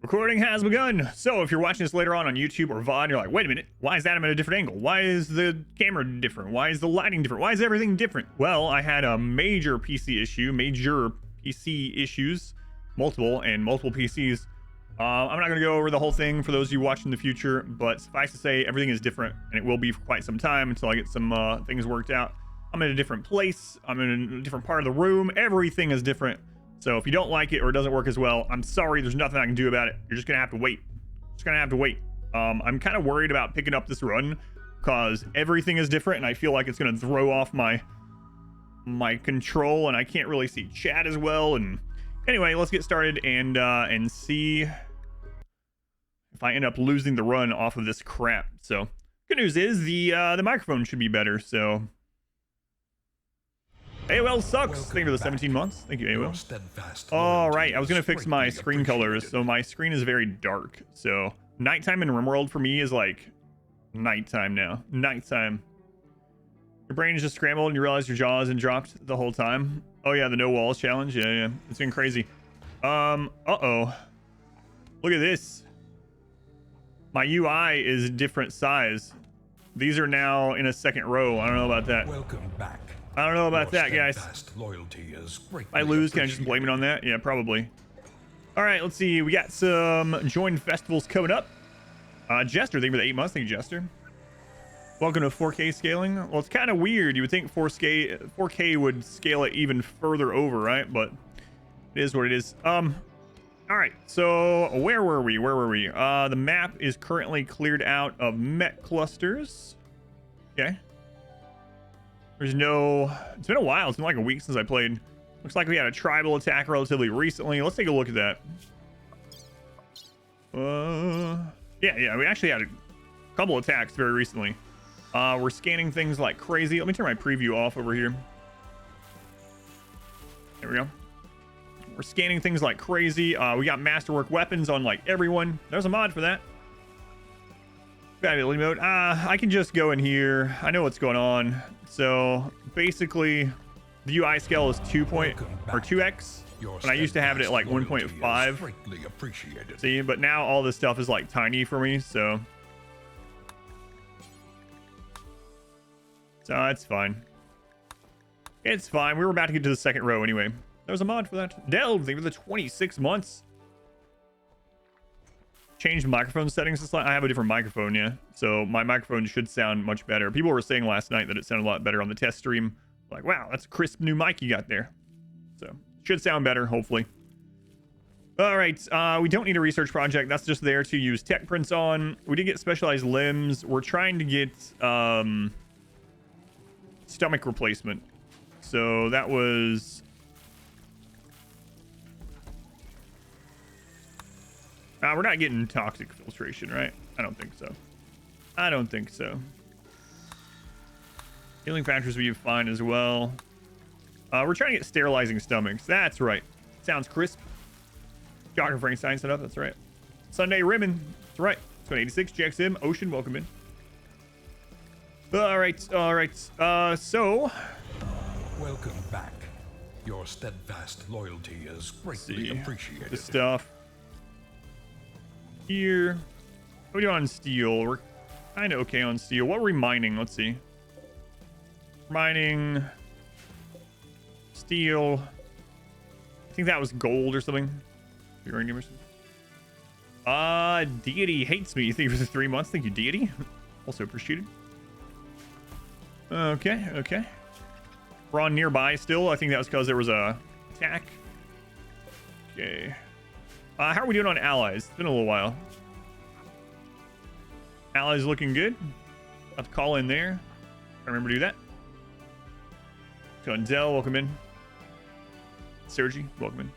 Recording has begun. So if you're watching this later on YouTube or VOD, you're like, wait a minute, why is Adam at a different angle? Why is the camera different? Why is the lighting different? Why is everything different? Well, I had a major PC issues, multiple PCs. I'm not going to go over the whole thing for those of you watching in the future, but suffice to say, everything is different, and it will be for quite some time until I get some things worked out. I'm in a different place. I'm in a different part of the room. Everything is different. So if you don't like it or it doesn't work as well, I'm sorry, there's nothing I can do about it. You're just gonna have to wait. I'm kind of worried about picking up this run because everything is different and I feel like it's gonna throw off my control and I can't really see chat as well. And anyway, let's get started and see if I end up losing the run off of this crap. So good news is the microphone should be better. So AOL sucks. Thank you for the 17 months. Thank you, AOL. All right, I was gonna fix my screen colors. So my screen is very dark. So nighttime in RimWorld for me is like nighttime now. Nighttime. Your brain is just scrambled and you realize your jaw isn't dropped the whole time. Oh yeah, the no walls challenge. Yeah. It's been crazy. Uh-oh. Look at this. My UI is a different size. These are now in a second row. I don't know about that. Welcome back. I don't know about that, guys. Loyalty is If I lose, can I just blame it on that? Yeah, probably. All right, let's see. We got some joined festivals coming up. Jester, thank you for the 8 months. Thank you, Jester. Welcome to 4K scaling. Well, it's kind of weird. You would think 4K would scale it even further over, right? But it is what it is. All right, so where were we? The map is currently cleared out of mech clusters. Okay. It's been a while. It's been like a week since I played. Looks like we had a tribal attack relatively recently. Let's take a look at that. Yeah, we actually had a couple attacks very recently. We're scanning things like crazy. Let me turn my preview off over here. There we go. We're scanning things like crazy. We got masterwork weapons on like everyone. There's a mod for that. Fabulous mode. I can just go in here. I know what's going on. So basically, the UI scale is 2x, and I used to have it at like 1.5. See, but now all this stuff is like tiny for me, so it's fine. It's fine. We were about to get to the second row anyway. There's a mod for that. Delve, thank you for the 26 months. Changed microphone settings. I have a different microphone, yeah. So my microphone should sound much better. People were saying last night that it sounded a lot better on the test stream. Like, wow, that's a crisp new mic you got there. So should sound better, hopefully. All right, we don't need a research project. That's just there to use tech prints on. We did get specialized limbs. We're trying to get stomach replacement. So that was... we're not getting toxic filtration, right? I don't think so. Healing factors would be fine as well. We're trying to get sterilizing stomachs. That's right. Sounds crisp. Dr. Frankenstein set up. That's right. Sunday Ribbon. That's right. 86 GXM. Ocean, welcome in. All right. So. Welcome back. Your steadfast loyalty is greatly appreciated. The stuff. Here. What are we doing on steel? We're kind of okay on steel. What are we mining? Let's see. Mining steel. I think that was gold or something. Deity hates me. Thank you for the 3 months. Thank you, Deity. Also appreciated. Okay. We're on nearby still. I think that was because there was a attack. Okay. How are we doing on allies? It's been a little while. Allies looking good. About to call in there. I remember to do that. Dell, welcome in. Sergi, welcome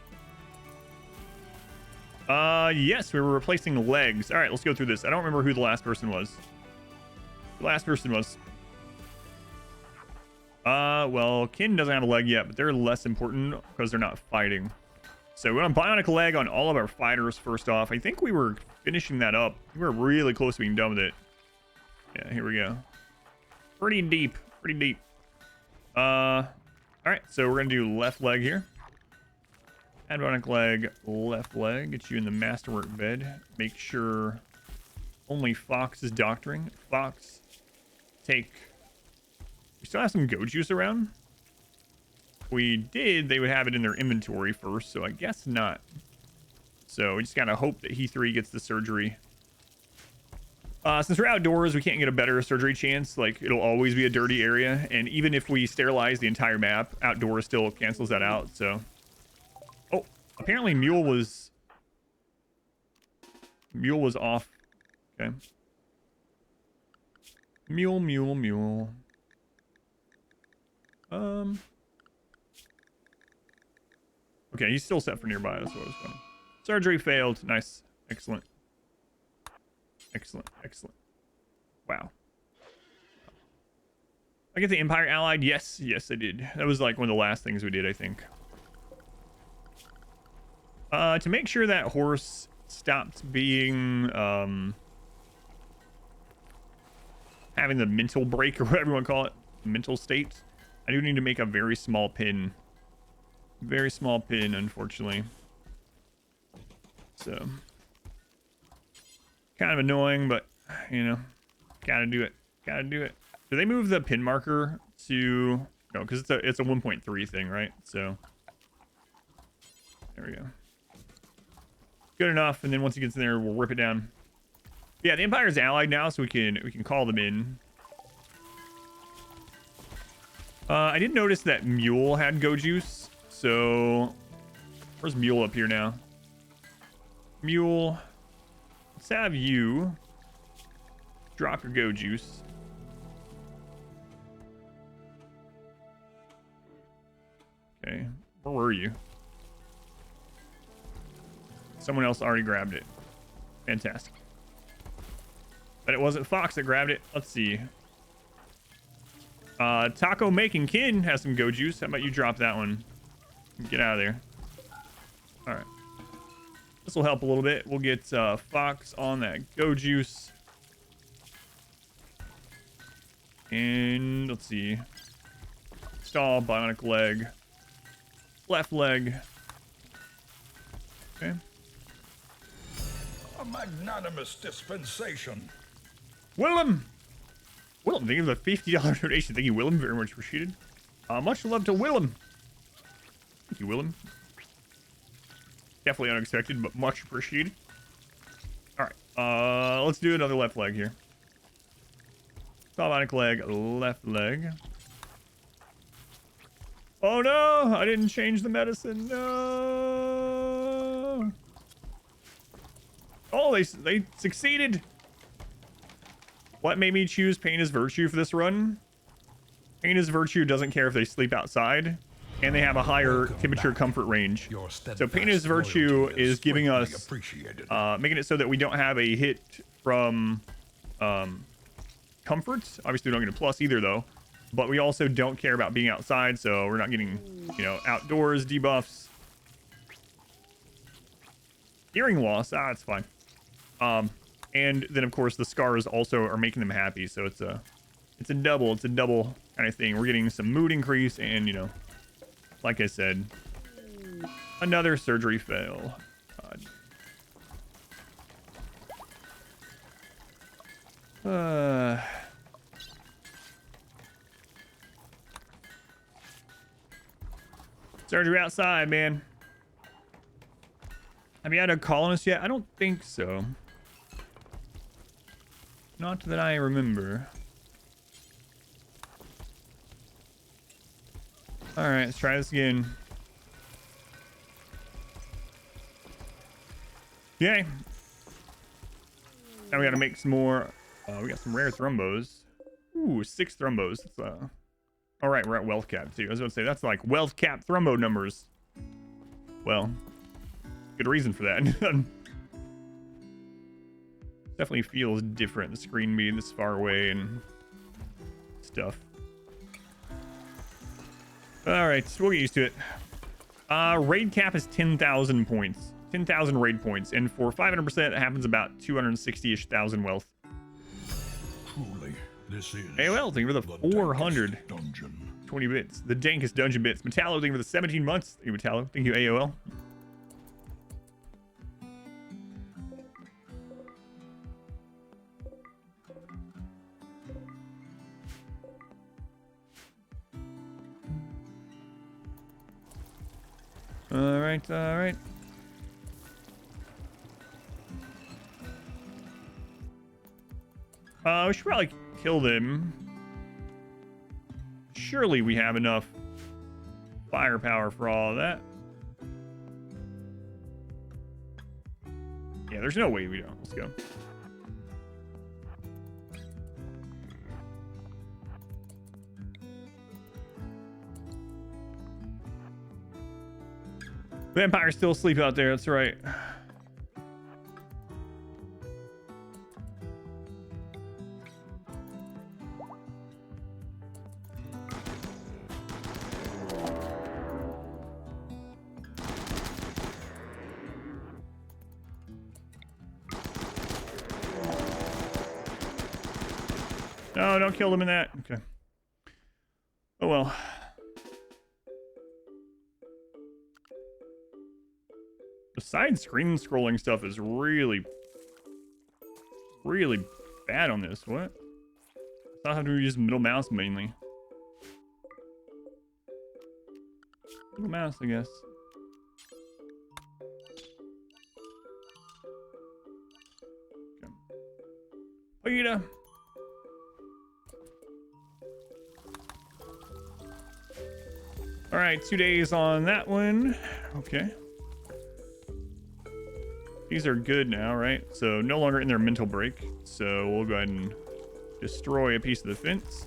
in. Yes, we were replacing legs. All right, let's go through this. I don't remember who the last person was. Well, Kin doesn't have a leg yet, but they're less important because they're not fighting. So we're on bionic leg on all of our fighters first off. I think we were finishing that up. We were really close to being done with it. Yeah, here we go. Pretty deep. All right, so we're gonna do left leg here. Bionic leg, left leg. Get you in the masterwork bed. Make sure only Fox is doctoring. Fox, take... We still have some Go Juice around. If we did, they would have it in their inventory first, so I guess not. So we just gotta hope that he3 gets the surgery. Since we're outdoors, we can't get a better surgery chance. Like, it'll always be a dirty area, and even if we sterilize the entire map, outdoors still cancels that out, so... Oh, apparently Mule was off. Okay. Mule. Okay, he's still set for nearby. That's what I was going. Surgery failed. Nice. Excellent. Wow. I get the Empire allied. Yes, I did. That was like one of the last things we did, I think. To make sure that horse stopped being having the mental break or whatever you want to call it, mental state, I do need to make a very small pin. Very small pin, unfortunately. So kind of annoying, but you know, gotta do it. Do they move the pin marker to no? Because it's a 1.3 thing, right? So there we go. Good enough. And then once he gets in there, we'll rip it down. Yeah, the Empire's allied now, so we can call them in. I did notice that Mule had Go Juice. So where's Mule up here now? Mule, let's have you drop your Go Juice. Okay, where were you? Someone else already grabbed it. Fantastic. But it wasn't Fox that grabbed it. Let's see. Taco Making Kin has some Go Juice. How about you drop that one? Get out of there. All right. This will help a little bit. We'll get Fox on that Go Juice. And let's see. Stall, bionic leg. Left leg. Okay. A magnanimous dispensation. Willem, thank you for the $50 donation. Thank you, Willem. Very much appreciated. Much love to Willem. Thank you, Willem. Definitely unexpected, but much appreciated. All right. Let's do another left leg here. Bionic leg, left leg. Oh no! I didn't change the medicine. No. Oh, they succeeded. What made me choose Pain is Virtue for this run? Pain is Virtue doesn't care if they sleep outside, and they have a higher temperature comfort range. So Pain is Virtue is giving us, making it so that we don't have a hit from comfort. Obviously, we don't get a plus either, though. But we also don't care about being outside, so we're not getting, you know, outdoors debuffs. Hearing loss, it's fine. And then of course the scars also are making them happy, so it's a double kind of thing. We're getting some mood increase, and you know, like I said, another surgery fail. Surgery outside, man. Have you had a colonist yet? I don't think so. Not that I remember. All right, let's try this again. Yay. Now we gotta make some more. We got some rare thrombos. Ooh, 6 thrombos. That's, all right, we're at wealth cap too. I was gonna say that's like wealth cap thrombo numbers. Well, good reason for that. Definitely feels different, the screen being this far away and stuff. All right, so we'll get used to it. Raid cap is 10,000 points. 10,000 raid points, and for 500% it happens about 260-ish thousand wealth. Truly, this is AOL, thank you for the 400 dungeon. 20 bits. The dankest dungeon bits. Metallo, thank you for the 17 months. Thank you, Metallo. Thank you, AOL. All right, all right. We should probably kill them. Surely we have enough firepower for all of that. Yeah, there's no way we don't. Let's go. Vampires still asleep out there. That's right. No, don't kill them in that. Okay. Oh well. The side screen scrolling stuff is really bad on this. What? I thought I had to use middle mouse mainly. Middle mouse, I guess. Okay. Oida. All right, 2 days on that one. Okay. These are good now, right? So no longer in their mental break. So we'll go ahead and destroy a piece of the fence.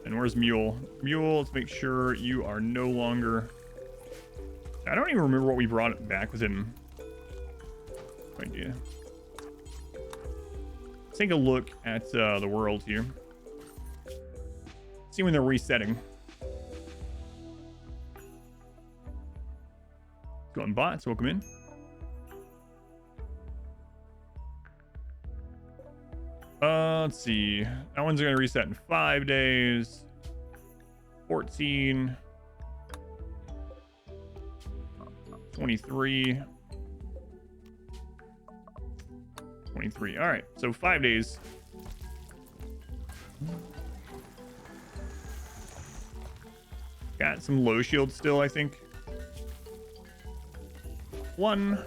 And where's Mule? Mule, let's make sure you are no longer... I don't even remember what we brought back with him. No idea. Let's take a look at the world here. See when they're resetting. Go on bots, welcome in. Let's see. That one's gonna reset in 5 days. 14. 23. 23. All right, so 5 days. Got some low shields still, I think. 1,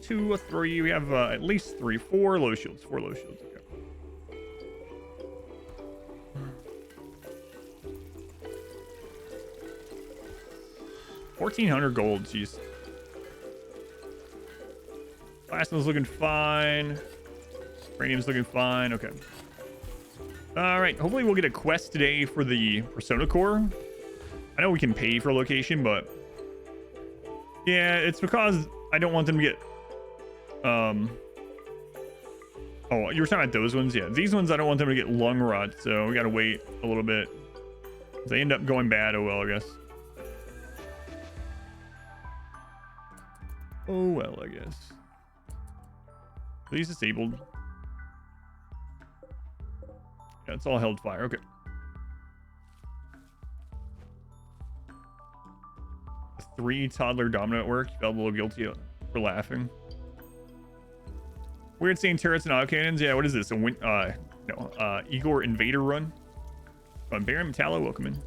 2, 3. We have at least 3, 4 low shields. 4 low shields. Okay. $1,400 gold. Jeez. Last one's looking fine. Radium's looking fine. Okay. All right. Hopefully we'll get a quest today for the Persona Core. I know we can pay for a location, but yeah, it's because I don't want them to get oh, you were talking about those ones? Yeah, these ones I don't want them to get lung rot, so we gotta wait a little bit. If they end up going bad, oh well, I guess. Oh well, I guess. Are these disabled? Yeah, it's all held fire. Okay. 3 toddler domino at work. You felt a little guilty for laughing. Weird seeing turrets and autocannons. Yeah, what is this? A Igor Invader run? Baron Metallo, welcome in.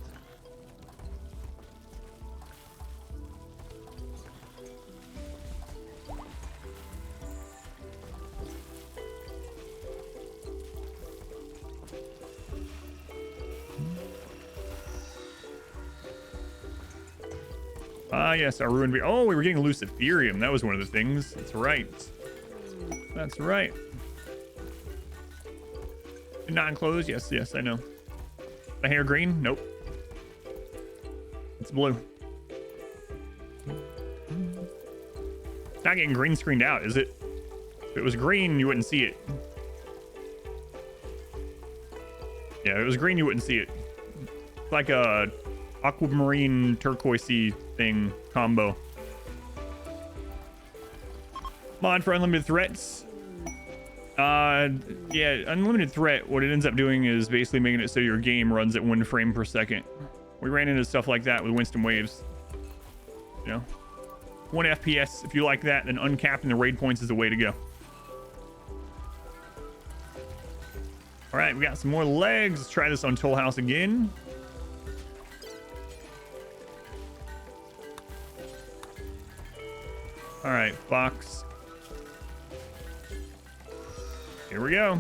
Ah, yes, our ruined... Oh, we were getting Luciferium. That was one of the things. That's right. That's right. Non-closed? Yes, yes, I know. My hair green? Nope. It's blue. It's not getting green screened out, is it? If it was green, you wouldn't see it. Yeah, if it was green, you wouldn't see it. It's like a aquamarine turquoisey thing combo. Mod for unlimited threats. Yeah, unlimited threat, what it ends up doing is basically making it so your game runs at 1 frame per second. We ran into stuff like that with Winston Waves. You know, 1 FPS. If you like that, then uncapping the raid points is the way to go. All right, we got some more legs. Let's try this on Toll House again. All right, Fox. Here we go.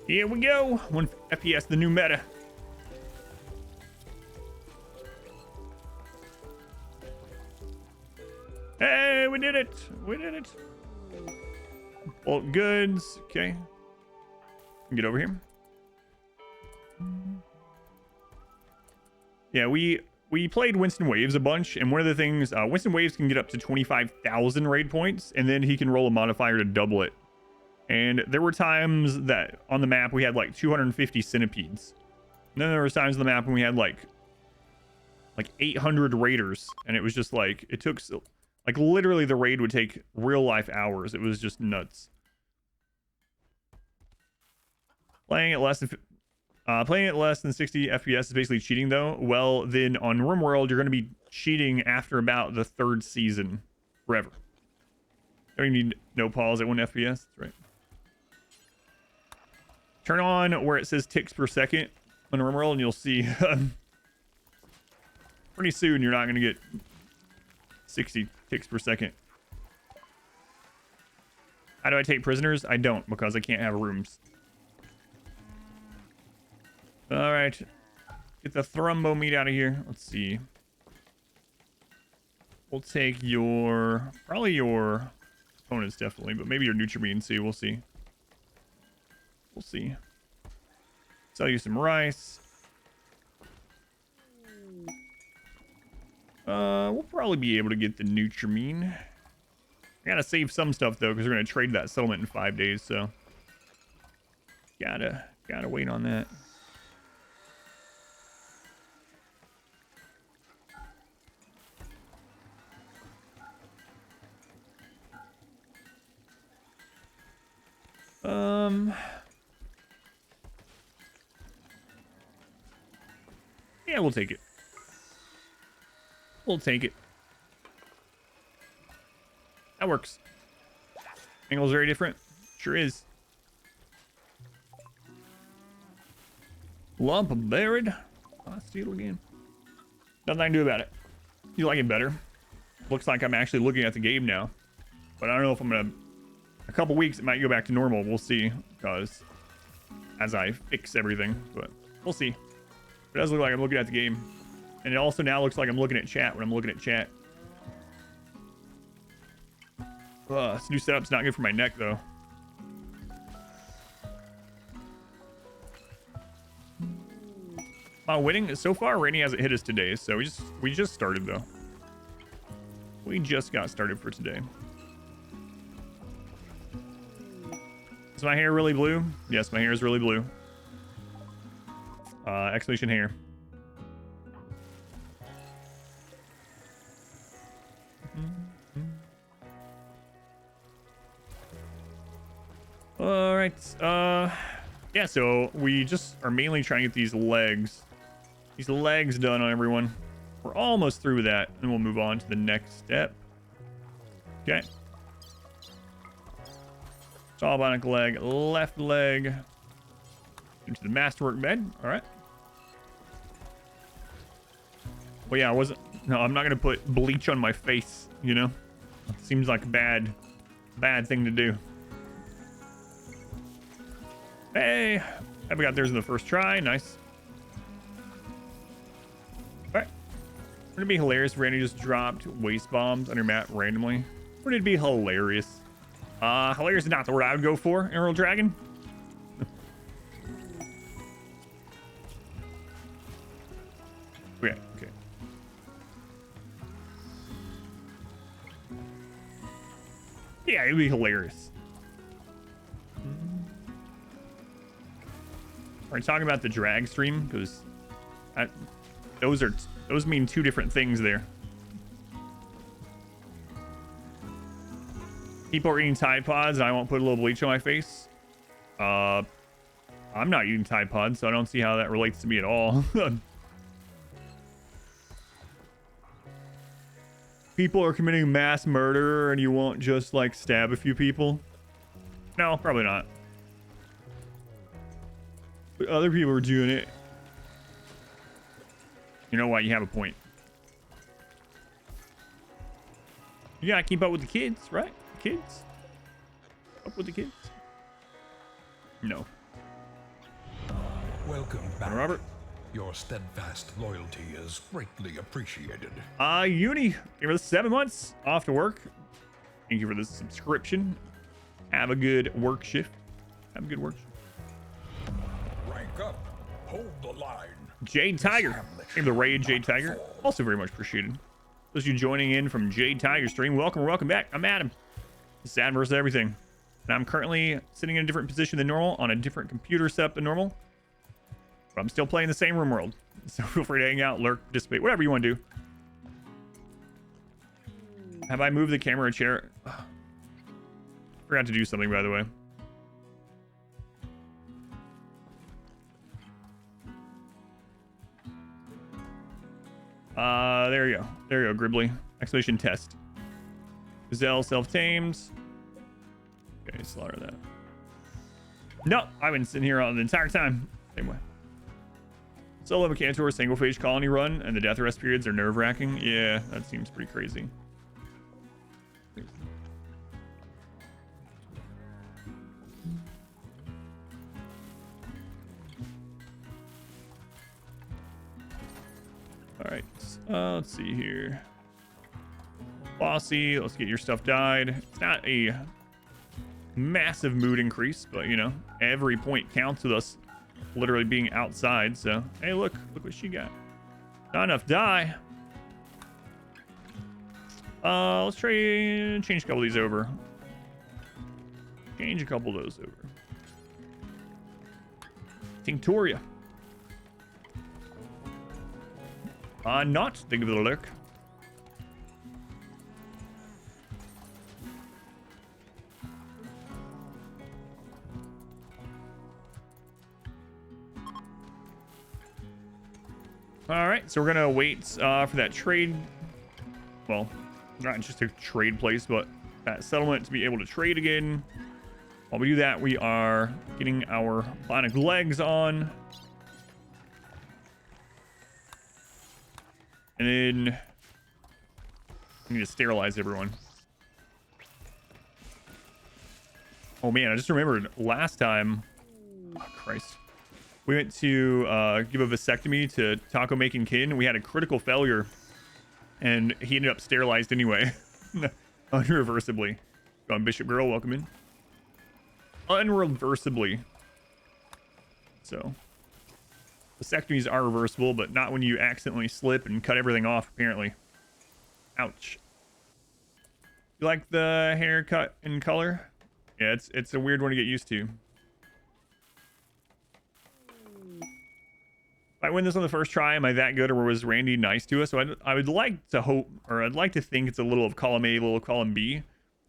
Here we go. 1 FPS, the new meta. Hey, we did it. We did it. Bulk goods. Okay. Get over here. Yeah, we played Winston Waves a bunch, and one of the things, Winston Waves can get up to 25,000 raid points, and then he can roll a modifier to double it. And there were times that on the map we had like 250 centipedes. And then there was times on the map when we had like 800 raiders, and it was just like, it took, like literally the raid would take real life hours. It was just nuts. Playing at less than 60 FPS is basically cheating though. Well, then on RimWorld, you're going to be cheating after about the 3rd season forever. You need no pause at 1 FPS. That's right. Turn on where it says ticks per second on RimWorld and you'll see pretty soon you're not going to get 60 ticks per second. How do I take prisoners? I don't, because I can't have rooms. All right, get the thrumbo meat out of here. Let's see. We'll take probably your opponents definitely, but maybe your Nutrimine too. We'll see. We'll see. Sell you some rice. We'll probably be able to get the Nutrimine. I gotta save some stuff though, because we're gonna trade that settlement in 5 days. So gotta wait on that. Yeah, we'll take it. We'll take it. That works. Angle's very different. Sure is. Lump of buried. Oh, steal again. Nothing I can do about it. You like it better. Looks like I'm actually looking at the game now. But I don't know if I'm gonna... A couple weeks, it might go back to normal. We'll see. Because as I fix everything. But we'll see. It does look like I'm looking at the game. And it also now looks like I'm looking at chat when I'm looking at chat. This new setup's not good for my neck, though. Winning so far, Rainy hasn't hit us today, so we just started though. We just got started for today. Is my hair really blue? Yes, my hair is really blue. Exclamation hair. All right. Yeah, so we just are mainly trying to get these legs done on everyone. We're almost through with that, and we'll move on to the next step. Okay. Jawbonic leg, left leg. Into the masterwork bed. All right. Well, yeah, no, I'm not going to put bleach on my face, you know? Seems like a bad thing to do. Hey, we got theirs in the first try. Nice. All right. Wouldn't it be hilarious if Randy just dropped waste bombs on your map randomly? Wouldn't it be hilarious? Hilarious is not the word I would go for, Emerald Dragon. Okay. Yeah, it'd be hilarious. Are we talking about the drag stream? Because those mean two different things there. People are eating Tide Pods, and I won't put a little bleach on my face. I'm not eating Tide Pods, so I don't see how that relates to me at all. People are committing mass murder, and you won't just like stab a few people? No, probably not. But other people are doing it. You know what? You have a point. You gotta keep up with the kids, right? Kids? Up with the kids? No. Welcome back, Robert. Your steadfast loyalty is greatly appreciated. Uni, give us 7 months off to work. Thank you for this subscription. Have a good work shift. Have a good work shift. Rank up. Hold the line. Jade Tiger. Give the raid, Jade Tiger. Also very much appreciated. Those of you joining in from Jade Tiger stream, welcome or welcome back. I'm Adam. This is Adam versus everything. And I'm currently sitting in a different position than normal on a different computer setup than normal. But I'm still playing the same RimWorld. So feel free to hang out, lurk, participate, whatever you want to do. Have I moved the camera chair? Forgot to do something, by the way. There you go. There you go, Gribbly. Exclamation test. Gazelle self-tames. Okay, slaughter that. No, I've been sitting here all the entire time. Same way. Solo Mechantor single phase colony run and the death rest periods are nerve-wracking. Yeah, that seems pretty crazy. All right, let's see here. Bossy, let's get your stuff dyed. It's not a massive mood increase, but you know, every point counts with us literally being outside. So, hey, look what she got. Not enough dye. Let's try change a couple of these over. Change a couple of those over. Tinctoria. Not think of the lurk. All right, so we're gonna wait for that trade. Well, not just a trade place, but that settlement to be able to trade again. While we do that, we are getting our bionic legs on. And then I need to sterilize everyone. Oh man, I just remembered last time. Oh, Christ. We went to give a vasectomy to Taco Making Kin. We had a critical failure, and he ended up sterilized anyway, unreversibly. Go on, Bishop Girl, welcome in. Unreversibly. So, vasectomies are reversible, but not when you accidentally slip and cut everything off, apparently. Ouch. You like the haircut and color? Yeah, it's a weird one to get used to. If I win this on the first try, am I that good, or was Randy nice to us? So I would like to hope, or I'd like to think it's a little of column A, a little column B.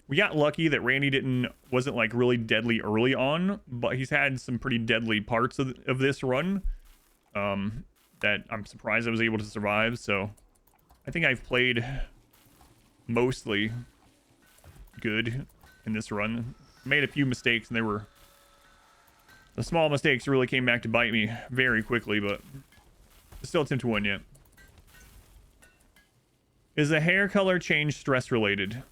We got lucky that Randy wasn't like really deadly early on, but he's had some pretty deadly parts of this run that I'm surprised I was able to survive. So I think I've played mostly good in this run. Made a few mistakes, and they were the small mistakes really came back to bite me very quickly, but still attempt to win yet. Is the hair color change stress related?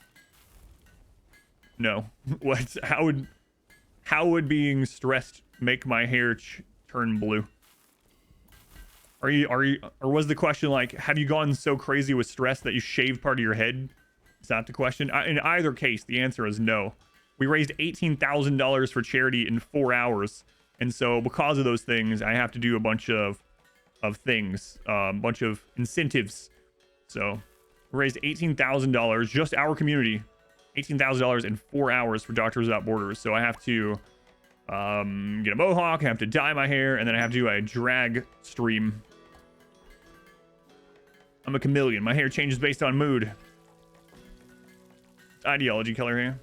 No. What? How would being stressed make my hair turn blue? Are you, or was the question like, have you gone so crazy with stress that you shaved part of your head? Is that the question? In either case, the answer is no. We raised $18,000 for charity in 4 hours. And so because of those things, I have to do a bunch of things, a bunch of incentives. So we raised $18,000, just our community, $18,000 in 4 hours for Doctors Without Borders. So I have to get a mohawk, I have to dye my hair, and then I have to do a drag stream. I'm a chameleon. My hair changes based on mood. Ideology color hair.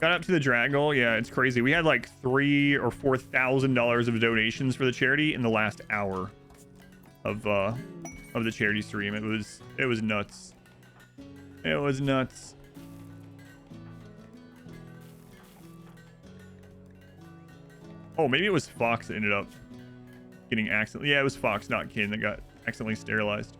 Got up to the drag goal. Yeah, it's crazy. We had like $3,000 or $4,000 of donations for the charity in the last hour of of the charity stream. It was nuts. It was nuts. Oh, maybe it was Fox that ended up getting accidentally. Yeah, it was Fox, not Kin, that got accidentally sterilized.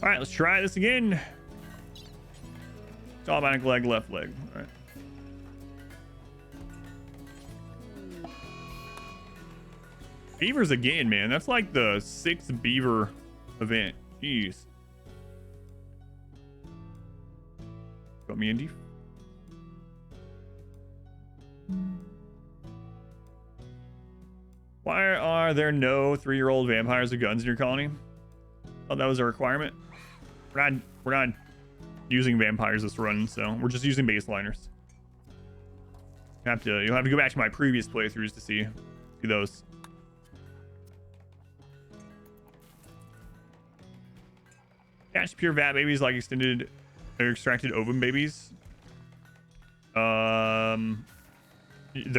All right, let's try this again. It's automatic leg, left leg. All right. Beavers again, man. That's like the 6th beaver event. Jeez. Got me Indy. Why are there no 3-year-old vampires with guns in your colony? Oh, that was a requirement. We're not using vampires this run, so we're just using baseliners. You'll have to go back to my previous playthroughs to see those. Catch pure vat babies like extended or extracted ovum babies. Their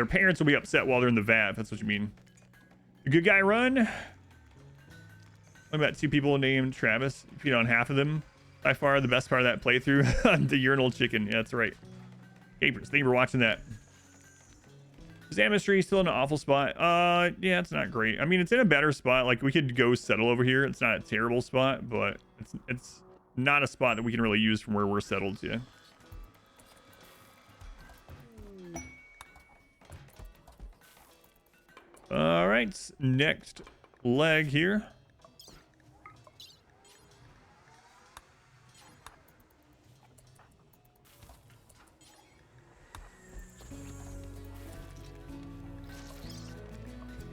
parents will be upset while they're in the vat, if that's what you mean. The good guy run. I've got 2 people named Travis. Feed on half of them. By far the best part of that playthrough. The urinal chicken. Yeah, that's right. Capers, thank you for watching that. Is Amistry still in an awful spot? Yeah, it's not great. I mean, it's in a better spot. Like, we could go settle over here. It's not a terrible spot, but it's not a spot that we can really use from where we're settled to. All right, next leg here.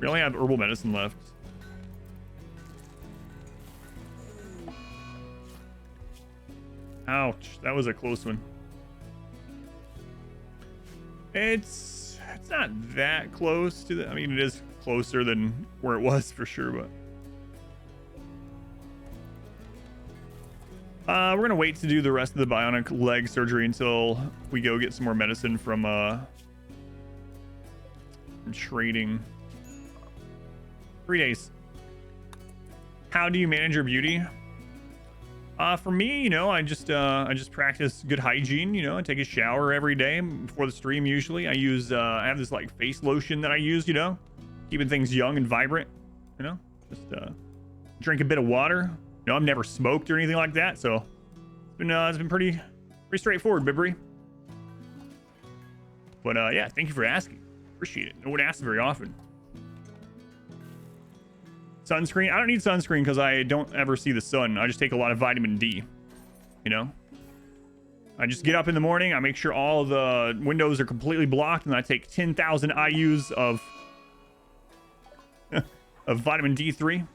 We only have herbal medicine left. Ouch, that was a close one. It's not that close to the, I mean, it is closer than where it was for sure, but we're gonna wait to do the rest of the bionic leg surgery until we go get some more medicine from trading. 3 days. How do you manage your beauty? For me, you know, I just practice good hygiene. You know, I take a shower every day before the stream. Usually, I have this like face lotion that I use. You know, keeping things young and vibrant. You know, just drink a bit of water. You know, I've never smoked or anything like that, so it's been pretty straightforward, Bibri. But yeah, thank you for asking. Appreciate it. No one asks very often. Sunscreen. I don't need sunscreen because I don't ever see the sun. I just take a lot of vitamin D. You know? I just get up in the morning. I make sure all the windows are completely blocked. And I take 10,000 IUs of vitamin D3.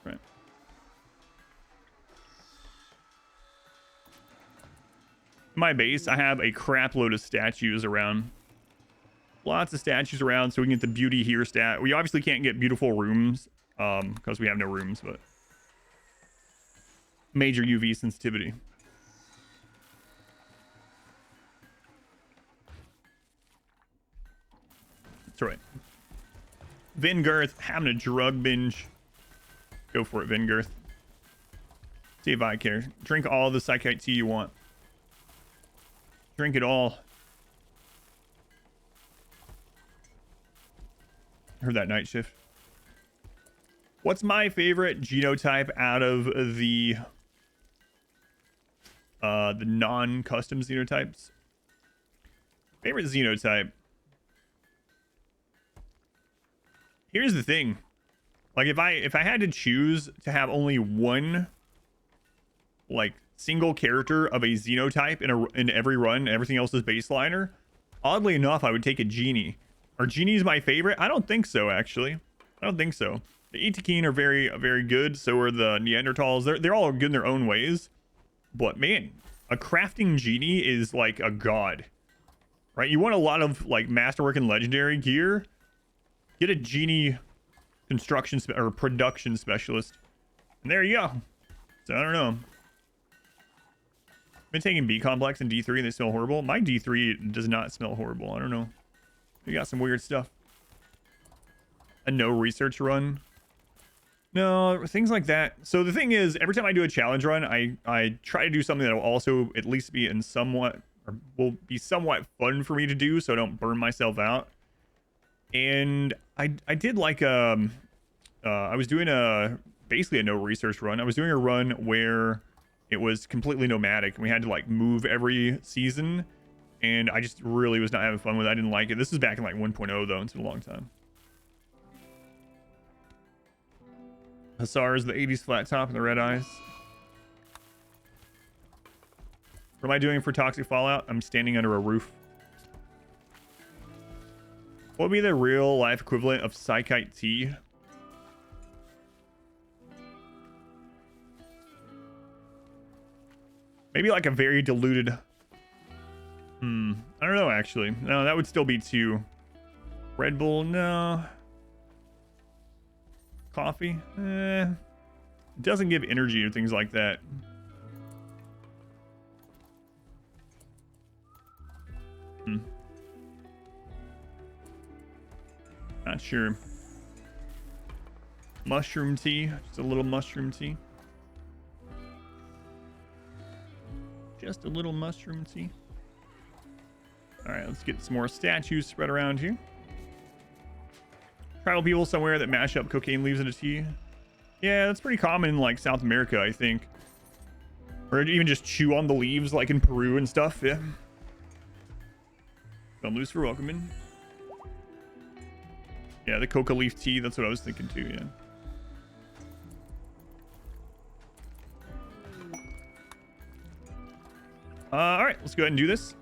Right. My base, I have a crap load of statues around. Lots of statues around so we can get the beauty here stat. We obviously can't get beautiful rooms because we have no rooms, but major UV sensitivity. That's right. Vingirth, having a drug binge. Go for it, Vingirth. See if I care. Drink all the psychite tea you want. Drink it all. Heard that night shift. What's my favorite genotype out of the non-custom xenotypes? Favorite xenotype. Here's the thing. Like if I had to choose to have only one like single character of a xenotype in every run, everything else is baseliner, oddly enough, I would take a genie. Are genies my favorite? I don't think so, actually. I don't think so. The Itikeen are very, very good. So are the Neanderthals. They're all good in their own ways. But man, a crafting genie is like a god, right? You want a lot of like masterwork and legendary gear. Get a genie construction or production specialist. And there you go. So I don't know. Been taking B complex and D3 and they smell horrible. My D3 does not smell horrible. I don't know. We got some weird stuff. A no research run. No, things like that. So the thing is, every time I do a challenge run, I try to do something that will also at least be in somewhat, or will be somewhat fun for me to do, so I don't burn myself out. And I did like I was doing basically a no research run. I was doing a run where it was completely nomadic and we had to like move every season, and I just really was not having fun with it. I didn't like it. This is back in like 1.0 though. It's been a long time. Hussars, the 80s flat top and the red eyes. What am I doing for Toxic Fallout? I'm standing under a roof. What would be the real life equivalent of Psychite tea? Maybe like a very diluted. I don't know actually. No, that would still be too. Red Bull, no. Coffee, it doesn't give energy or things like that. Not sure. Mushroom tea, just a little mushroom tea. Just a little mushroom tea. All right, let's get some more statues spread around here. Tribal people somewhere that mash up cocaine leaves in a tea. Yeah, that's pretty common in like South America, I think. Or even just chew on the leaves like in Peru and stuff, yeah. I'm loose for Rocketman. Yeah, the coca leaf tea, that's what I was thinking too, yeah. All right, let's go ahead and do this.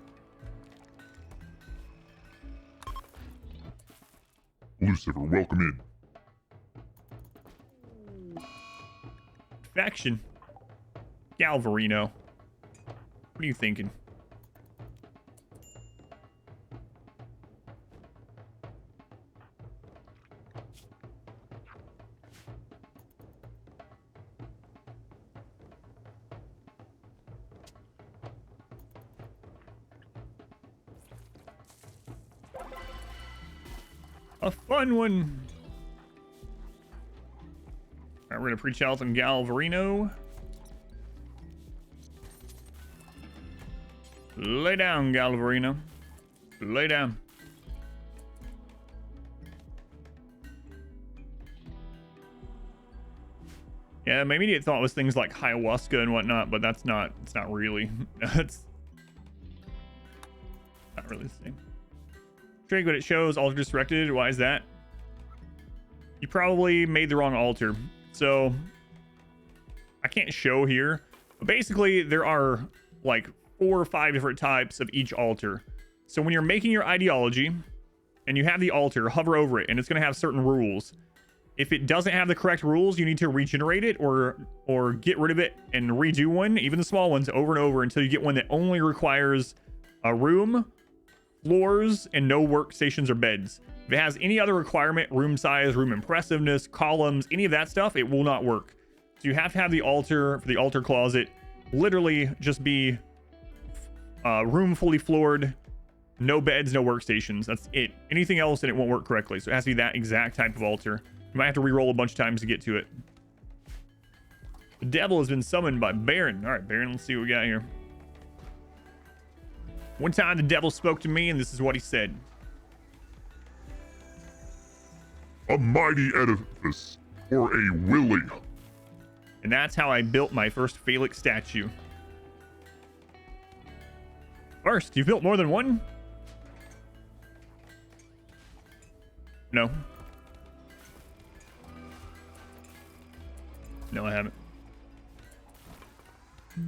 Lucifer, welcome in. Faction. Galvarino. What are you thinking? A fun one. All right, we're gonna preach out on Galvarino. Lay down, Galvarino. Lay down. Yeah, my immediate thought was things like ayahuasca and whatnot, but that's not. It's not really. That's not really the same. Drake, what it shows, altar directed. Why is that? You probably made the wrong altar. So I can't show here, but basically there are like 4 or 5 different types of each altar. So when you're making your ideology and you have the altar, hover over it and it's going to have certain rules. If it doesn't have the correct rules, you need to regenerate it or get rid of it and redo one, even the small ones, over and over until you get one that only requires a room, floors, and no workstations or beds. If it has any other requirement, room size, room impressiveness, columns, any of that stuff, it will not work. So you have to have the altar for the altar closet literally just be room fully floored, no beds, no workstations. That's it. Anything else and it won't work correctly. So it has to be that exact type of altar. You might have to re-roll a bunch of times to get to it. The devil has been summoned by Baron. All right, Baron, let's see what we got here. One time the devil spoke to me and this is what he said. A mighty edifice for a willy. And that's how I built my first phallic statue. First, you've built more than one? No. No, I haven't. All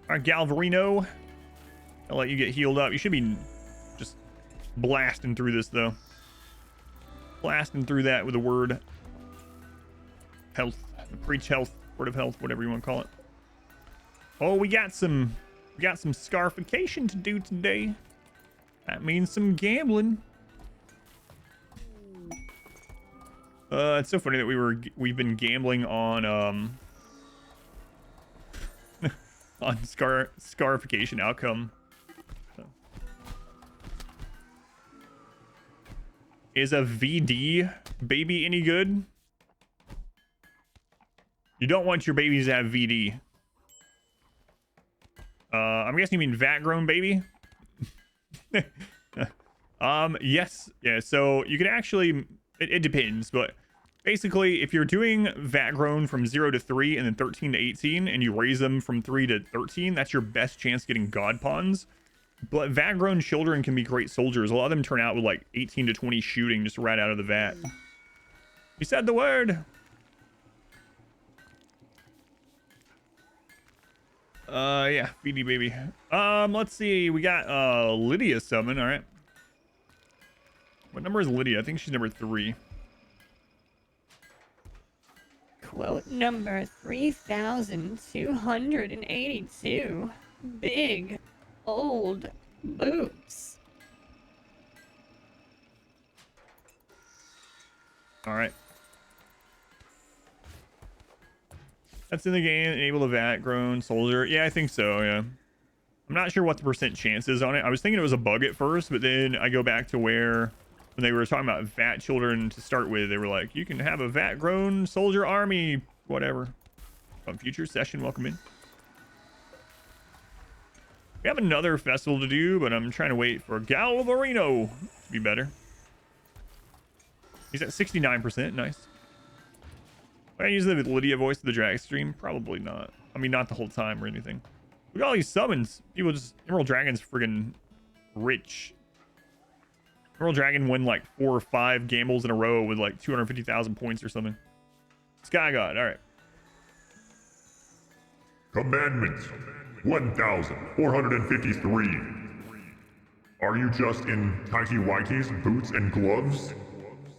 right, Galvarino. I'll let you get healed up. You should be just blasting through this, though. Blasting through that with the word health. Preach health. Word of health, whatever you want to call it. Oh, we got some scarification to do today. That means some gambling. It's so funny that we've been gambling on on scarification outcome. So. Is a VD baby any good? You don't want your babies to have VD. I'm guessing you mean vat grown baby. Yes. Yeah, so you can actually, it depends, but basically if you're doing vat grown from 0 to 3 and then 13 to 18 and you raise them from 3 to 13, that's your best chance getting god pawns. But vat grown children can be great soldiers. A lot of them turn out with like 18 to 20 shooting just right out of the vat. You said the word. Yeah, VD baby. Let's see. We got Lydia summon. All right. What number is Lydia? I think she's number 3. Quote number 3282. Big old boobs. All right. That's in the game. Enable the vat grown soldier. Yeah, I think so. Yeah. I'm not sure what the % chance is on it. I was thinking it was a bug at first, but then I go back to where when they were talking about vat children to start with, they were like, you can have a vat grown soldier army, whatever. On future session, welcome in. We have another festival to do, but I'm trying to wait for Galvarino to be better. He's at 69%. Nice. Would I use the Lydia voice of the drag stream? Probably not. I mean, not the whole time or anything. Look at all these summons. People just... Emerald Dragon's friggin' rich. Emerald Dragon won like 4 or 5 gambles in a row with like 250,000 points or something. Sky God. All right. Commandment 1453. Are you just in tighty whities, boots, and gloves?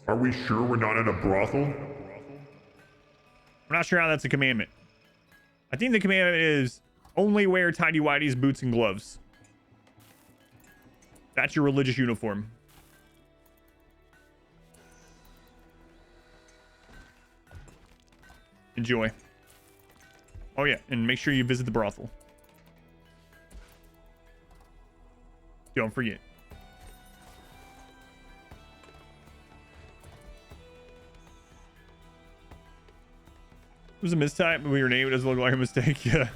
Are we sure we're not in a brothel? I'm not sure how that's a commandment. I think the commandment is only wear tidy whities, boots, and gloves. That's your religious uniform. Enjoy. Oh yeah, and make sure you visit the brothel. Don't forget. It was a mistype, but your name doesn't look like a mistake. Yeah.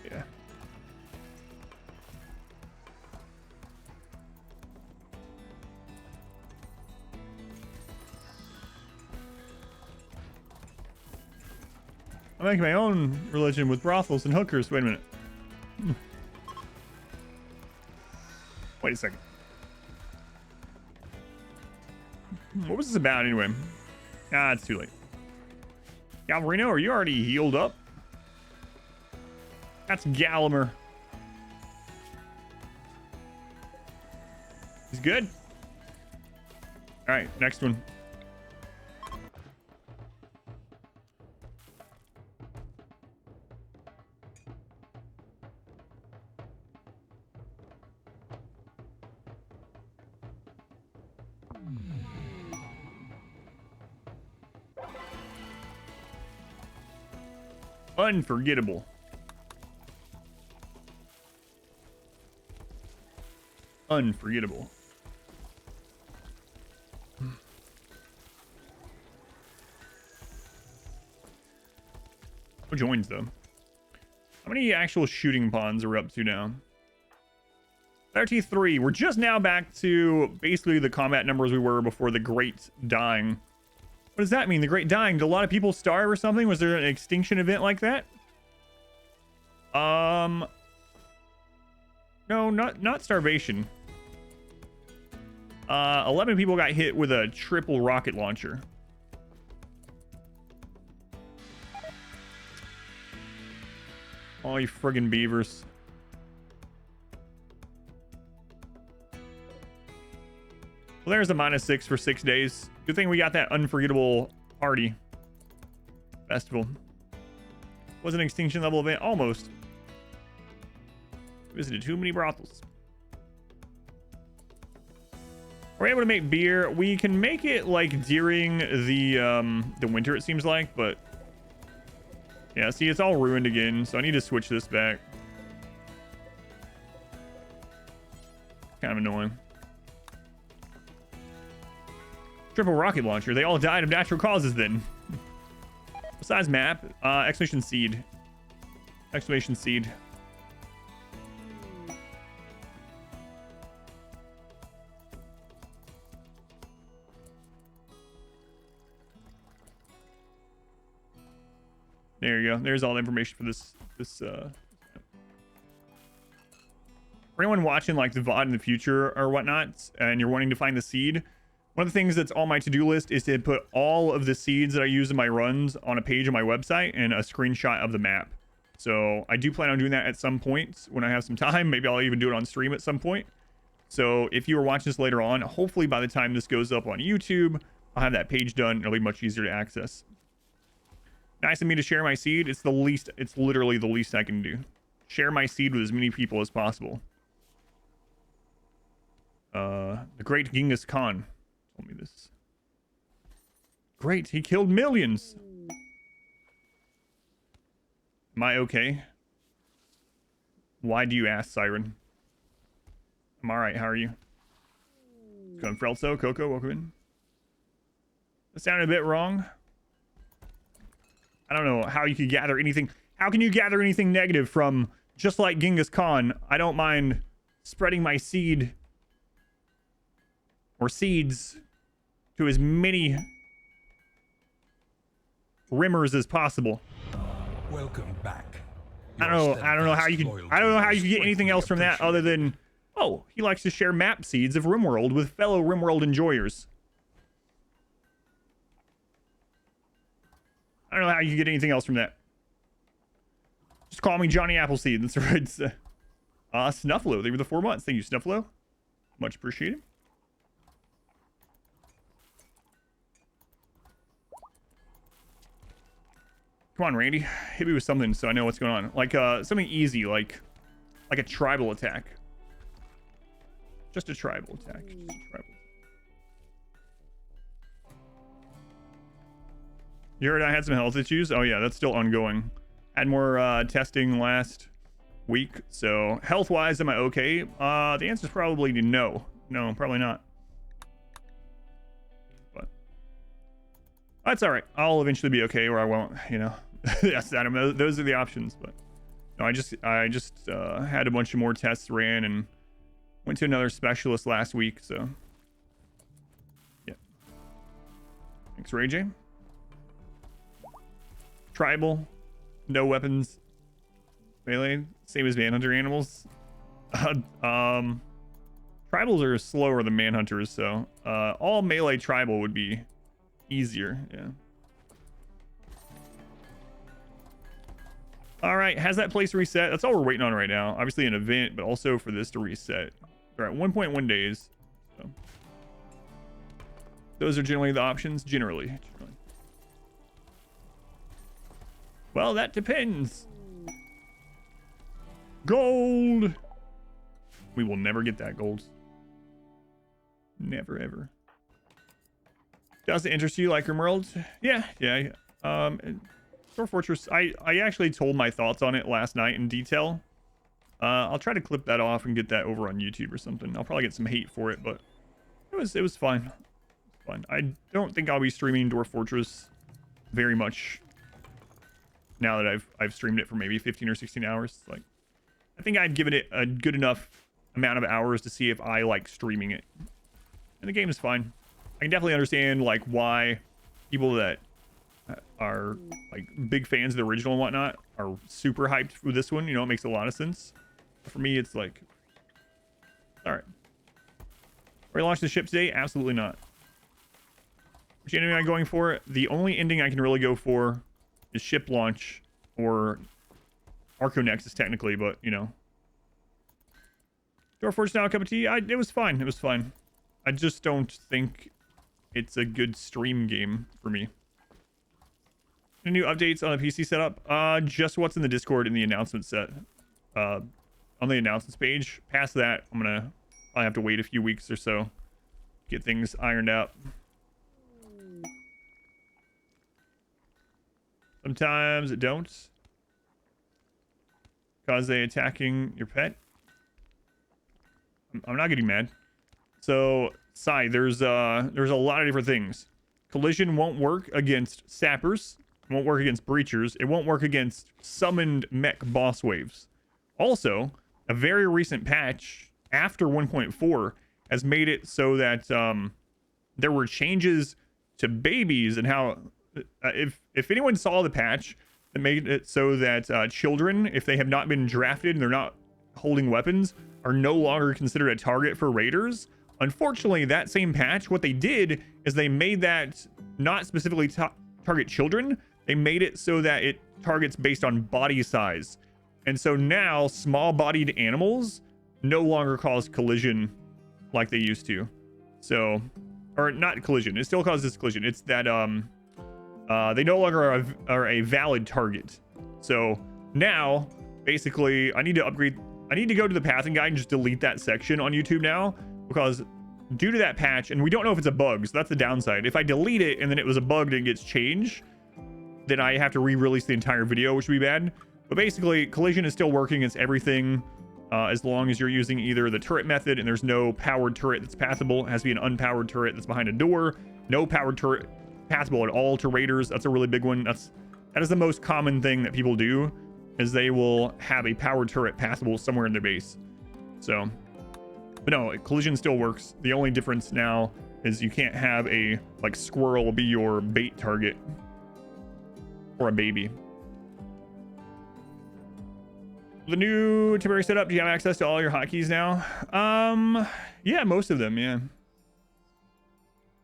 Yeah. I'm making my own religion with brothels and hookers. Wait a minute. Wait a second. What was this about anyway? Ah, it's too late. Galvarino, are you already healed up? That's Gallagher. He's good. All right, next one. Unforgettable. Unforgettable. Who joins though? How many actual shooting pawns are we up to now? 33. We're just now back to basically the combat numbers we were before the Great Dying. What does that mean? The Great Dying? Did a lot of people starve or something? Was there an extinction event like that? No, not starvation. 11 people got hit with a triple rocket launcher. Oh, you friggin' beavers. Well, there's a -6 for 6 days. Good thing we got that unforgettable party festival. Was an extinction level event? Almost. Visited too many brothels. We're able to make beer. We can make it like during the winter, it seems like, but yeah, see, it's all ruined again, so I need to switch this back. Kind of annoying. Triple rocket launcher. They all died of natural causes then. Besides map, exclamation seed. Exclamation seed. There you go. There's all the information for this. For anyone watching like the VOD in the future or whatnot, and you're wanting to find the seed, one of the things that's on my to-do list is to put all of the seeds that I use in my runs on a page on my website and a screenshot of the map. So I do plan on doing that at some point when I have some time. Maybe I'll even do it on stream at some point. So if you are watching this later on, hopefully by the time this goes up on YouTube, I'll have that page done. It'll be much easier to access. Nice of me to share my seed. It's literally the least I can do. Share my seed with as many people as possible. The great Genghis Khan told me this. Great, he killed millions. Am I okay? Why do you ask, Siren? I'm alright, how are you? Going Frelso, Coco, welcome in. That sounded a bit wrong. I don't know how you could gather anything. How can you gather anything negative from just like Genghis Khan? I don't mind spreading my seed or seeds to as many rimmers as possible. Welcome back. I don't know how you could get anything else from that other than, oh, he likes to share map seeds of RimWorld with fellow RimWorld enjoyers. I don't know how you get anything else from that. Just call me Johnny Appleseed. That's right. Snuffalo. They were the 4 months. Thank you, Snuffalo. Much appreciated. Come on, Randy. Hit me with something so I know what's going on. Like something easy, like a tribal attack. Just a tribal attack. Just a tribal. You heard I had some health issues? Oh yeah, that's still ongoing. Had more testing last week, so health-wise, am I okay? The answer is probably no. No, probably not. But that's all right. I'll eventually be okay, or I won't. You know, yes, Adam. Those are the options. But no, I just had a bunch of more tests ran and went to another specialist last week. So yeah. Thanks, Ray J. Tribal, no weapons, melee, same as manhunter animals. Tribals are slower than manhunters, so all melee tribal would be easier. Yeah. All right, has that place reset? That's all we're waiting on right now. Obviously an event, but also for this to reset. They're at 1.1 days. So those are generally the options. Generally. Well, that depends. Gold. We will never get that gold. Never, ever. Does it interest you like RimWorld? Yeah. Store Fortress, I actually told my thoughts on it last night in detail. I'll try to clip that off and get that over on YouTube or something. I'll probably get some hate for it, but it was fine. Fun. I don't think I'll be streaming Dwarf Fortress very much now that I've streamed it for maybe 15 or 16 hours. Like, I think I'd given it a good enough amount of hours to see if I like streaming it. And the game is fine. I can definitely understand like why people that are like big fans of the original and whatnot are super hyped for this one. You know, it makes a lot of sense. But for me, it's like, all right. Are we launching the ship today? Absolutely not. Which ending am I going for? The only ending I can really go for is ship launch or Arco Nexus technically, but you know. Door Forge now a cup of tea. It was fine. It was fine. I just don't think it's a good stream game for me. Any new updates on the PC setup? Just what's in the Discord in the announcement set. On the announcements page. Past that, I have to wait a few weeks or so. get things ironed out. Sometimes it don't. Cause they attacking your pet. I'm not getting mad. So, Sai, there's a lot of different things. Collision won't work against sappers. It won't work against breachers. It won't work against summoned mech boss waves. Also, a very recent patch after 1.4 has made it so that there were changes to babies and how if anyone saw the patch that made it so that children, if they have not been drafted and they're not holding weapons, are no longer considered a target for raiders. Unfortunately, that same patch, what they did is they made that not specifically target children. They made it so that it targets based on body size. And so now small-bodied animals no longer cause collision like they used to. So, or not collision. It still causes collision. It's that they no longer are a valid target. So now, basically, I need to upgrade. I need to go to the pathing guide and just delete that section on YouTube now, because due to that patch, and we don't know if it's a bug, so that's the downside. If I delete it and then it was a bug and it gets changed, then I have to re-release the entire video, which would be bad. But basically, collision is still working against everything as long as you're using either the turret method and there's no powered turret that's passable. It has to be an unpowered turret that's behind a door. No powered turret passable at all to raiders. That's a really big one. That is the most common thing that people do, is they will have a powered turret passable somewhere in their base. So, but no, collision still works. The only difference now is you can't have a squirrel be your bait target or a baby. The new temporary setup, do you have access to all your hotkeys now? Yeah, most of them, yeah. Let's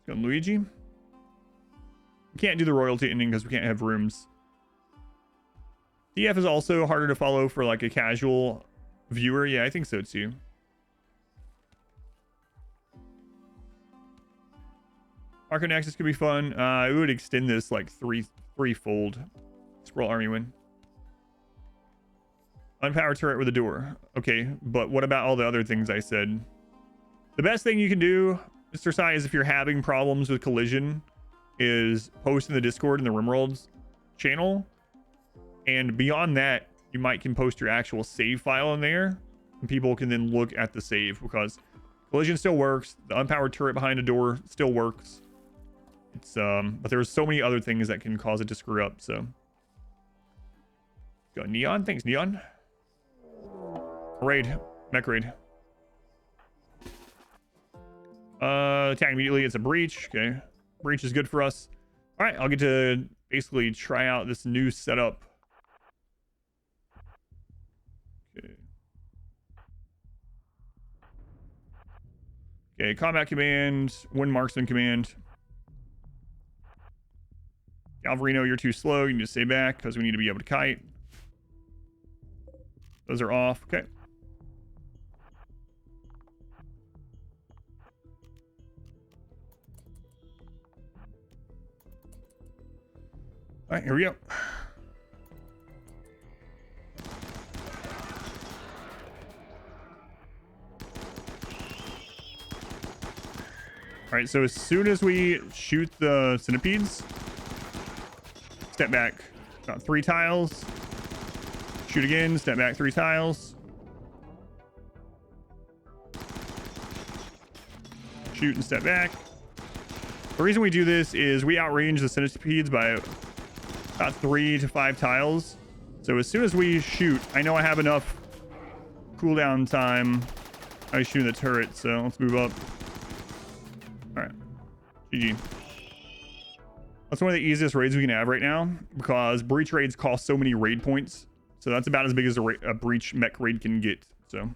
go Luigi. We can't do the royalty ending because we can't have rooms. DF is also harder to follow for like a casual viewer. Yeah, I think so too. Arco Nexus could be fun. It would extend this like threefold. Squirrel Army win. Unpowered turret with a door. Okay, but what about all the other things I said? The best thing you can do, Mr. Sai, is if you're having problems with collision, is post in the Discord in the RimWorld channel. And beyond that, you can post your actual save file in there, and people can then look at the save, because collision still works. The unpowered turret behind a door still works. It's but there's so many other things that can cause it to screw up. So go Neon. Thanks, Neon. Raid. Mech raid. Attack immediately. It's a breach. Okay. Breach is good for us. All right. I'll get to basically try out this new setup. Okay. Okay. Combat command. One marksman command. Galvarino, you're too slow. You need to stay back because we need to be able to kite. Those are off. Okay. All right, here we go. All right, so as soon as we shoot the centipedes, step back about 3 tiles. Shoot again, step back 3 tiles. Shoot and step back. The reason we do this is we outrange the centipedes by about 3 to 5 tiles. So as soon as we shoot, I know I have enough cooldown time. I shoot the turret, so let's move up. All right, GG. That's one of the easiest raids we can have right now, because breach raids cost so many raid points. So that's about as big as a breach mech raid can get. So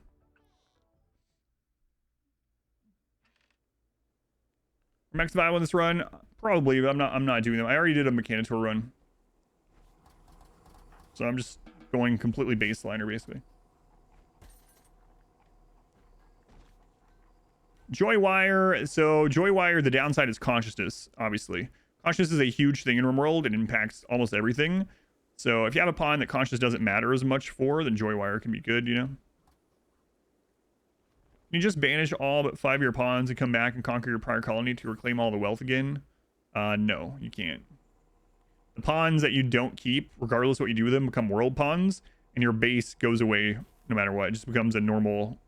mech survival in this run, probably, but I'm not doing them. I already did a Mechanitor run, so I'm just going completely baseliner basically. Joywire. So Joywire, the downside is consciousness, obviously. Consciousness is a huge thing in RimWorld. It impacts almost everything. So if you have a pawn that consciousness doesn't matter as much for, then Joywire can be good, you know? you just banish all but 5 of your pawns and come back and conquer your prior colony to reclaim all the wealth again? No, you can't. The pawns that you don't keep, regardless what you do with them, become world pawns, and your base goes away no matter what. It just becomes a normal,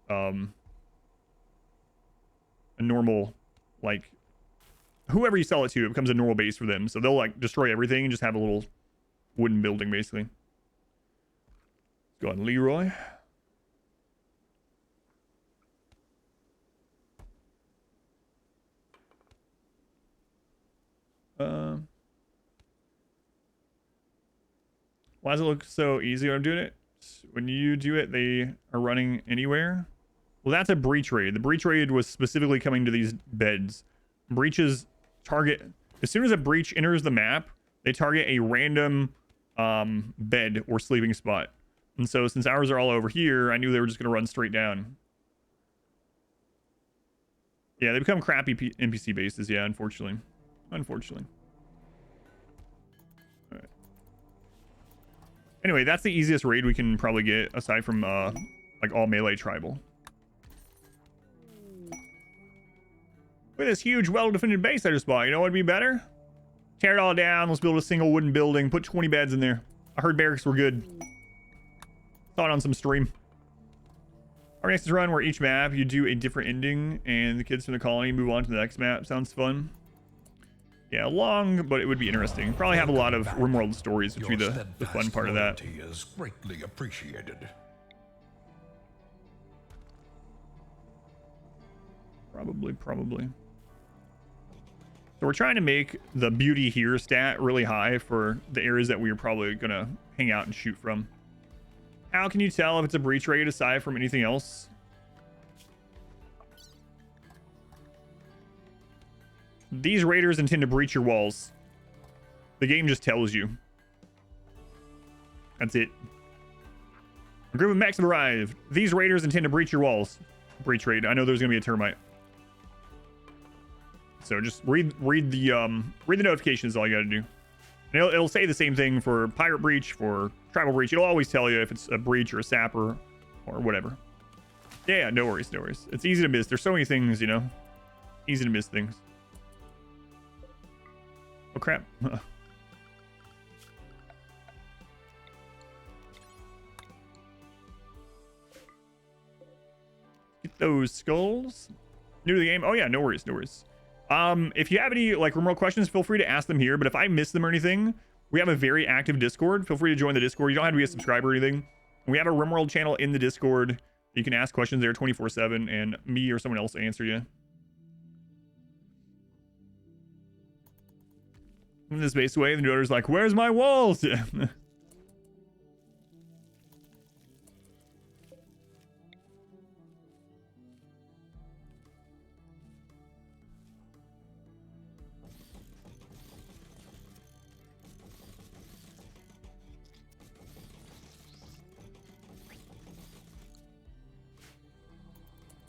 like, whoever you sell it to, it becomes a normal base for them. So they'll, like, destroy everything and just have a little wooden building, basically. Let's go on Leroy. Why does it look so easy when I'm doing it? When you do it, they are running anywhere. Well, that's a breach raid. The breach raid was specifically coming to these beds. Breaches target, as soon as a breach enters the map, they target a random bed or sleeping spot. And so since ours are all over here, I knew they were just going to run straight down. Yeah, they become crappy NPC bases. Yeah, unfortunately. Unfortunately. All right. Anyway, that's the easiest raid we can probably get aside from like all melee tribal. Look at this huge, well-defended base I just bought. You know what would be better? Tear it all down. Let's build a single wooden building. Put 20 beds in there. I heard barracks were good. Saw it on some stream. Our next run, where each map you do a different ending, and the kids from the colony move on to the next map. Sounds fun. Yeah, long, but it would be interesting. Probably have a lot of RimWorld stories, which would be the fun part of that. Is greatly appreciated. Probably. So we're trying to make the beauty here stat really high for the areas that we're probably gonna hang out and shoot from. How can you tell if it's a breach raid aside from anything else? These raiders intend to breach your walls. The game just tells you. That's it. A group of mechs have arrived. These raiders intend to breach your walls. Breach raid. I know there's gonna be a termite. So just read the notifications is all you gotta do. And it'll say the same thing for pirate breach, for tribal breach. It'll always tell you if it's a breach or a sapper or whatever. Yeah, no worries. It's easy to miss. There's so many things, you know. Easy to miss things. Oh crap. Get those skulls. New to the game. Oh yeah, no worries. If you have any like RimWorld questions, feel free to ask them here. But if I miss them or anything, we have a very active Discord. Feel free to join the Discord. You don't have to be a subscriber or anything. We have a RimWorld channel in the Discord. You can ask questions there 24/7, and me or someone else will answer you. In this base way, the new owner's like, "Where's my walls?"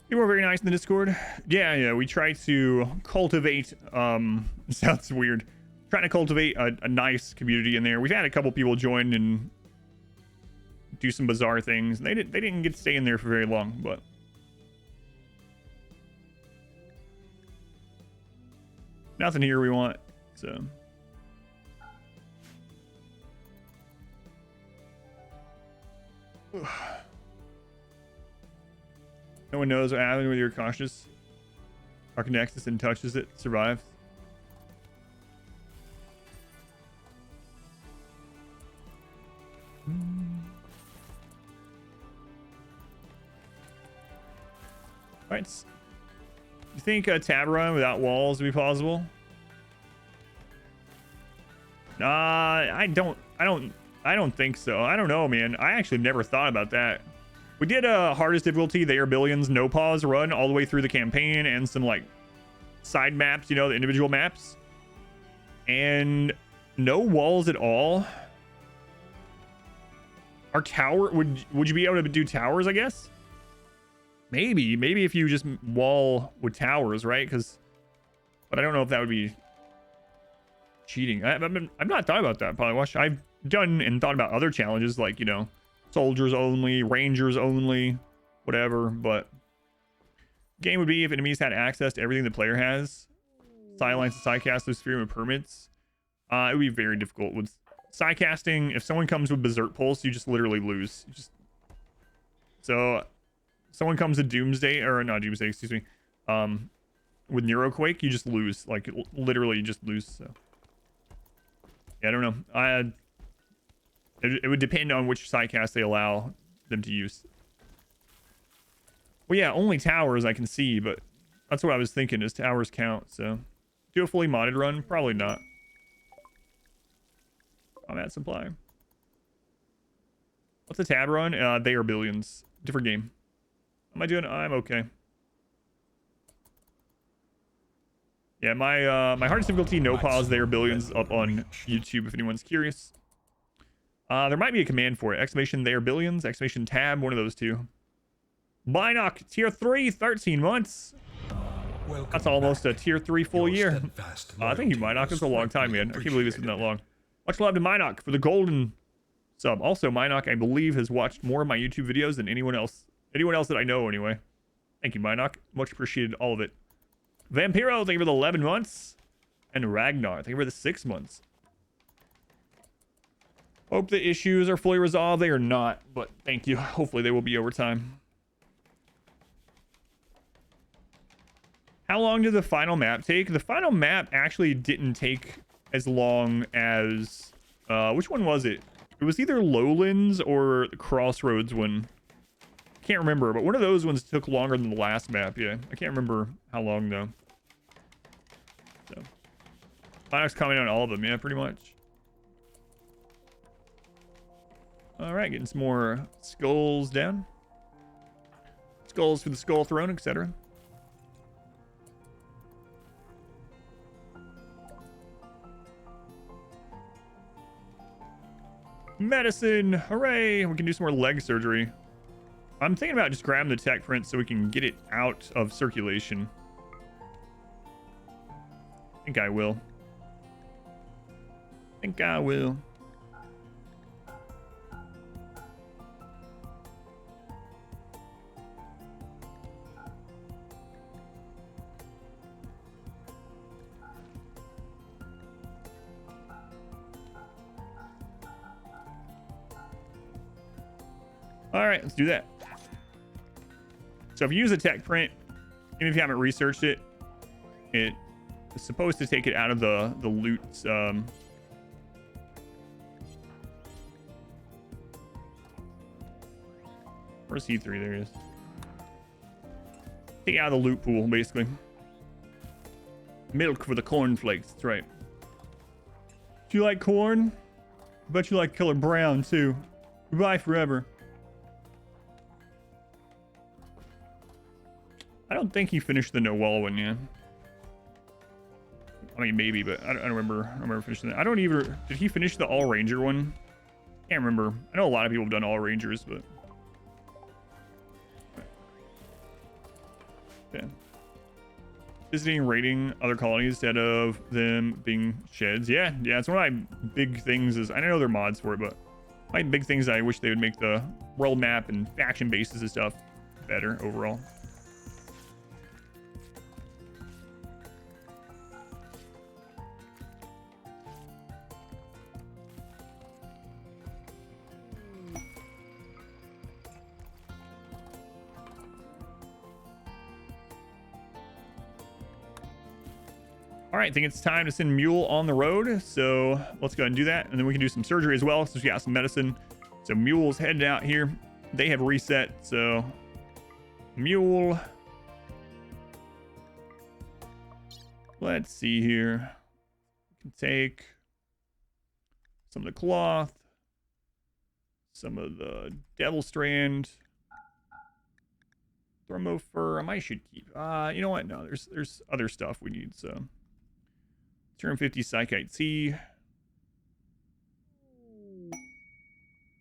People are very nice in the Discord. Yeah, we try to cultivate, sounds weird. Trying to cultivate a nice community in there. We've had a couple people join and do some bizarre things. They didn't get to stay in there for very long, but nothing here we want, so. No one knows what happened when you're cautious. Arc Nexus and touches it, survives. Alright. You think a tab run without walls would be possible? I don't think so. I don't know, man. I actually never thought about that. We did a hardest difficulty, they are billions, no pause run all the way through the campaign and some like side maps, you know, the individual maps. And no walls at all. Our tower, would you be able to do towers, I guess? Maybe if you just wall with towers, right? But I don't know if that would be cheating. I've not thought about that, probably. I've done and thought about other challenges like, you know, soldiers only, rangers only, whatever, but Game would be if enemies had access to everything the player has. Sidelines and sidecast those sphere with permits. It would be very difficult with sidecasting. If someone comes with Berserk Pulse, you just literally lose. So someone comes to Doomsday, or not Doomsday, excuse me. With Neuroquake, you just lose. Like literally, you just lose. So yeah, I don't know. It would depend on which sidecast they allow them to use. Well, yeah, only towers I can see, but that's what I was thinking, is towers count. So do a fully modded run? Probably not. Combat supply. What's a tab run? They are billions. Different game. Am I doing? I'm okay. Yeah, my hardest difficulty, no pause, they are billions, up on YouTube if anyone's curious. There might be a command for it. Exclamation they are billions, exclamation tab, one of those two. Binoc, tier 3, 13 months. That's almost a tier 3 full year. Thank you, Minoc. It's a long time, man. I can't believe it's been that long. Much love to Minoc for the golden sub. Also, Minoc, I believe, has watched more of my YouTube videos than anyone else. Anyone else that I know, anyway. Thank you, Minoc. Much appreciated, all of it. Vampiro, thank you for the 11 months. And Ragnar, thank you for the 6 months. Hope the issues are fully resolved. They are not, but thank you. Hopefully they will be over time. How long did the final map take? The final map actually didn't take as long as... which one was it? It was either Lowlands or the Crossroads one. Can't remember, but one of those ones took longer than the last map. Yeah, I can't remember how long, though. So, Linux commenting on all of them. Yeah, pretty much. All right, getting some more skulls down. Skulls for the Skull Throne, etc. Medicine! Hooray! We can do some more leg surgery. I'm thinking about just grabbing the tech print so we can get it out of circulation. I think I will. All right, let's do that. So if you use a tech print, even if you haven't researched it, it is supposed to take it out of the loot. Where's E3? There it is. Take it out of the loot pool, basically. Milk for the cornflakes. That's right. Do you like corn? I bet you like color brown too. Goodbye forever. I don't think he finished the Noel one yet. I mean, maybe, but I don't remember. I remember finishing that. I don't even... Did he finish the All Ranger one? Can't remember. I know a lot of people have done All Rangers, but... Okay. Visiting, raiding other colonies instead of them being sheds. Yeah, it's one of my big things is... I know there are mods for it, but... My big things, I wish they would make the world map and faction bases and stuff better overall. All right, I think it's time to send Mule on the road. So let's go ahead and do that. And then we can do some surgery as well, since we got some medicine. So Mule's headed out here. They have reset. So Mule. Let's see here. We can take some of the cloth, some of the devil strand, thermo fur. I might should keep. You know what? No, there's other stuff we need. So. Turn 50 Psychite C.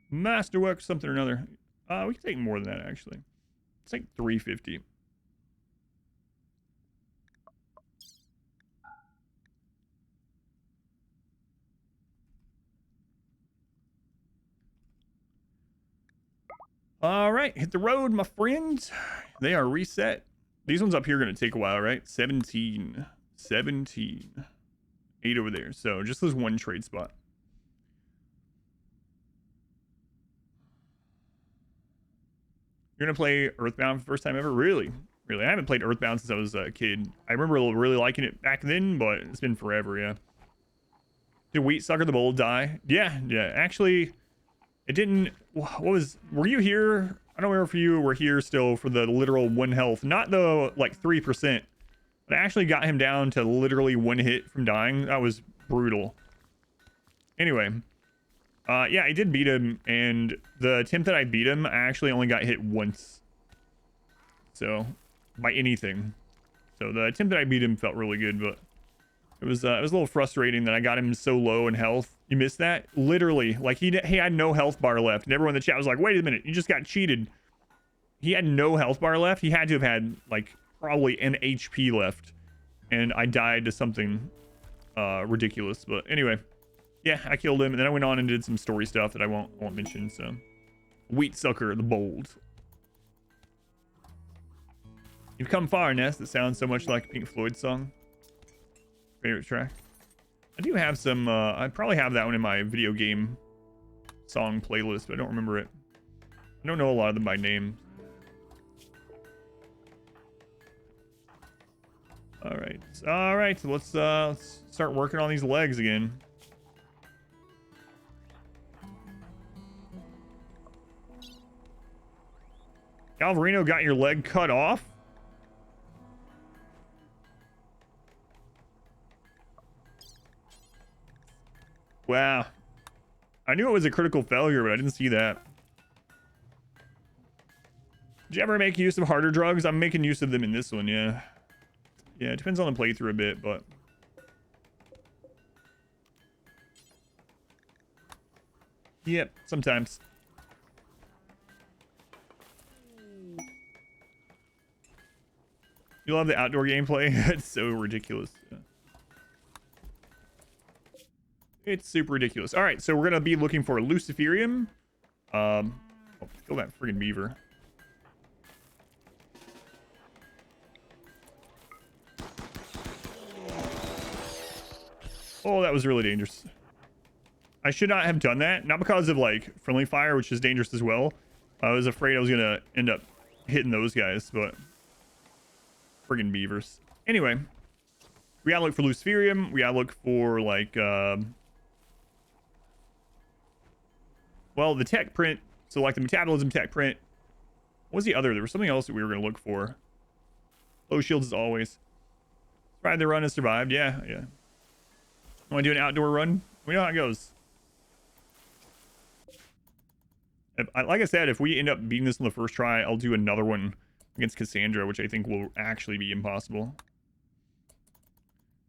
Masterwork, something or another. We can take more than that, actually. It's like 350. All right, hit the road, my friends. They are reset. These ones up here are going to take a while, right? 17. 8 over there. So just this one trade spot. You're going to play Earthbound for the first time ever? Really? Really? I haven't played Earthbound since I was a kid. I remember really liking it back then, but it's been forever, yeah. Did Wheat Sucker the Bowl die? Yeah. Actually, it didn't... Were you here? I don't remember if you were here still for the literal 1 health. Not the, like, 3%. But I actually got him down to literally 1 hit from dying. That was brutal. Anyway. Yeah, I did beat him. And the attempt that I beat him, I actually only got hit once. So, by anything. So the attempt that I beat him felt really good, but... It was a little frustrating that I got him so low in health. You missed that? Literally. Like, he had no health bar left. And everyone in the chat was like, wait a minute. You just got cheated. He had no health bar left. He had to have had, like... probably an HP left, and I died to something ridiculous. But anyway, yeah, I killed him, and then I went on and did some story stuff that I won't mention. So, Wheat Sucker the Bold. You've come far, Ness. That sounds so much like a Pink Floyd song. Favorite track. I do have some. I probably have that one in my video game song playlist, but I don't remember it. I don't know a lot of them by name. All right. So let's start working on these legs again. Calvarino got your leg cut off. Wow. I knew it was a critical failure, but I didn't see that. Did you ever make use of harder drugs? I'm making use of them in this one, yeah. Yeah, it depends on the playthrough a bit, but... Yep, sometimes. You love the outdoor gameplay? It's so ridiculous. Yeah. It's super ridiculous. All right, so we're going to be looking for Luciferium. Oh, kill that friggin' beaver. Oh, that was really dangerous. I should not have done that. Not because of, like, friendly fire, which is dangerous as well. I was afraid I was going to end up hitting those guys, but... friggin' beavers. Anyway. We gotta look for Luciferium. We gotta look for, like, well, the tech print. So, like, the metabolism tech print. What was the other? There was something else that we were going to look for. Low shields as always. Survived the run and survived. Yeah. Want to do an outdoor run? We know how it goes. Like I said, if we end up beating this on the first try, I'll do another one against Cassandra, which I think will actually be impossible.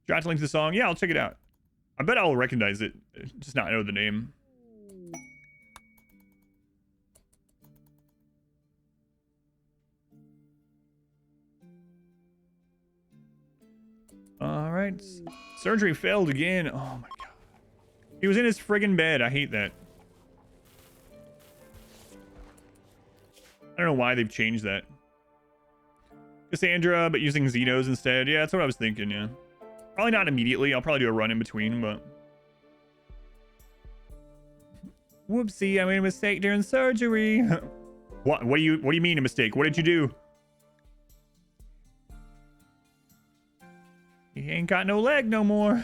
Try to link to the song. Yeah, I'll check it out. I bet I'll recognize it. Just not know the name. All right. Surgery failed again. Oh my god. He was in his friggin' bed. I hate that. I don't know why they've changed that. Cassandra, but using Xenos instead. Yeah, that's what I was thinking, yeah. Probably not immediately. I'll probably do a run in between, but... Whoopsie, I made a mistake during surgery. What do you mean a mistake? What did you do? He ain't got no leg no more.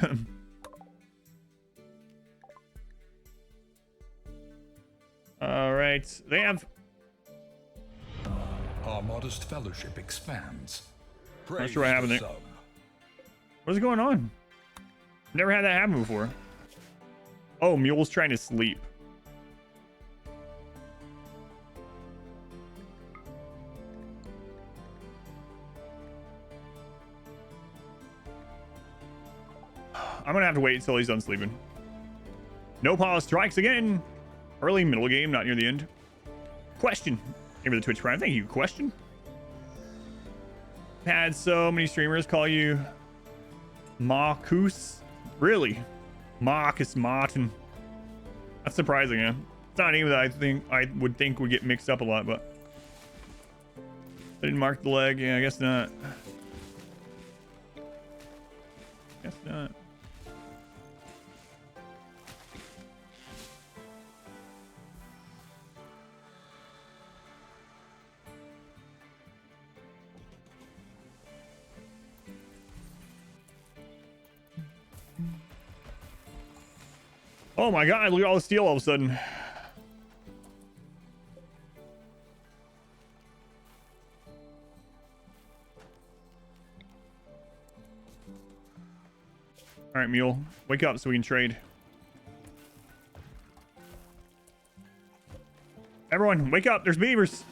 All right. They have... Our modest fellowship expands. Not sure what happened there. What's going on? Never had that happen before. Oh, Mule's trying to sleep. I'm gonna have to wait until he's done sleeping. No pause strikes again. Early middle game, not near the end. Question. Maybe the Twitch Prime. Thank you. Question. Had so many streamers call you Marcus. Really? Marcus Martin. That's surprising, yeah. It's not a name that I would think would get mixed up a lot, but I didn't mark the leg. Yeah, I guess not. Guess not. Oh my god, look at all the steel all of a sudden. All right, Mule, wake up so we can trade. Everyone, wake up. There's beavers.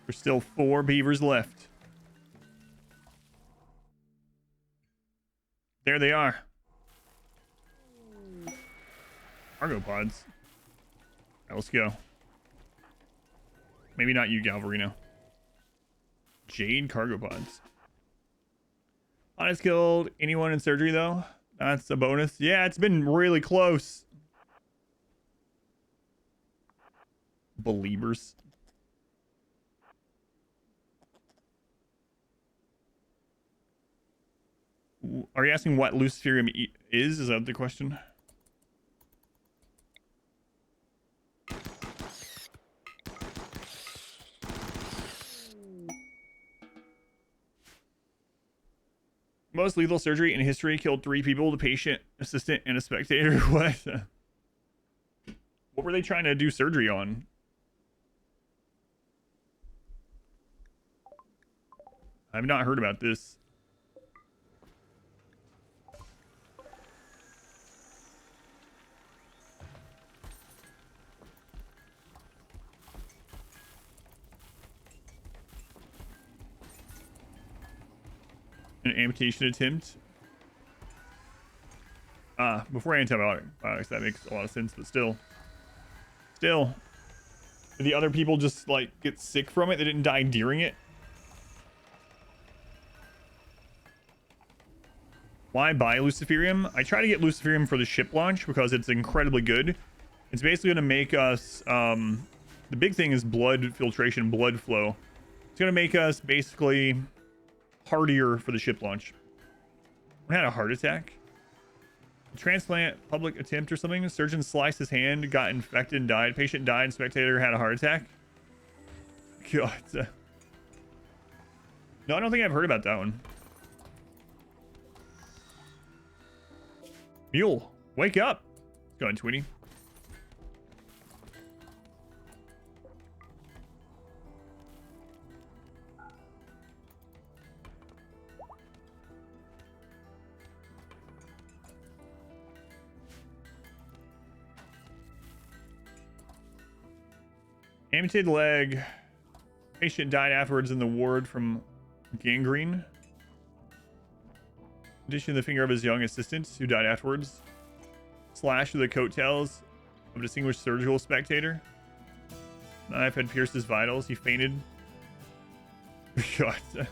There's still 4 beavers left. There they are. Cargo pods. All right, let's go. Maybe not you, Galvarino. Jade cargo pods. Honest killed anyone in surgery, though? That's a bonus. Yeah, it's been really close. Believers. Are you asking what Luciferium is? Is that the question? Most lethal surgery in history killed 3 people, the patient, assistant, and a spectator. What? What were they trying to do surgery on? I've not heard about this. An amputation attempt. Before antibiotics, that makes a lot of sense, but still. Did the other people just, like, get sick from it? They didn't die during it? Why buy Luciferium? I try to get Luciferium for the ship launch because it's incredibly good. It's basically going to make us, the big thing is blood filtration, blood flow. It's going to make us basically hardier for the ship launch. I had a heart attack. Transplant public attempt or something. Surgeon sliced his hand, got infected and died. Patient died. Spectator had a heart attack. God. No, I don't think I've heard about that one. Mule, wake up. Go on, Tweety. Amputated leg. Patient died afterwards in the ward from gangrene. Addition to the finger of his young assistant, who died afterwards. Slash to the coattails of a distinguished surgical spectator. Knife had pierced his vitals. He fainted. God. You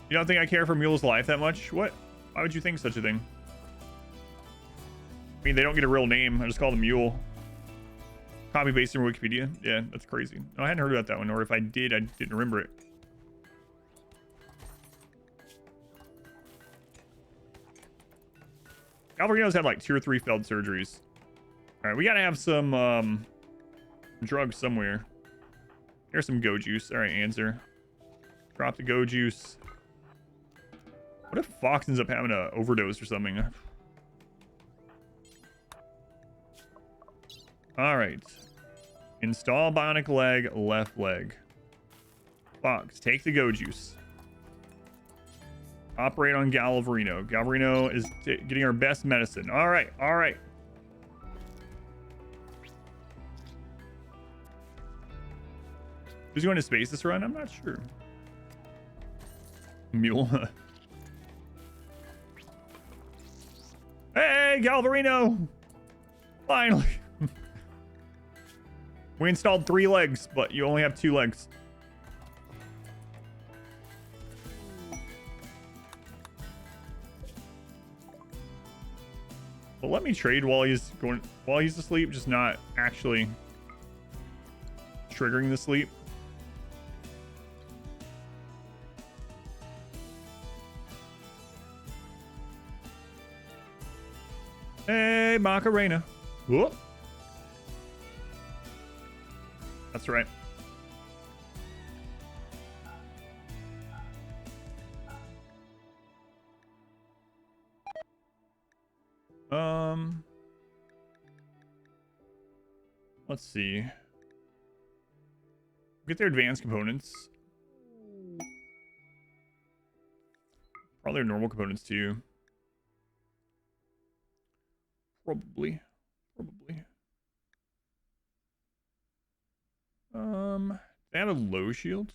don't think I care for Mule's life that much? What? Why would you think such a thing? I mean, they don't get a real name. I just call them Mule. Copy based in Wikipedia. Yeah, that's crazy. No, I hadn't heard about that one, or if I did, I didn't remember it. Galvarino's had like 2 or 3 failed surgeries. All right, we gotta have some drugs somewhere. Here's some go juice. All right, answer. Drop the go juice. What if Fox ends up having an overdose or something? All right. Install bionic leg, left leg. Fox, take the go juice. Operate on Galvarino. Galvarino is getting our best medicine. All right, all right. Who's going to space this run? I'm not sure. Mule. Hey, Galvarino! Finally. We installed 3 legs, but you only have 2 legs. Well, let me trade while he's asleep, just not actually triggering the sleep. Hey, Macarena. Whoop. That's right. Let's see. Get their advanced components. Probably their normal components too. Probably. They have a low shield.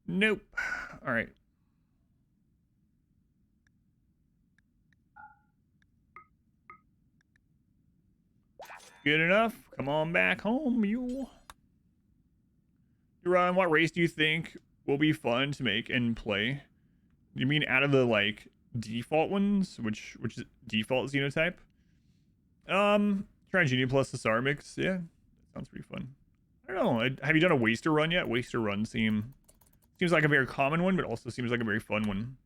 Nope. All right. Good enough. Come on back home, mule. Ryan, what race do you think will be fun to make and play? You mean out of the like default ones, which is default xenotype? Transgenia plus the SAR mix. Yeah, that sounds pretty fun. I don't know. Have you done a Waster run yet? Waster run seems like a very common one, but also seems like a very fun one.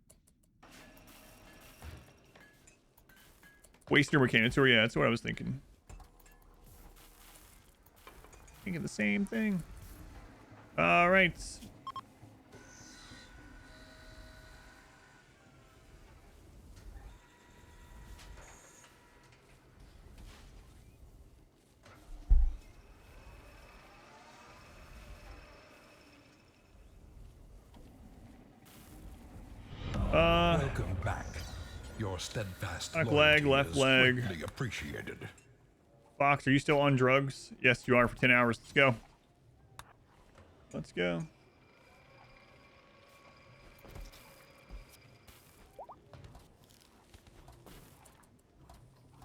Waster Mechanitor, yeah, that's what I was thinking. Thinking the same thing. All right. Welcome back. Your steadfast Left loyalty leg, left is leg. greatly appreciated. Fox, are you still on drugs? Yes, you are for 10 hours. Let's go. Let's go.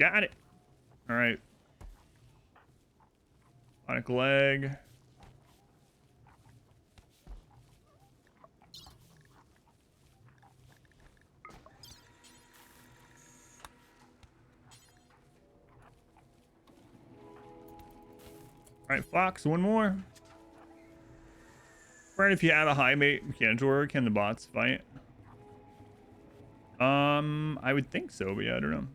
Got it. All right. Sonic leg. All right, Fox, one more. Right, if you have a high mate Mechanitor, can the bots fight? I would think so, but yeah, I don't know.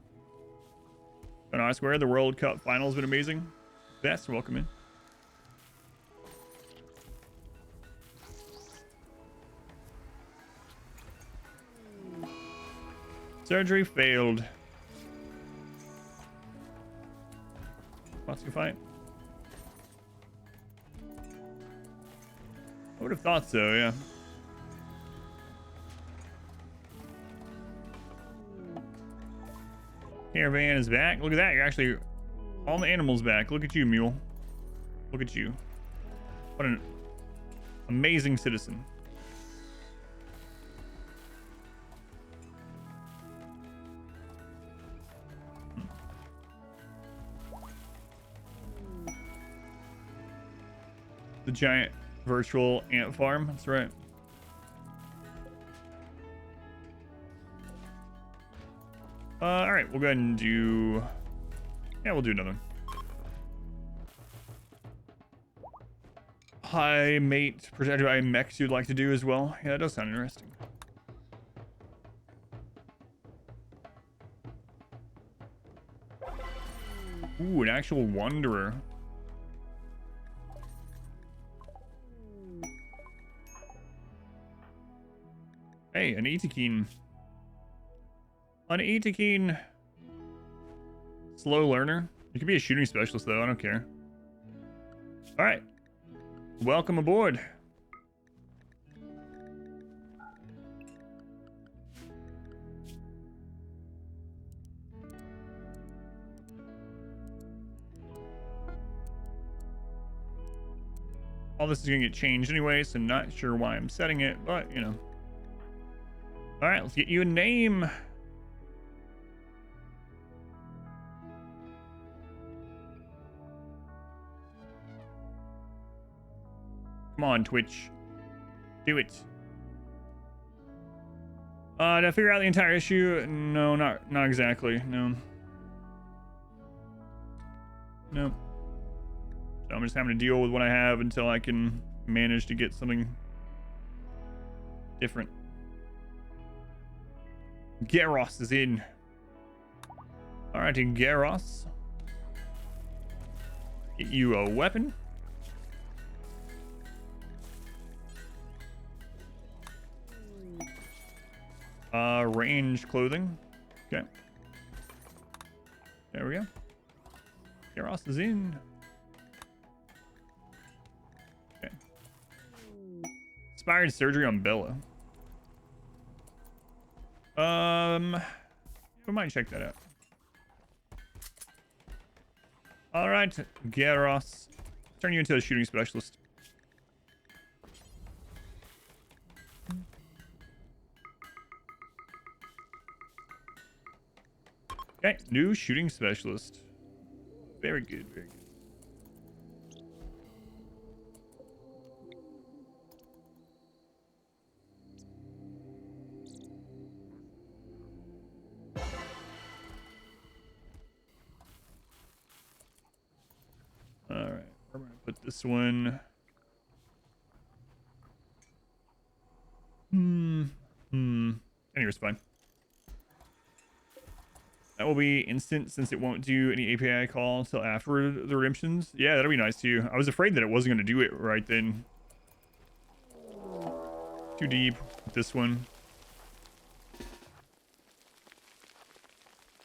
But I swear, the World Cup final has been amazing. Best, welcome in. Surgery failed. Bots can fight. I would have thought so, yeah. Caravan is back. Look at that. You're actually all the animals back. Look at you, mule. Look at you. What an amazing citizen. The giant virtual ant farm. That's right. All right, we'll go ahead and do... Yeah, we'll do another one. High mate protected by mechs you'd like to do as well. Yeah, that does sound interesting. Ooh, an actual wanderer. Hey, an Itakeen. An Itakeen. Slow learner. You could be a shooting specialist, though. I don't care. All right. Welcome aboard. All this is going to get changed anyway, so not sure why I'm setting it, but, you know. All right, let's get you a name. Come on, Twitch. Do it. Did I figure out the entire issue? No, not exactly. No. No. So I'm just having to deal with what I have until I can manage to get something different. Garros is in. Alrighty, Garros. Get you a weapon. Range clothing. Okay. There we go. Garros is in. Okay. Inspired surgery on Bella. We might check that out. All right, Garros. Turn you into a shooting specialist. Okay, new shooting specialist. Very good, very good. All right, we're gonna put this one. Anyway's fine. That will be instant since it won't do any API call until after the redemptions. Yeah, that'll be nice too. I was afraid that it wasn't going to do it right then. Too deep with this one.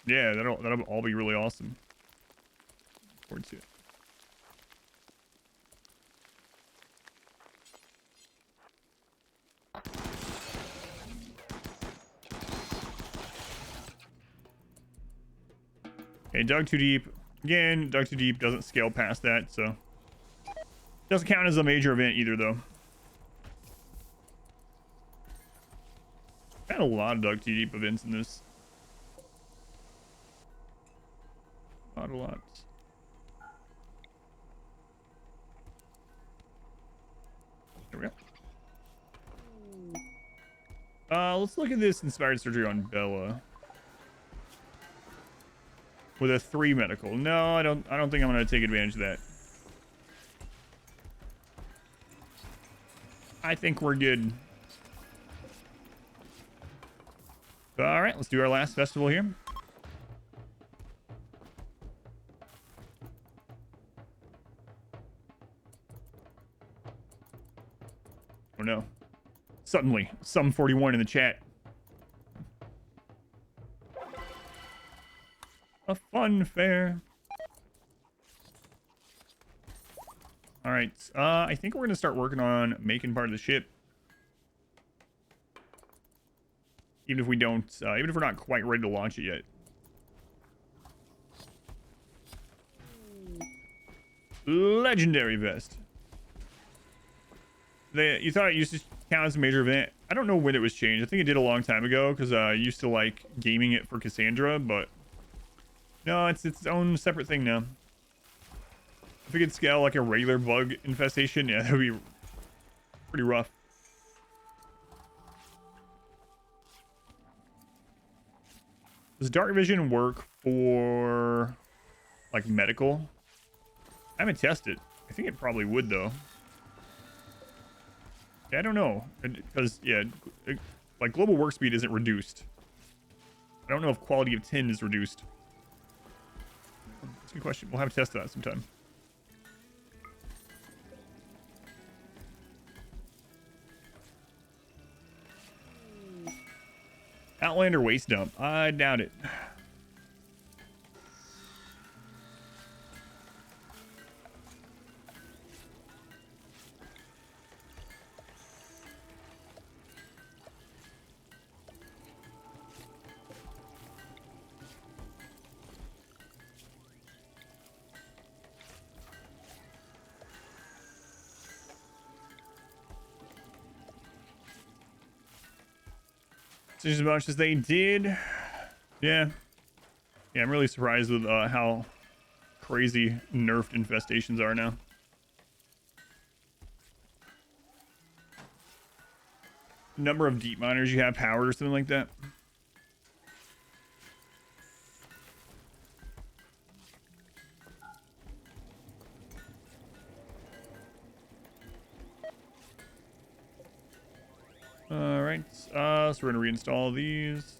Yeah, that'll all be really awesome. Look forward to it. Okay, dug too deep. Again, dug too deep doesn't scale past that, so doesn't count as a major event either, though. Had a lot of dug too deep events in this. A lot. There we go. Let's look at this inspired surgery on Bella. With a 3 medical. No, I don't think I'm gonna take advantage of that. I think we're good. All right, let's do our last festival here. Oh no. Suddenly, some 41 in the chat. A fun fair. All right, I think we're gonna start working on making part of the ship. Even if we don't, even if we're not quite ready to launch it yet. Legendary vest. You thought it used to count as a major event. I don't know when it was changed. I think it did a long time ago because I used to like gaming it for Cassandra, but no, it's its own separate thing now. If we could scale like a regular bug infestation, yeah, that would be pretty rough. Does dark vision work for like medical? I haven't tested. I think it probably would though. Yeah, I don't know, because yeah, like global work speed isn't reduced. I don't know if quality of 10 is reduced. That's a good question. We'll have to test that sometime. Outlander waste dump. I doubt it. As much as they did. Yeah, I'm really surprised with how crazy nerfed infestations are now. number of deep miners you have powered or something like that. All right, so we're gonna reinstall these.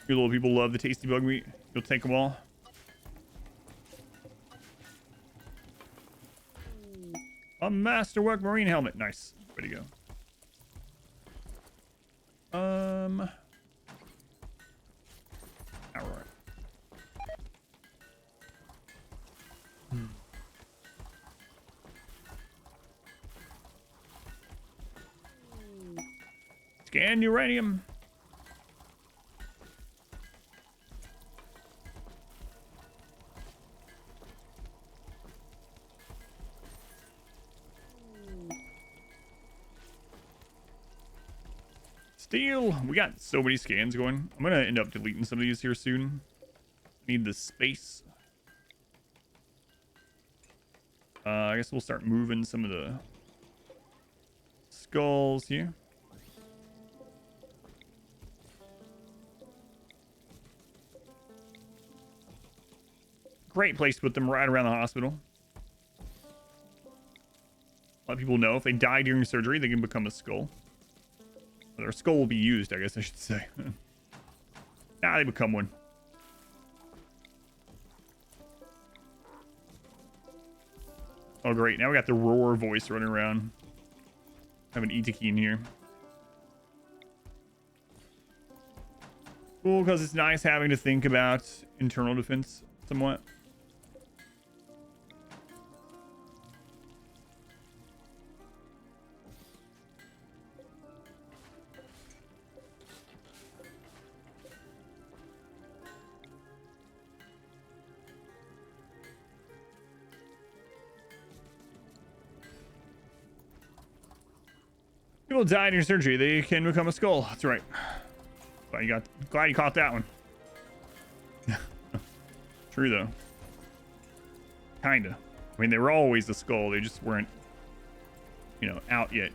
You little people love the tasty bug meat. You'll take them all. A masterwork marine helmet. Nice. Way to go. All right. Scan uranium. Steel. We got so many scans going. I'm gonna end up deleting some of these here soon. Need the space. I guess we'll start moving some of the skulls here. Great place to put them, right around the hospital. Let people know if they die during surgery, they can become a skull. Or their skull will be used, I guess I should say. Nah, they become one. Oh, great. Now we got the roar voice running around. I have an E-Tiki in here. Cool, because it's nice having to think about internal defense somewhat. People die during surgery, they can become a skull. That's right. Glad you caught that one. True though. Kinda. I mean, they were always a skull. They just weren't, you know, out yet.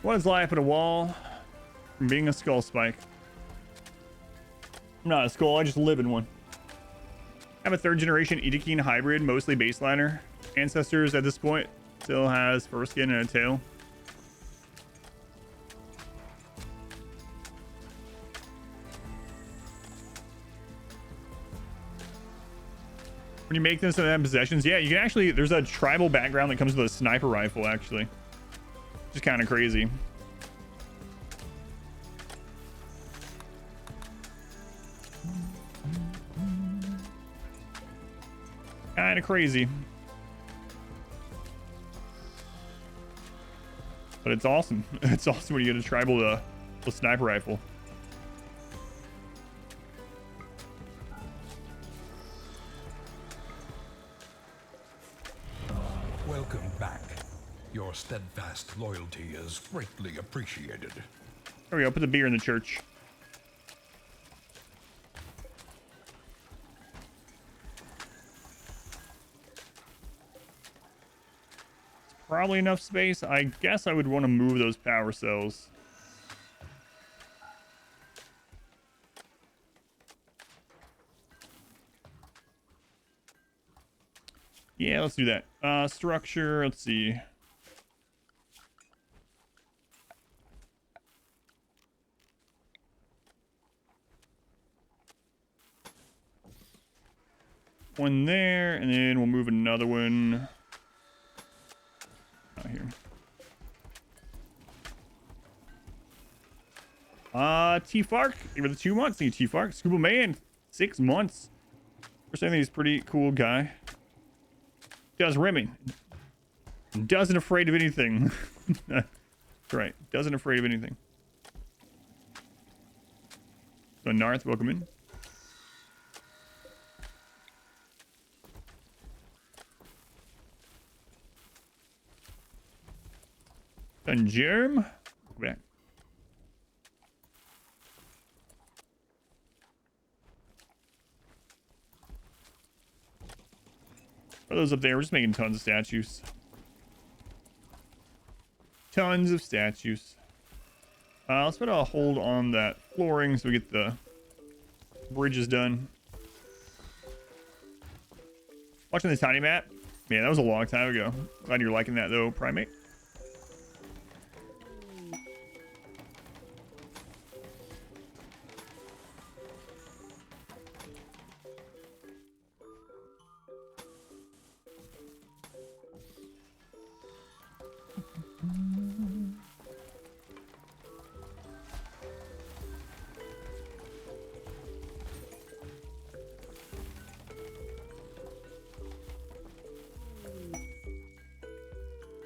What is life at a wall from being a skull spike? I'm not a skull, I just live in one. I have a third generation Edekeen hybrid, mostly baseliner. Ancestors at this point still has fur skin and a tail. When you make this in possessions, yeah, you can actually, there's a tribal background that comes with a sniper rifle actually. Just kind of crazy. Kind of crazy. But it's awesome. It's awesome when you get a tribal with sniper rifle. Welcome back. Your steadfast loyalty is greatly appreciated. There we go. Put the beer in the church. Probably enough space. I guess I would want to move those power cells. Yeah, let's do that. Structure, let's see. one there, and then we'll move another one out here. T-Fark, over the 2 months. Thank you, T-Fark. Scuba Man, 6 months. First, I think he's a pretty cool guy. Does rimming. Doesn't afraid of anything. That's right. Doesn't afraid of anything. So, Narth, welcome in. And Jerm. Go back. Are those up there? We're just making tons of statues. Tons of statues. Let's put a hold on that flooring so we get the bridges done. Watching the tiny map. Man, that was a long time ago. Glad you're liking that though, Primate.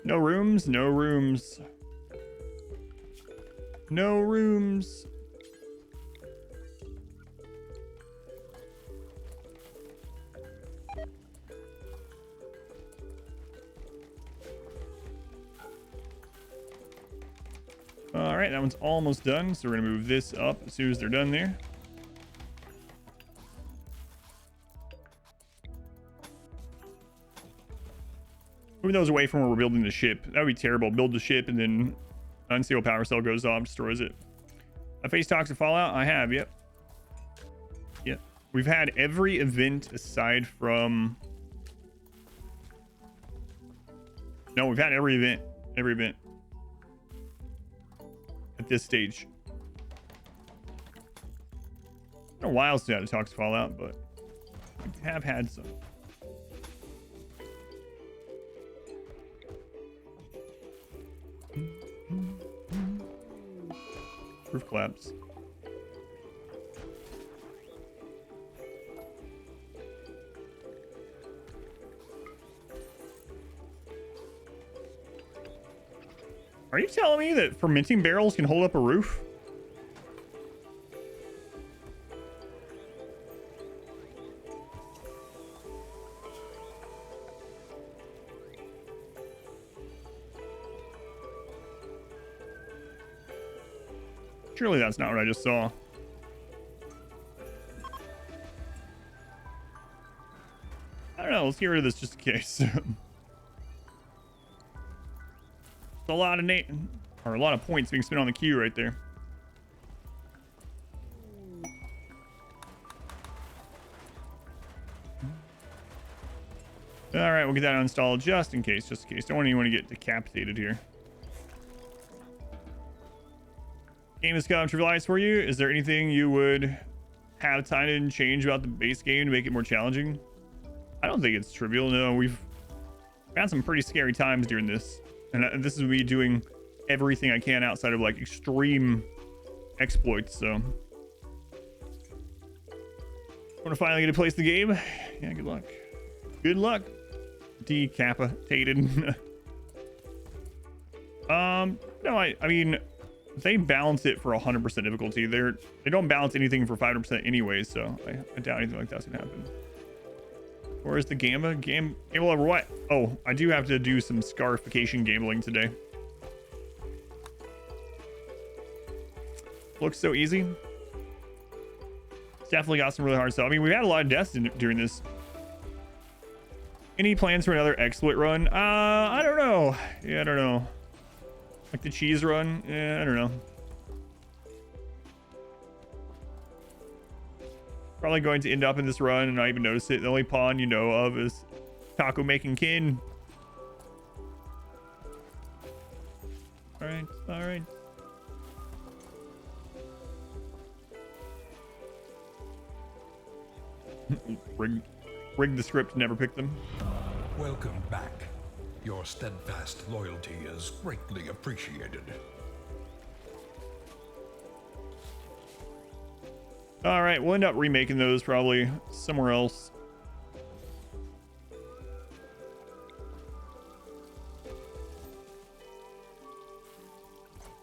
No rooms, no rooms. No rooms. All right, that one's almost done, so we're gonna move this up as soon as they're done there. Moving those away from where we're building the ship. That would be terrible. Build the ship and then unstable power cell goes off, destroys it. I faced toxic fallout? I have, yep. Yep. We've had every event aside from... No, we've had every event. Every event. At this stage. It's been a while since I had a toxic fallout, but we have had some. Roof collapse. Are you telling me that fermenting barrels can hold up a roof? Surely that's not what I just saw. I don't know. Let's get rid of this just in case. It's a lot of a lot of points being spent on the queue right there. All right, we'll get that installed just in case. Just in case. Don't want anyone to get decapitated here. Game has come trivialized for you. Is there anything you would have time to change about the base game to make it more challenging? I don't think it's trivial. No, we've had some pretty scary times during this. And this is me doing everything I can outside of like extreme exploits. So want to finally get to place the game. Yeah, good luck. Good luck. Decapitated. No, I mean, they balance it for 100% difficulty. They don't balance anything for 500% anyways, so I doubt anything like that's gonna happen. Where's the gamma? Gamble over what? Oh, I do have to do some scarification gambling today. Looks so easy. It's definitely got some really hard stuff. I mean, we've had a lot of deaths during this. Any plans for another exploit run? I don't know. Yeah, I don't know. Like the cheese run? Yeah, I don't know. Probably going to end up in this run and not even notice it. The only pawn you know of is taco making kin. All right, all right. rigged the script, never picked them. Welcome back. Your steadfast loyalty is greatly appreciated. All right, we'll end up remaking those probably somewhere else.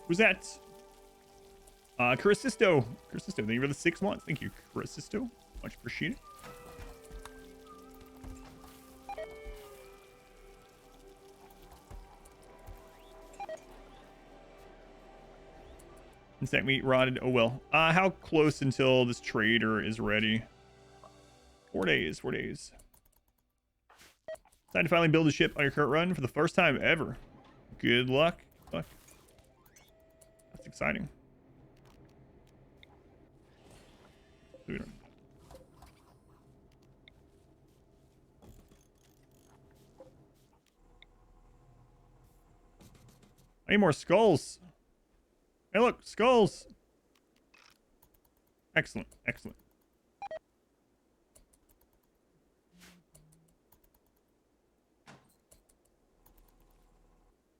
Who's that? Carisisto. Carisisto, thank you for the 6 months. Thank you, Carisisto. Much appreciated. Insect meat rotted. Oh well. How close until this trader is ready? 4 days. 4 days. Time to finally build a ship on your current run for the first time ever. Good luck. That's exciting. I need more skulls. Hey, look, skulls. Excellent, excellent.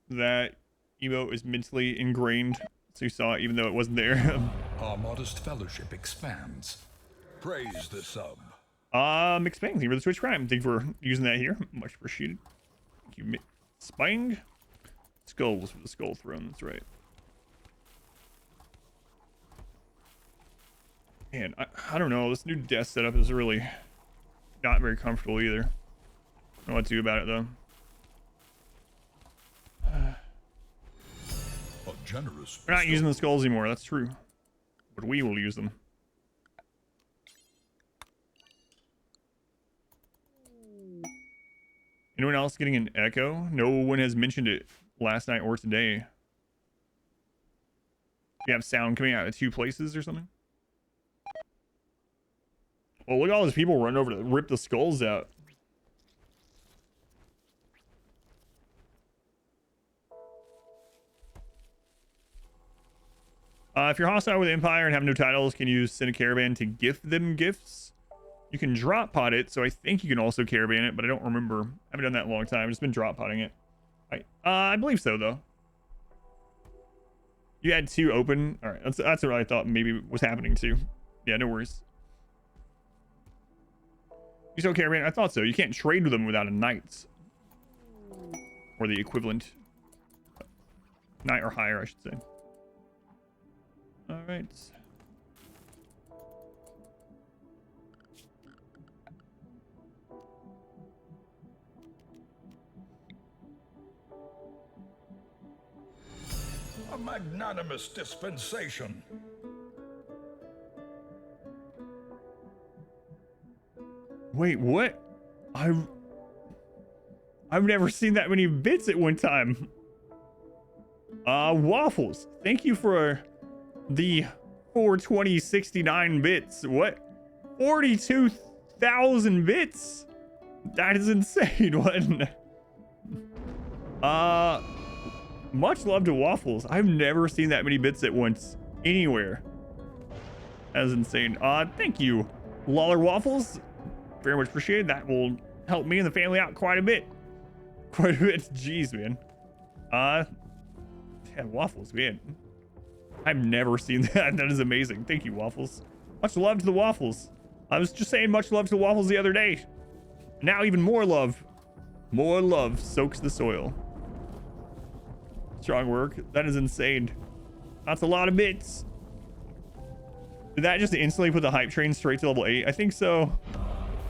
That emote is mentally ingrained, so you saw it even though it wasn't there. Our modest fellowship expands. Praise the sub. Expanding. Thank you for the Twitch Prime. Thank you for using that here. Much appreciated. Thank you, Spang. Skulls for the Skull Throne. That's right. Man, I don't know. This new desk setup is really not very comfortable either. I don't know what to do about it though. A generous. We're not using the skulls anymore. That's true, but we will use them. Anyone else getting an echo? No one has mentioned it last night or today. You have sound coming out of 2 places or something? Well, look at all those people running over to rip the skulls out. If you're hostile with Empire and have no titles, can you send a caravan to gift them gifts? You can drop pod it, so I think you can also caravan it, but I don't remember. I haven't done that in a long time. I've just been drop podding it. I believe so, though. You had 2 open. All right, that's what I thought maybe was happening too. Yeah, no worries. You still caravan? I thought so. You can't trade with them without a knight. Or the equivalent. Knight or higher, I should say. All right. A magnanimous dispensation. Wait, what? I've never seen that many bits at one time. Waffles. Thank you for the 42069 bits. What? 42,000 bits? That is insane. What? Much love to Waffles. I've never seen that many bits at once anywhere. That is insane. Thank you, Lawler Waffles. Very much appreciated. That will help me and the family out quite a bit. Quite a bit. Jeez, man. Yeah, Waffles, man. I've never seen that. That is amazing. Thank you, Waffles. Much love to the Waffles. I was just saying much love to the Waffles the other day. Now even more love. More love soaks the soil. Strong work. That is insane. That's a lot of bits. Did that just instantly put the hype train straight to level 8? I think so.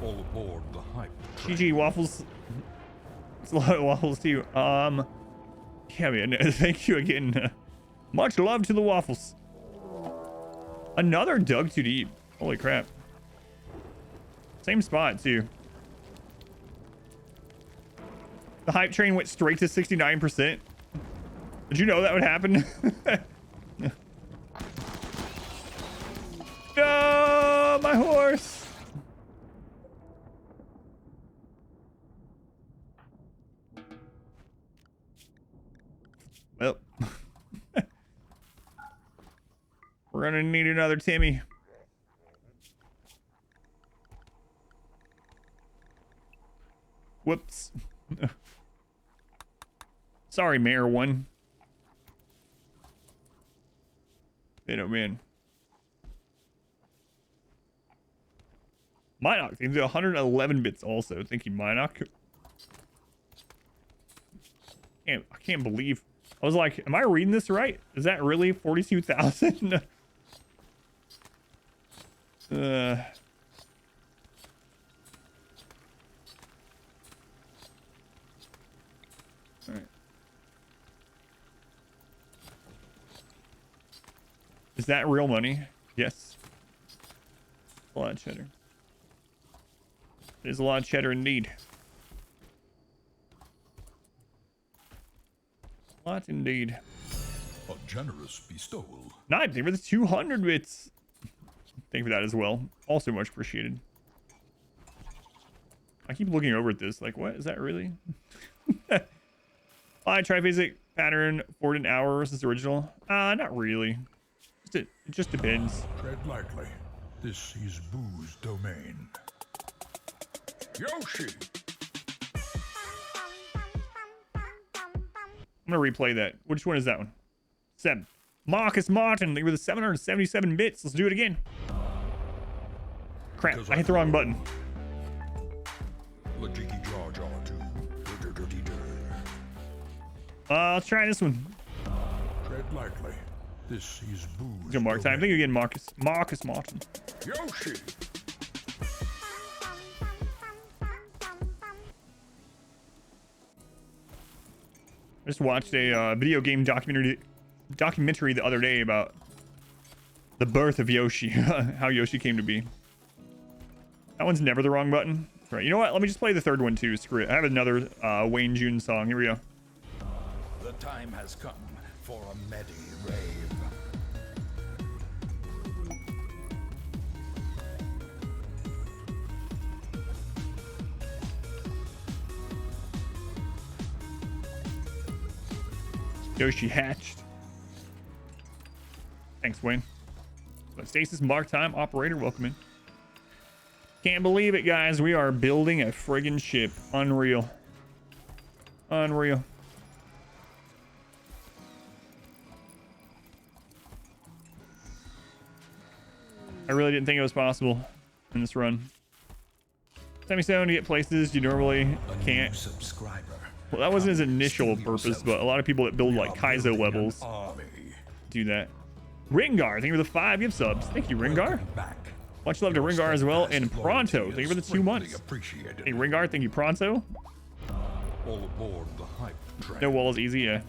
All aboard the hype. GG, Waffles. It's a lot of Waffles to you. Yeah, man. Thank you again. Much love to the Waffles. Another dug too deep. Holy crap. Same spot too. The hype train went straight to 69%. Did you know that would happen? No, my horse. Well, we're gonna need another Timmy. Whoops. Sorry, Mayor One. Oh man. Minoc, they do 111 bits also. Thank you, Minoc. I can't believe. I was like, am I reading this right? Is that really 42,000? All right. Is that real money? Yes. A lot of cheddar. There's a lot of cheddar indeed. A lot indeed. A generous bestowal. Nice. Thank you for the 200 bits. Thank you for that as well. Also much appreciated. I keep looking over at this. Like, what? Is that really? Triphasic pattern for an hour versus original. Not really. It just depends. Tread lightly. This is Boo's domain. Yoshi! I'm gonna replay that. Which one is that one? Seb. Marcus Martin, they were the 777 bits. Let's do it again. Crap, I hit the wrong button. Let's try this one. Tread lightly. This is Boo's Go Mark time. Thank you again, Marcus. Marcus Martin. Yoshi! I just watched a video game documentary the other day about the birth of Yoshi, how Yoshi came to be. That one's never the wrong button. Right, you know what? Let me just play the third one too. Screw it. I have another Wayne June song. Here we go. The time has come for a Medi rave. Yoshi hatched. Thanks, Wayne. So Stasis Mark Time operator, welcome in. Can't believe it, guys. We are building a friggin' ship. Unreal. Unreal. I really didn't think it was possible in this run. Semistone to get places you normally can't. Subscriber. Well, that wasn't his initial purpose, but a lot of people that build like Kaizo levels do that. Ringar, thank you for the 5 gift subs. Thank you, Ringar. Much love to Ringar as well. And Pronto, thank you for the 2 months. Hey, Ringar, thank you, Pronto. All aboard the hype train. No wall is easy, yeah.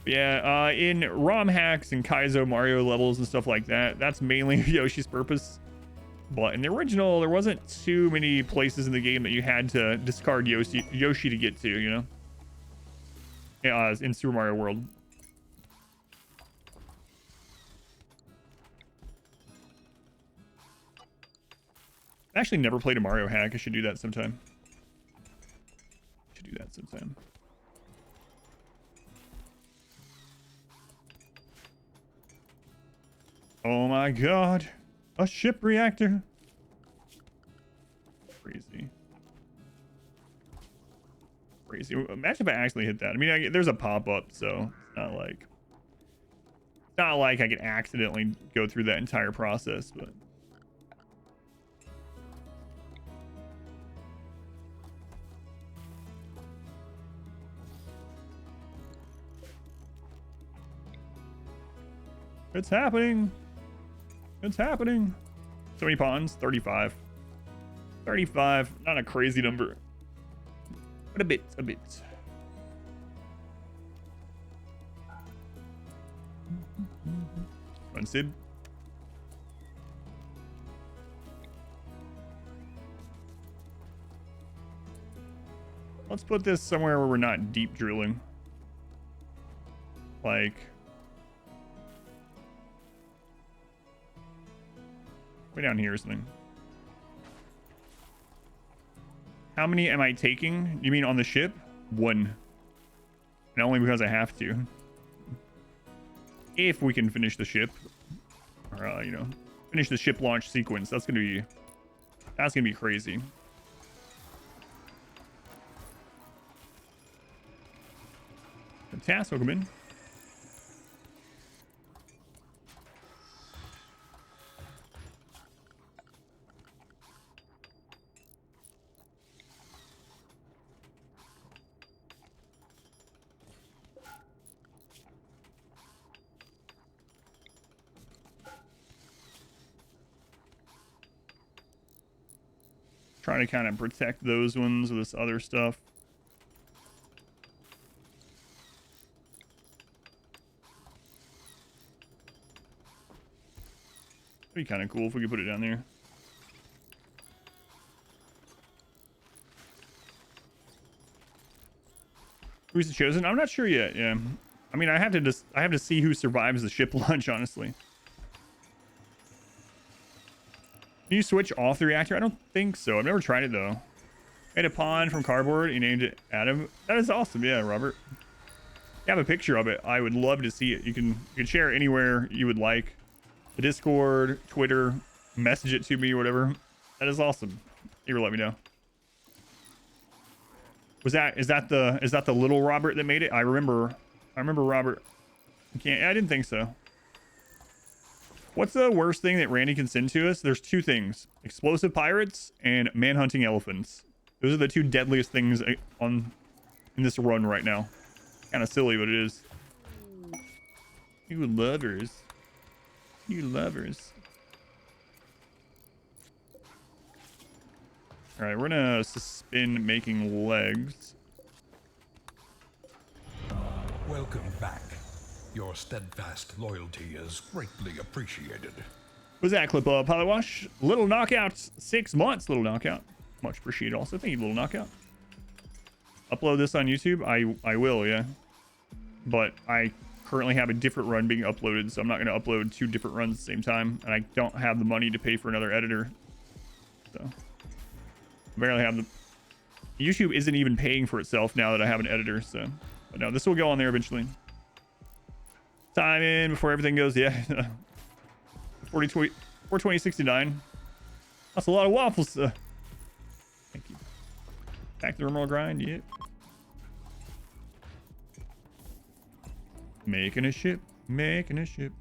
Yeah, in ROM hacks and Kaizo Mario levels and stuff like that, that's mainly Yoshi's purpose. But in the original, there wasn't too many places in the game that you had to discard Yoshi to get to, you know? Yeah, in Super Mario World. I actually never played a Mario hack. I should do that sometime. Oh my god. A ship reactor. Crazy. Crazy. Imagine if I actually hit that. I mean, there's a pop-up, so it's not like I could accidentally go through that entire process, but it's happening. It's happening. So many pawns? 35. 35. Not a crazy number. But a bit. Run, Sid. Let's put this somewhere where we're not deep drilling. Like... way down here or something. How many am I taking? You mean on the ship? 1. And only because I have to. If we can finish the ship. Or, you know, finish the ship launch sequence. That's going to be That's gonna be crazy. Fantastic, welcome in. Trying to kind of protect those ones with this other stuff. Be kind of cool if we could put it down there. Who's the chosen? I'm not sure yet. Yeah, I mean, I have to see who survives the ship launch. Honestly, can you switch off the reactor? I don't think so. I've never tried it though. Made a pond from cardboard. You named it Adam. That is awesome. Yeah, Robert. You have a picture of it. I would love to see it. You can share it anywhere you would like. The Discord, Twitter, message it to me, or whatever. That is awesome. Here, let me know. Is that the little Robert that made it? I remember Robert. I didn't think so. What's the worst thing that Randy can send to us? There's two things: explosive pirates and manhunting elephants. Those are the two deadliest things in this run right now. Kind of silly, but it is. You lovers. You lovers. All right, we're gonna suspend making legs. Welcome back. Your steadfast loyalty is greatly appreciated. What's that clip of Pilot Wash? Little knockouts, 6 months. Little knockout, much appreciated. Also, thank you, little knockout. Upload this on YouTube. I will, yeah. But I currently have a different run being uploaded, so I'm not going to upload 2 different runs at the same time, and I don't have the money to pay for another editor. So I barely have the YouTube isn't even paying for itself now that I have an editor. So, but no, this will go on there eventually. Time in before everything goes. Yeah. 42069. That's a lot of waffles. Thank you. Back to the RimWorld grind. Yeah. Making a ship. Making a ship.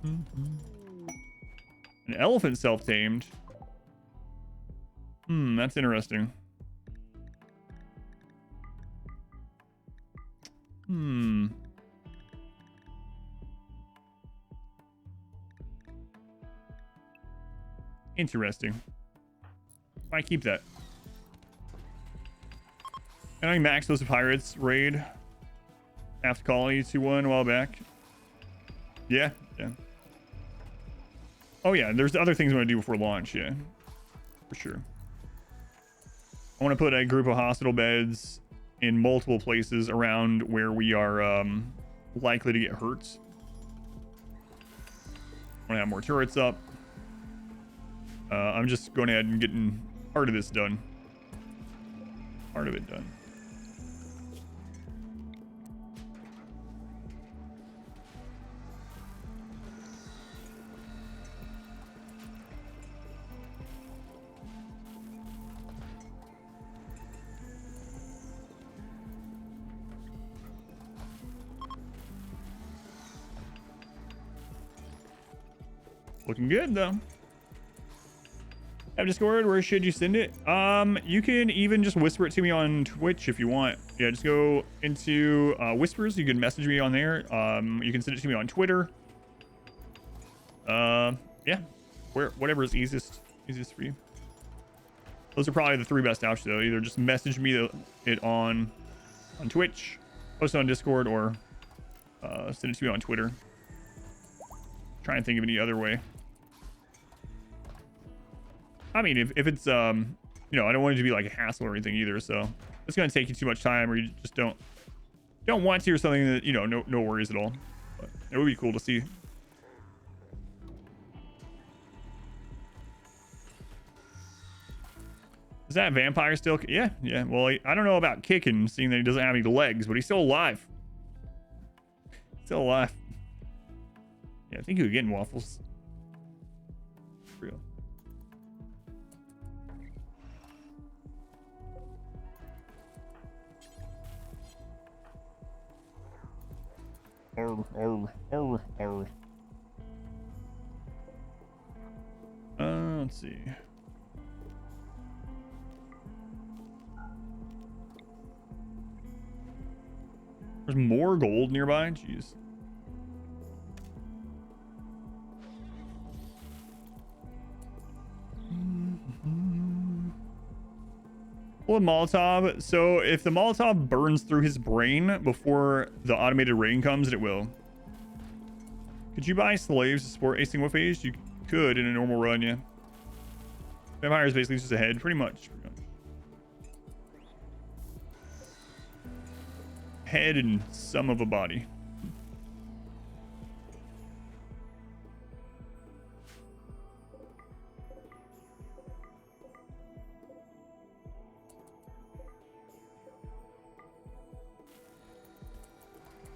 An elephant self-tamed. That's interesting. Interesting. Might keep that. And I maxed those pirates raid after colony 2-1 a while back. Yeah. Oh yeah, there's other things I want to do before launch. Yeah, for sure. I want to put a group of hospital beds in multiple places around where we are likely to get hurt. I want to have more turrets up. I'm just going ahead and getting part of this done. Part of it done. Looking good though. Have Discord, where should you send it? You can even just whisper it to me on Twitch if you want. Yeah, just go into whispers. You can message me on there. You can send it to me on Twitter. Yeah, whatever is easiest for you. Those are probably the 3 best options though. Either just message me it on Twitch, post it on Discord, or send it to me on Twitter. Try and think of any other way. I mean, if it's you know, I don't want it to be like a hassle or anything either, so it's gonna take you too much time, or you just don't want to, or something that, you know, no worries at all. But it would be cool to see. Is that vampire still? Yeah. Well, I don't know about kicking, seeing that he doesn't have any legs, but he's still alive. Still alive. Yeah, I think he was getting waffles. For real. Let's see. There's more gold nearby. Jeez. Well, a Molotov. So if the Molotov burns through his brain before the automated rain comes, it will. Could you buy slaves to support a single phase? You could in a normal run, yeah. Vampire is basically just a head, pretty much. Head and some of a body.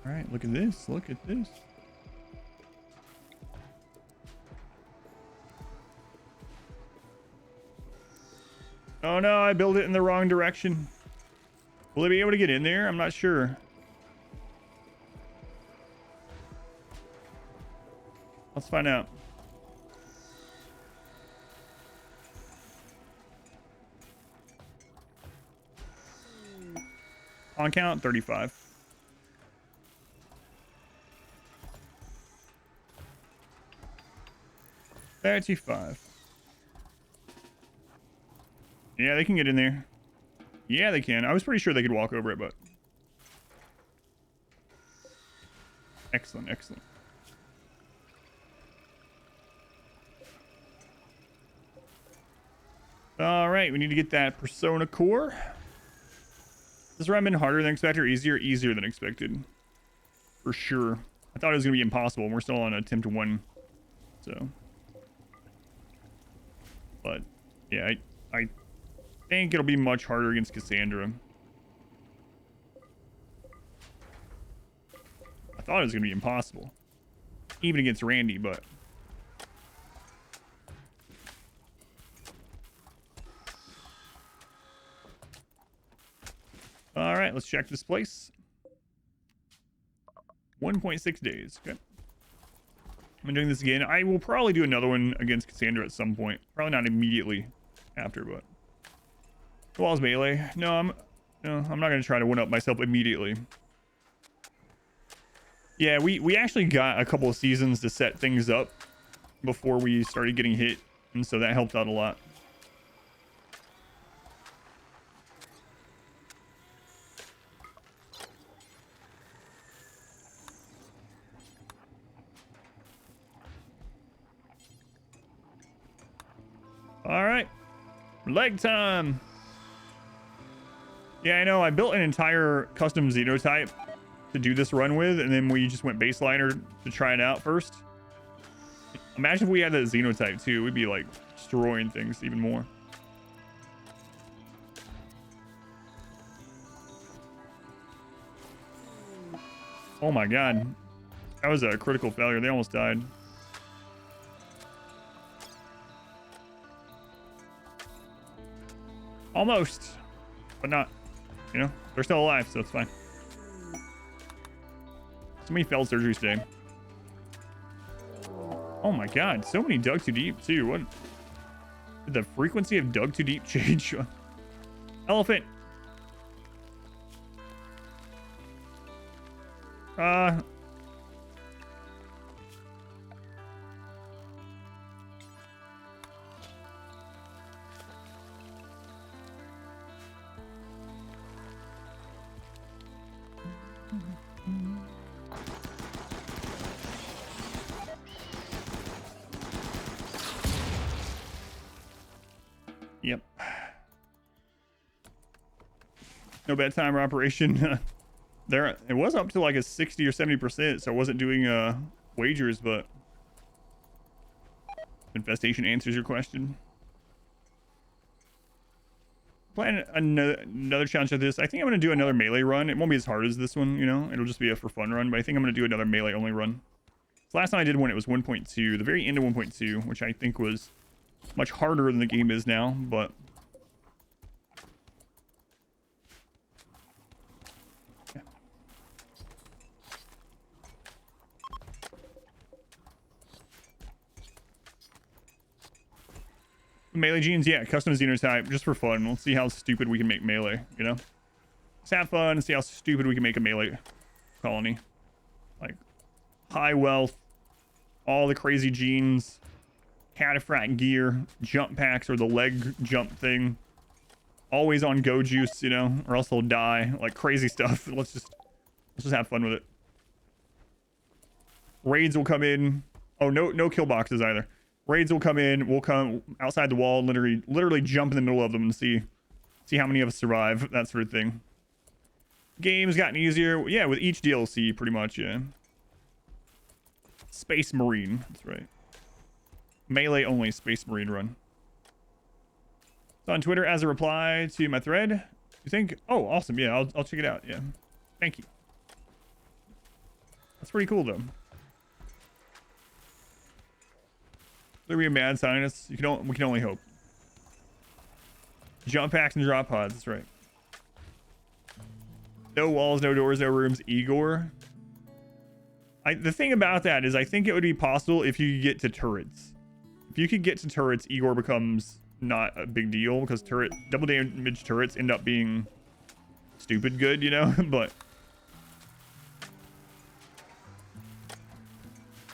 All right, look at this. Look at this. Oh no, I built it in the wrong direction. Will I be able to get in there? I'm not sure. Let's find out. On count, 35. $35. Yeah, they can get in there. Yeah, they can. I was pretty sure they could walk over it, but... Excellent, excellent. All right, we need to get that Persona Core. This run been harder than expected or easier? Easier than expected. For sure. I thought it was going to be impossible, and we're still on attempt 1. So... But, yeah, I think it'll be much harder against Cassandra. I thought it was going to be impossible. Even against Randy, but... All right, let's check this place. 1.6 days. Okay. I'm doing this again. I will probably do another one against Cassandra at some point. Probably not immediately after, but... Wall's melee. No, I'm not going to try to one up myself immediately. Yeah, we actually got a couple of seasons to set things up before we started getting hit, and so that helped out a lot. All right, leg time. Yeah, I know. I built an entire custom xenotype to do this run with, and then we just went baseliner to try it out first. Imagine if we had that xenotype too. We'd be like destroying things even more. Oh my god, that was a critical failure. They almost died. Almost, but not. You know, they're still alive, so it's fine. So many failed surgeries today. Oh my god, so many dug too deep too. What did the frequency of dug too deep change? Elephant. Yep. No bad timer operation. There, it was up to like a 60 or 70%, so I wasn't doing wagers, but infestation answers your question. Plan another challenge of this. I think I'm going to do another melee run. It won't be as hard as this one, you know. It'll just be a for fun run, but I think I'm going to do another melee only run. So last time I did one, it was 1.2, the very end of 1.2, which I think was It's much harder than the game is now, but yeah. Melee genes, yeah, custom xenotype just for fun. Let's see how stupid we can make melee, you know? Let's have fun and see how stupid we can make a melee colony. Like high wealth, all the crazy genes, cataphract gear, jump packs or the leg jump thing, always on go juice, you know, or else they'll die. Like crazy stuff. Let's just have fun with it. Raids will come in. Oh, no kill boxes either. Raids will come in. We'll come outside the wall, literally jump in the middle of them and see how many of us survive. That sort of thing. Game's gotten easier. Yeah, with each DLC, pretty much. Yeah. Space Marine. That's right. Melee only Space Marine run. It's on Twitter as a reply to my thread. You think? Oh, awesome. Yeah, I'll check it out. Yeah. Thank you. That's pretty cool though. There be a mad scientist. We can only hope. Jump packs and drop pods. That's right. No walls, no doors, no rooms. Igor. The thing about that is I think it would be possible if you get to turrets. If you could get to turrets, Igor becomes not a big deal because double damage turrets end up being stupid good, you know?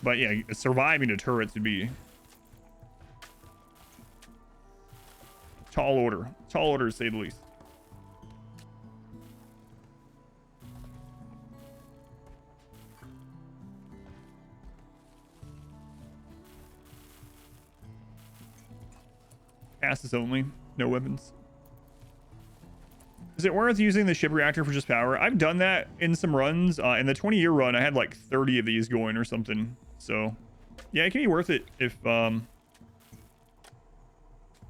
but yeah, surviving to turrets would be tall order to say the least. Passes only, no weapons. Is it worth using the ship reactor for just power? I've done that in some runs. In the 20-year run, I had like 30 of these going or something. So yeah, it can be worth it if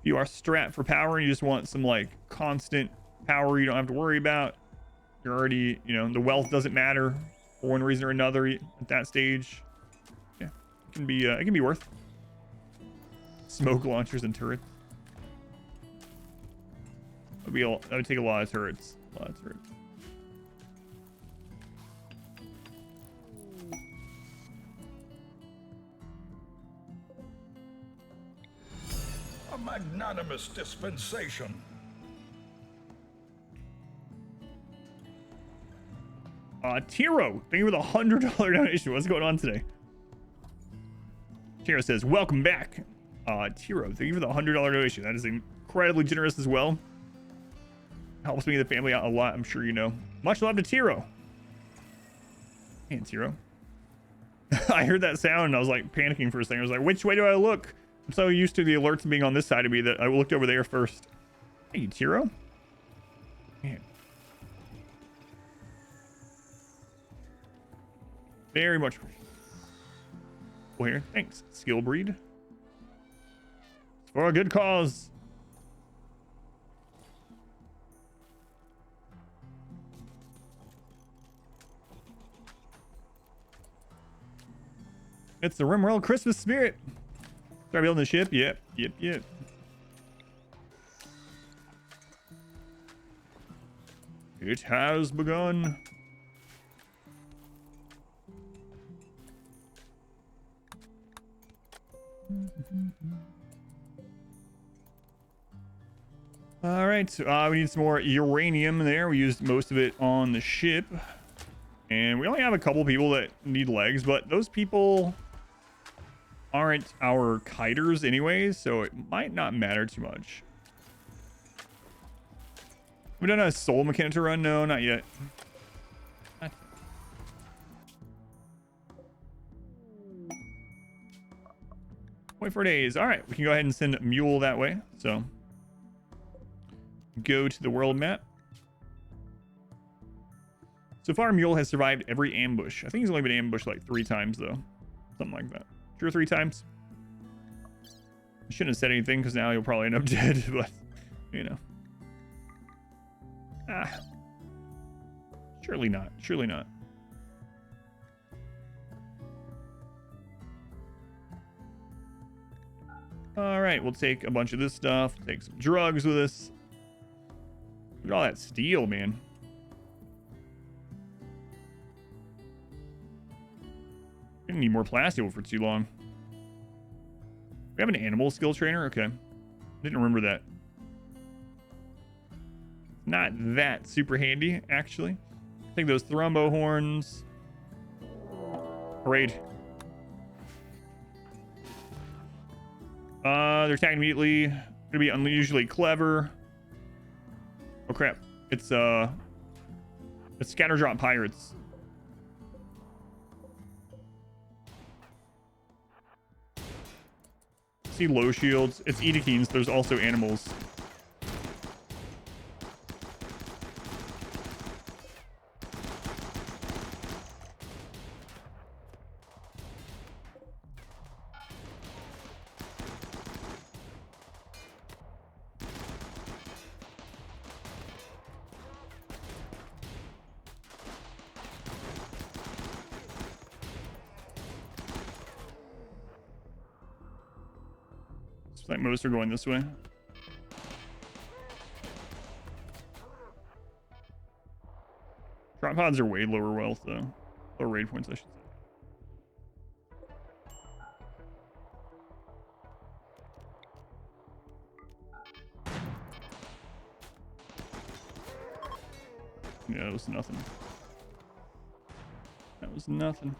you are strapped for power and you just want some like constant power you don't have to worry about. You're already, you know, the wealth doesn't matter for one reason or another at that stage. Yeah, it can be worth. Smoke launchers and turrets. That would take a lot of turrets. A magnanimous dispensation. Tiro, thank you for the $100 donation. What's going on today? Tiro says, welcome back. Tiro, thank you for the $100 donation. That is incredibly generous as well. Helps me and the family out a lot, I'm sure you know. Much love to Tiro. Man, Tiro. I heard that sound and I was like panicking for a second. I was like, which way do I look? I'm so used to the alerts being on this side of me that I looked over there first. Hey, Tiro. Man. Very much appreciated. Well, here, thanks. Skill breed. For a good cause. It's the RimWorld Christmas spirit. Start building the ship. Yep. It has begun. All right, we need some more uranium there. We used most of it on the ship. And we only have a couple people that need legs, but those people aren't our kiters anyways, so it might not matter too much. We've done a soul mechanic to run? No, not yet. Wait for days. All right, we can go ahead and send Mule that way. So go to the world map. So far, Mule has survived every ambush. I think he's only been ambushed like 3 times though. Something like that. 2 or 3 times. I shouldn't have said anything because now he'll probably end up dead, but you know. Surely not. Surely not. All right, we'll take a bunch of this stuff. Take some drugs with us. Look at all that steel, man. Gonna need more plastic for too long. We have an animal skill trainer? Okay. Didn't remember that. Not that super handy, actually. I think those thrombo horns. Parade. They're attacked immediately. Gonna be unusually clever. Oh crap. It's scatter drop pirates. See low shields. It's Edekines. There's also animals. Like most are going this way. Drop pods are way lower wealth though. Lower raid points, I should say. Yeah, that was nothing. That was nothing.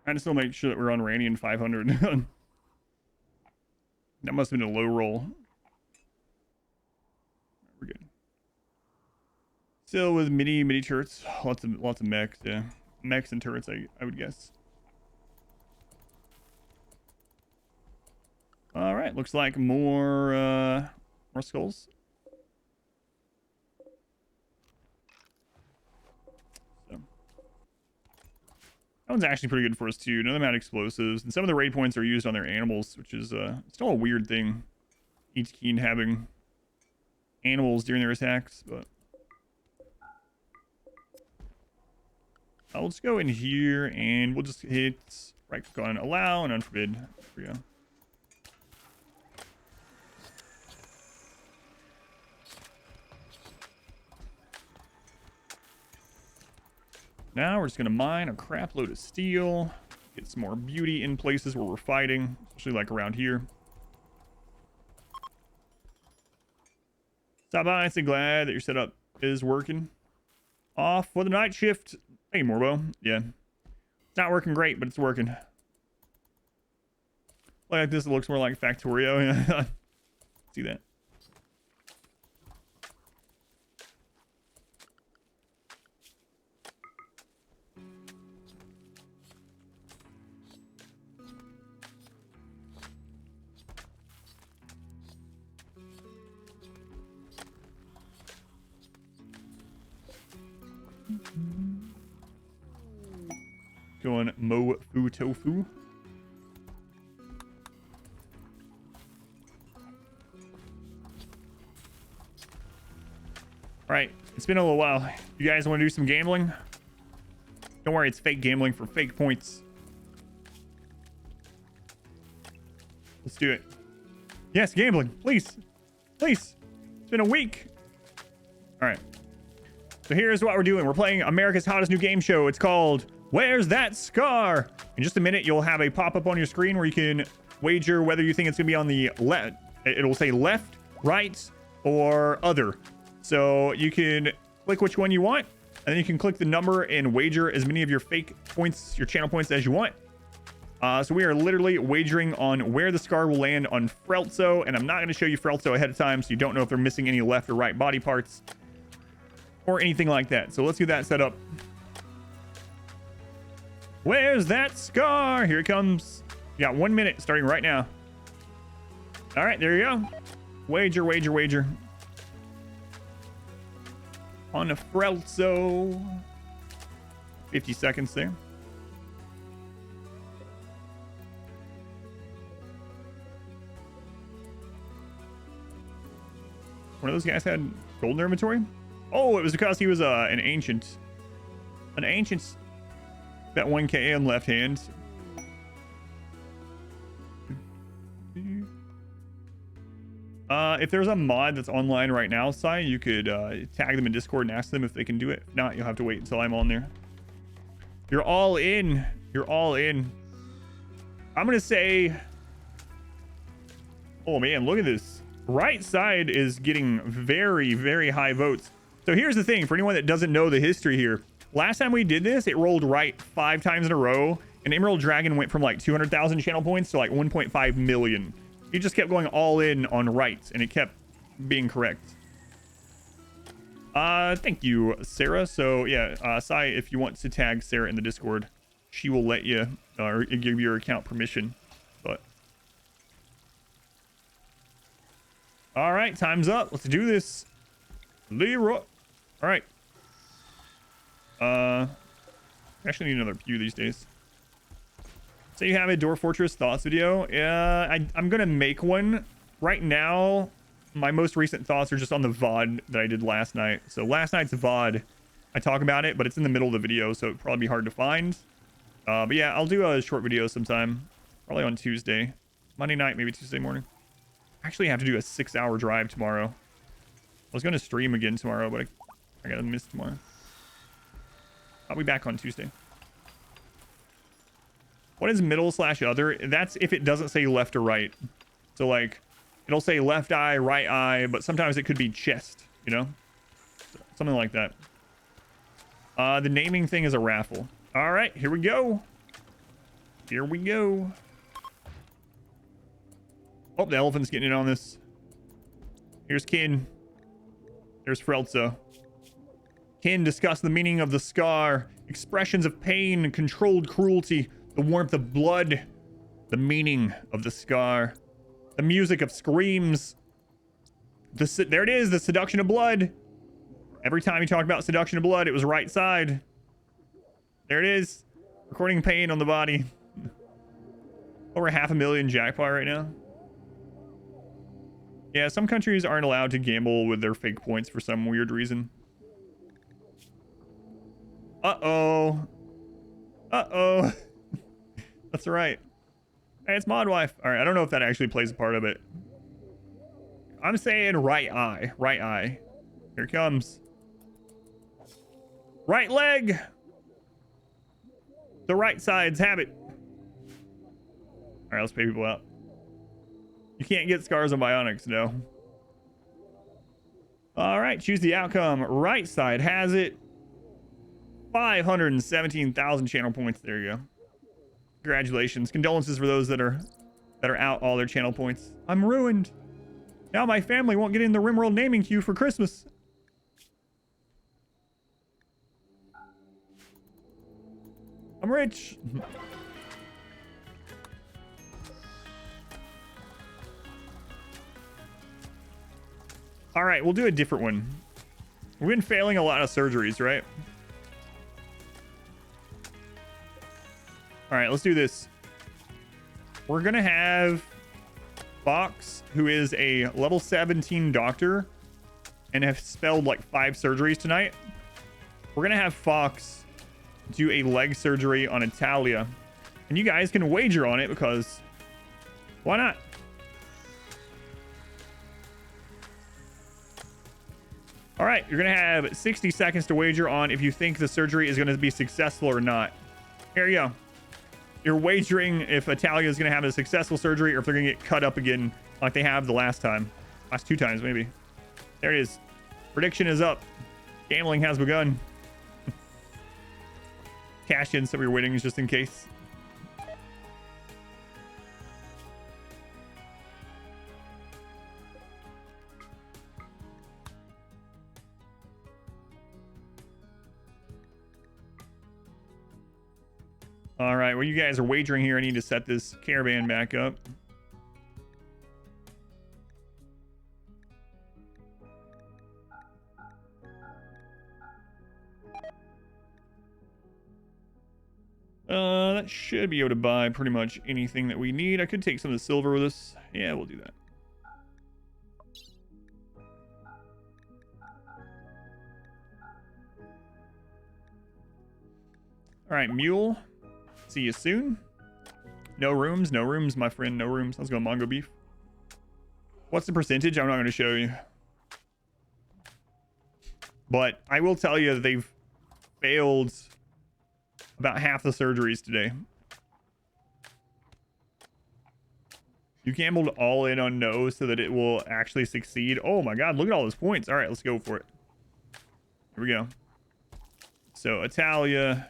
Trying to still make sure that we're on Ranian 500. That must have been a low roll. We're good. Still with mini turrets. Lots of mechs, yeah. Mechs and turrets, I would guess. Alright, looks like more skulls. That one's actually pretty good for us too. None of them had explosives, and some of the raid points are used on their animals, which is still a weird thing. Each keen having animals during their attacks, but I'll just go in here and we'll just hit right click on allow and unforbid. There we go. Now we're just going to mine a crap load of steel, get some more beauty in places where we're fighting, especially like around here. Stop by and say glad that your setup is working. Off for the night shift. Hey, Morbo. Yeah. It's not working great, but it's working. Like this, it looks more like Factorio. Yeah. See that? Going Mo-Fu Tofu. Alright, it's been a little while. You guys want to do some gambling? Don't worry, it's fake gambling for fake points. Let's do it. Yes, gambling. Please. Please. It's been a week. Alright. So here's what we're doing. We're playing America's hottest new game show. It's called Where's That Scar? In just a minute, you'll have a pop-up on your screen where you can wager whether you think it's going to be on the left. It'll say left, right, or other. So you can click which one you want, and then you can click the number and wager as many of your fake points, your channel points, as you want. So we are literally wagering on where the scar will land on Frelzo, and I'm not going to show you Frelzo ahead of time, so you don't know if they're missing any left or right body parts or anything like that. So let's get that set up. Where's that scar? Here it comes. You got 1 minute starting right now. All right, there you go. Wager, wager, wager. On a Frelzo. 50 seconds there. One of those guys had Gold in their inventory? Oh, it was because he was an ancient. An ancient. That 1k on left hand. If there's a mod that's online right now, Sai, you could tag them in Discord and ask them if they can do it. If not, you'll have to wait until I'm on there. You're all in. You're all in. I'm gonna say, oh man, look at this. Right side is getting very, very high votes. So here's the thing, for anyone that doesn't know the history here. Last time we did this, it rolled right 5 times in a row, and Emerald Dragon went from like 200,000 channel points to like 1.5 million. He just kept going all in on rights, and it kept being correct. Thank you, Sarah. So yeah, Sai, if you want to tag Sarah in the Discord, she will let you, or give your account permission. But all right, time's up. Let's do this. Leroy. All right. Actually need another pew these days. So you have a Dwarf Fortress thoughts video. Yeah, I'm gonna make one right now. My most recent thoughts are just on the VOD that I did last night. So last night's VOD, I talk about it, but it's in the middle of the video, so it'd probably be hard to find. But yeah, I'll do a short video sometime, probably on Tuesday, Monday night, maybe Tuesday morning. I actually have to do a 6-hour drive tomorrow. I was gonna stream again tomorrow, but I gotta miss tomorrow. I'll be back on Tuesday. What is middle/other? That's if it doesn't say left or right. So like, it'll say left eye, right eye, but sometimes it could be chest, you know? Something like that. The naming thing is a raffle. All right, here we go. Here we go. Oh, the elephant's getting in on this. Here's Kin. There's Frelza. Kin discuss the meaning of the scar, expressions of pain, controlled cruelty, the warmth of blood, the meaning of the scar, the music of screams. There it is, the seduction of blood. Every time you talk about seduction of blood, it was right side. There it is. Recording pain on the body. Over 500,000 jackpot right now. Yeah, some countries aren't allowed to gamble with their fake points for some weird reason. Uh-oh. Uh-oh. That's right. Hey, it's Mod Wife. All right, I don't know if that actually plays a part of it. I'm saying right eye. Right eye. Here it comes. Right leg. The right sides have it. All right, let's pay people out. You can't get scars on bionics, no. All right, choose the outcome. Right side has it. 517,000 channel points. There you go. Congratulations. Condolences for those that are out all their channel points. I'm ruined. Now my family won't get in the RimWorld naming queue for Christmas. I'm rich. All right, we'll do a different one. We've been failing a lot of surgeries, right? All right, let's do this. We're gonna have Fox, who is a level 17 doctor and have spelled like 5 surgeries tonight. We're gonna have Fox do a leg surgery on Italia, and you guys can wager on it because why not? All right, you're gonna have 60 seconds to wager on if you think the surgery is gonna be successful or not. Here you go. You're wagering if Italia is gonna have a successful surgery or if they're gonna get cut up again like they have the last time. Last 2 times, maybe. There it is. Prediction is up. Gambling has begun. Cash in some of your winnings just in case. All right, well, you guys are wagering here. I need to set this caravan back up. That should be able to buy pretty much anything that we need. I could take some of the silver with us. Yeah, we'll do that. All right, mule. See you soon. No rooms, my friend. No rooms. Let's go Mongo beef. What's the percentage? I'm not going to show you. But I will tell you that they've failed about half the surgeries today. You gambled all in on no so that it will actually succeed. Oh my god, look at all those points. All right, let's go for it. Here we go. So, Italia.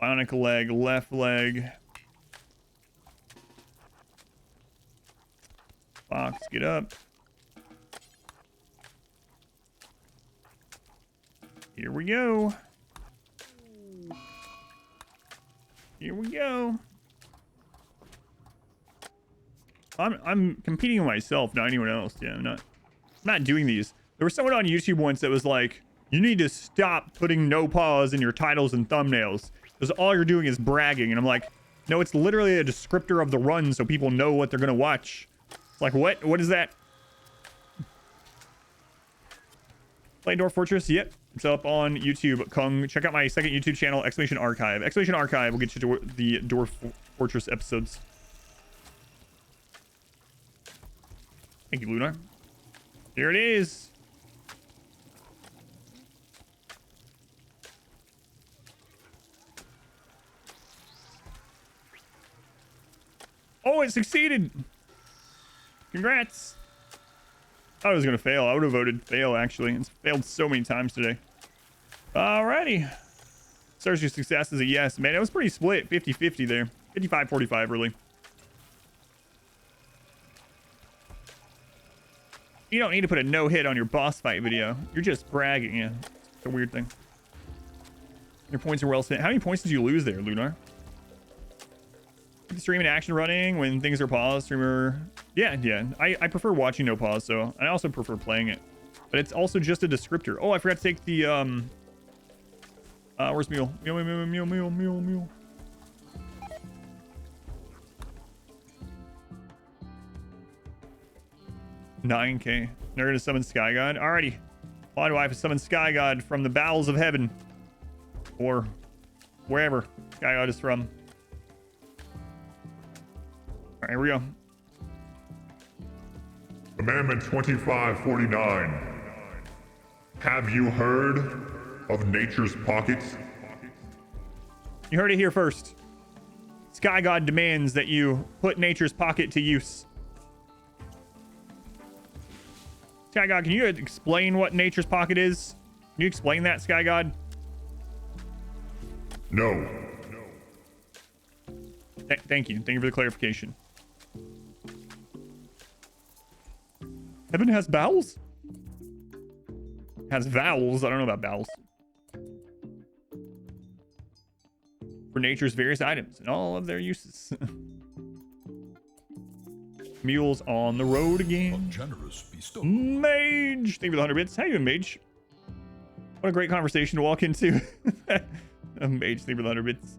Bionic leg, left leg. Fox, get up. Here we go. Here we go. I'm competing with myself, not anyone else. Yeah, I'm not doing these. There was someone on YouTube once that was like, you need to stop putting no pause in your titles and thumbnails because all you're doing is bragging. And I'm like, no, it's literally a descriptor of the run so people know what they're gonna watch. It's like, what is that? Play Dwarf Fortress? Yep. It's up on YouTube. Kung, check out my second YouTube channel, Exclamation Archive. Exclamation Archive will get you to the Dwarf Fortress episodes. Thank you, Lunar. Here it is. Oh, it succeeded. Congrats. I thought it was going to fail. I would have voted fail, actually. It's failed so many times today. Alrighty. Surgery success is a yes. Man, it was pretty split. 50-50 there. 55-45, really. You don't need to put a no hit on your boss fight video. You're just bragging. Yeah, it's a weird thing. Your points are well spent. How many points did you lose there, Lunar? Stream and action running when things are paused. Streamer. Yeah. I prefer watching no pause, so I also prefer playing it. But it's also just a descriptor. Oh, I forgot to take the where's Mule? Mule. 9K. They're gonna summon Sky God. Alrighty. Why do I have to summon Sky God from the bowels of heaven? Or wherever Sky God is from. Alright, here we go. Amendment 2549. Have you heard of Nature's Pockets? You heard it here first. Sky God demands that you put Nature's Pocket to use. Sky God, can you explain what Nature's Pocket is? Can you explain that, Sky God? No. Thank you. Thank you for the clarification. Heaven has bowels? Has vowels. I don't know about bowels. For nature's various items and all of their uses. Mules on the road again. Generous Mage! Thank you for the 100 bits. How you doing, Mage? What a great conversation to walk into. Mage, thank you for the 100 bits.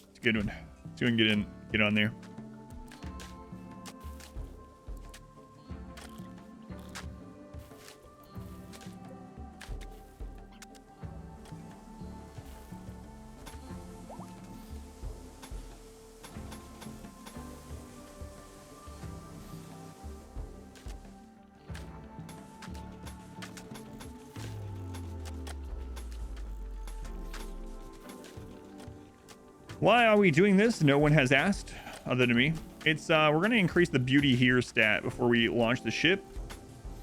It's a good one. Let's go and get on there. Why are we doing this? No one has asked, other than me. It's we're going to increase the beauty here stat before we launch the ship,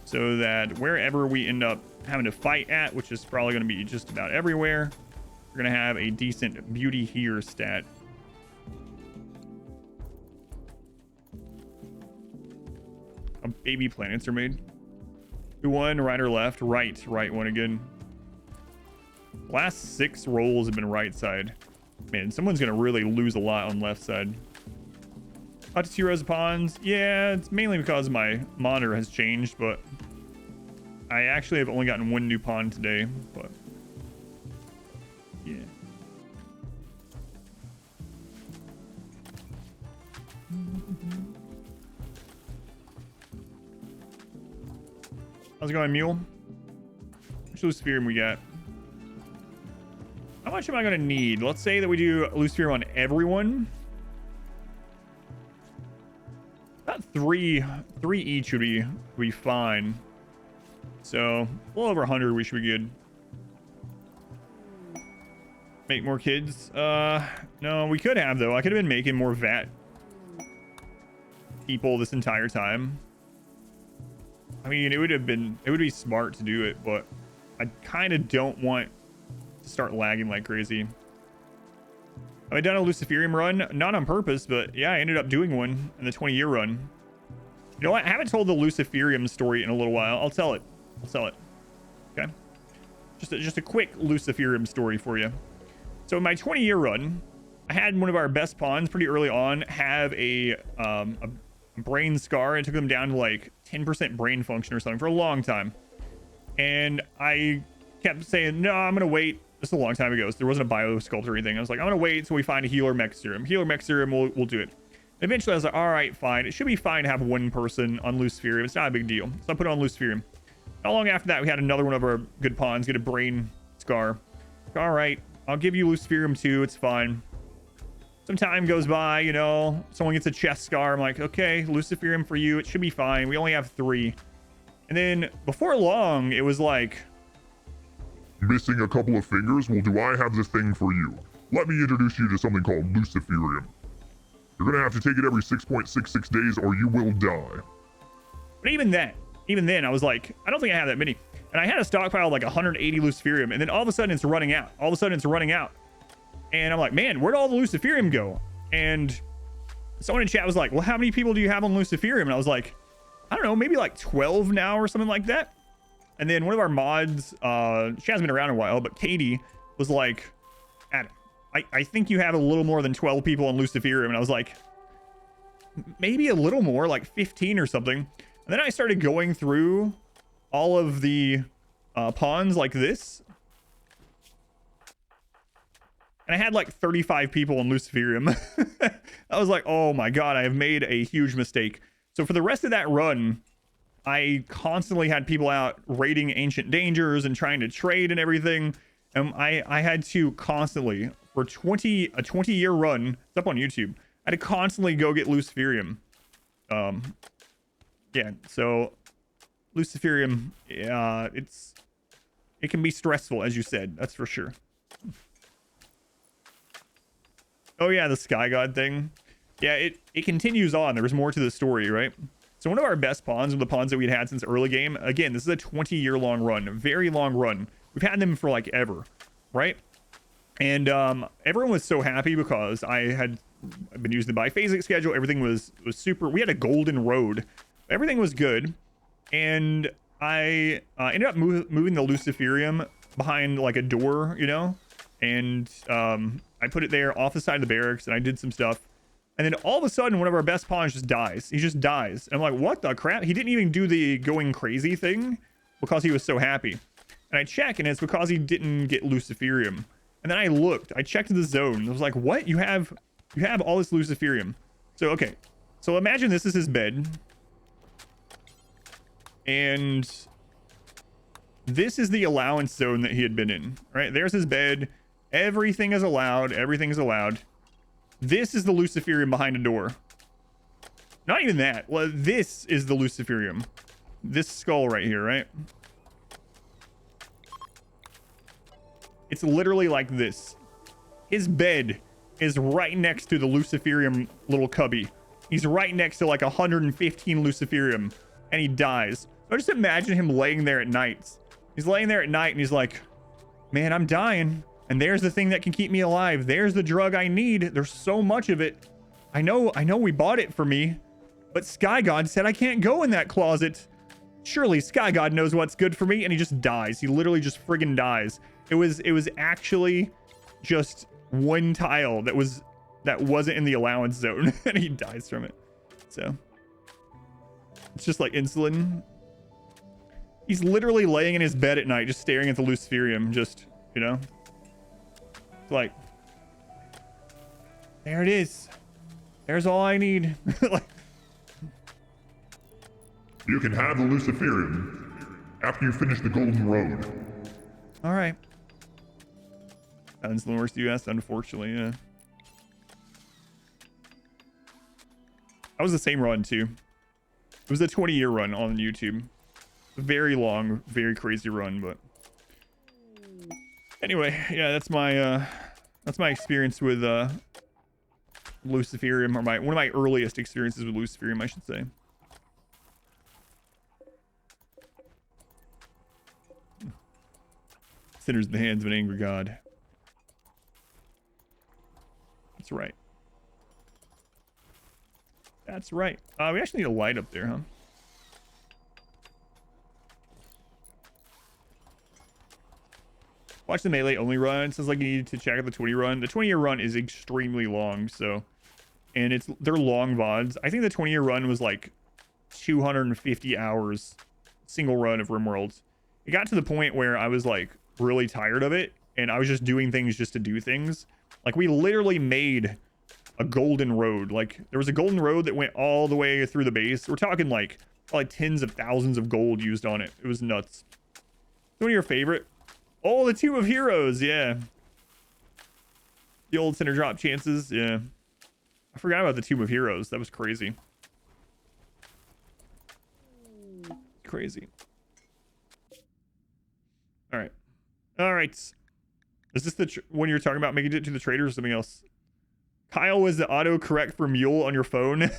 so that wherever we end up having to fight at, which is probably going to be just about everywhere, we're going to have a decent beauty here stat. Baby planets are made. Who won? Right or left? Right. Right one again. Last 6 rolls have been right side. Man, someone's gonna really lose a lot on left side. Up to 2 rows of pawns. Yeah, it's mainly because my monitor has changed, but I actually have only gotten 1 new pawn today, but yeah. How's it going, Mule? How much Luciferium we got? How much am I gonna need? Let's say that we do Luciferium on everyone. About three each would be fine. So a little over 100, we should be good. Make more kids? No, we could have though. I could have been making more vat people this entire time. I mean, it would be smart to do it, but I kind of don't want to start lagging like crazy. Have I done a Luciferium run? Not on purpose, but yeah, I ended up doing one in the 20-year run. You know what? I haven't told the Luciferium story in a little while. I'll tell it. Okay. Just a quick Luciferium story for you. So in my 20-year run, I had one of our best pawns pretty early on have a brain scar. It took them down to like 10% brain function or something for a long time. And I kept saying, no, I'm going to wait. This is a long time ago. So there wasn't a biosculpt or anything. I was like, I'm going to wait until we find a healer mech serum. Healer mech serum, we'll do it. And eventually I was like, all right, fine. It should be fine to have one person on Luciferium. It's not a big deal. So I put it on Luciferium. Not long after that, we had another one of our good pawns get a brain scar. All right, I'll give you Luciferium too. It's fine. Some time goes by, you know, someone gets a chest scar. I'm like, okay, Luciferium for you. It should be fine. We only have 3. And then before long, it was like, Missing a couple of fingers? Well, do I have the thing for you? Let me introduce you to something called Luciferium. You're gonna have to take it every 6.66 days or you will die. but even then, I was like, I don't think I have that many. And I had a stockpile of like 180 Luciferium, and then all of a sudden it's running out. And I'm like, man, where'd all the Luciferium go? And someone in chat was like, well, how many people do you have on Luciferium? And I was like, I don't know, maybe like 12 now or something like that. And then one of our mods, she hasn't been around a while, but Katie was like, Adam, I think you have a little more than 12 people on Luciferium. And I was like, maybe a little more, like 15 or something. And then I started going through all of the pawns like this. And I had like 35 people on Luciferium. I was like, oh my God, I have made a huge mistake. So for the rest of that run, I constantly had people out raiding ancient dangers and trying to trade and everything. And I had to constantly, for a 20-year run, it's up on YouTube, I had to constantly go get Luciferium. Yeah, so Luciferium, it can be stressful, as you said, that's for sure. Oh yeah, the Sky God thing. Yeah, it continues on. There was more to the story, right? So one of our best pawns, one of the pawns that we'd had since early game, again, this is a 20-year long run, a very long run. We've had them for like ever, right? And everyone was so happy because I've been using the biphasic schedule. Everything was super. We had a golden road. Everything was good. And I ended up moving the Luciferium behind like a door, you know? And I put it there off the side of the barracks and I did some stuff. And then all of a sudden, one of our best pawns just dies. He just dies. And I'm like, what the crap? He didn't even do the going crazy thing because he was so happy. And I check, and it's because he didn't get Luciferium. And then I looked. I checked the zone. I was like, what? You have all this Luciferium. So, okay. So imagine this is his bed. And this is the allowance zone that he had been in. Right? There's his bed. Everything is allowed. Everything's allowed. This is the Luciferium behind a door. Not even that. Well, this is the Luciferium. This skull right here, right? It's literally like this. His bed is right next to the Luciferium little cubby. He's right next to like 115 Luciferium, and he dies. So just imagine him laying there at night. He's laying there at night, and he's like, man, I'm dying. And there's the thing that can keep me alive. There's the drug I need. There's so much of it. I know we bought it for me, but Sky God said I can't go in that closet. Surely Sky God knows what's good for me. And he just dies. He literally just friggin' dies. It was actually just one tile that wasn't in the allowance zone and he dies from it. So it's just like insulin. He's literally laying in his bed at night, just staring at the Luciferium, just, you know. Like, there it is. There's all I need. Like, You can have the Luciferium, after you finish the Golden Road. All right. Sounds the worst US, unfortunately, yeah. That was the same run, too. It was a 20-year run on YouTube. Very long, very crazy run, but... Anyway, yeah, that's my experience with, Luciferium, or one of my earliest experiences with Luciferium, I should say. Sinners in the hands of an angry god. That's right. That's right. We actually need a light up there, huh? Watch the melee only run. It says like you need to check out the 20 run. The 20-year run is extremely long, so, and they're long VODs. I think the 20-year run was like 250 hours, single run of RimWorld. It got to the point where I was like really tired of it, and I was just doing things just to do things. Like we literally made a golden road. Like there was a golden road that went all the way through the base. We're talking like probably tens of thousands of gold used on it. It was nuts. One of your favorite? Oh, the Tomb of Heroes, yeah. The old center drop chances, yeah. I forgot about the Tomb of Heroes. That was crazy. Crazy. All right. All right. Is this the one you're talking about making it to the trader or something else? Kyle, was the autocorrect for mule on your phone?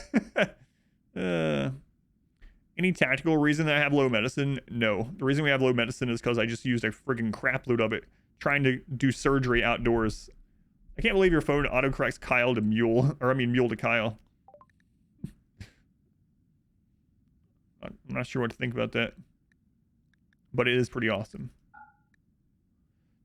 Any tactical reason that I have low medicine? No. The reason we have low medicine is because I just used a freaking crap load of it trying to do surgery outdoors. I can't believe your phone autocorrects Kyle to mule, or I mean mule to Kyle. I'm not sure what to think about that, but it is pretty awesome.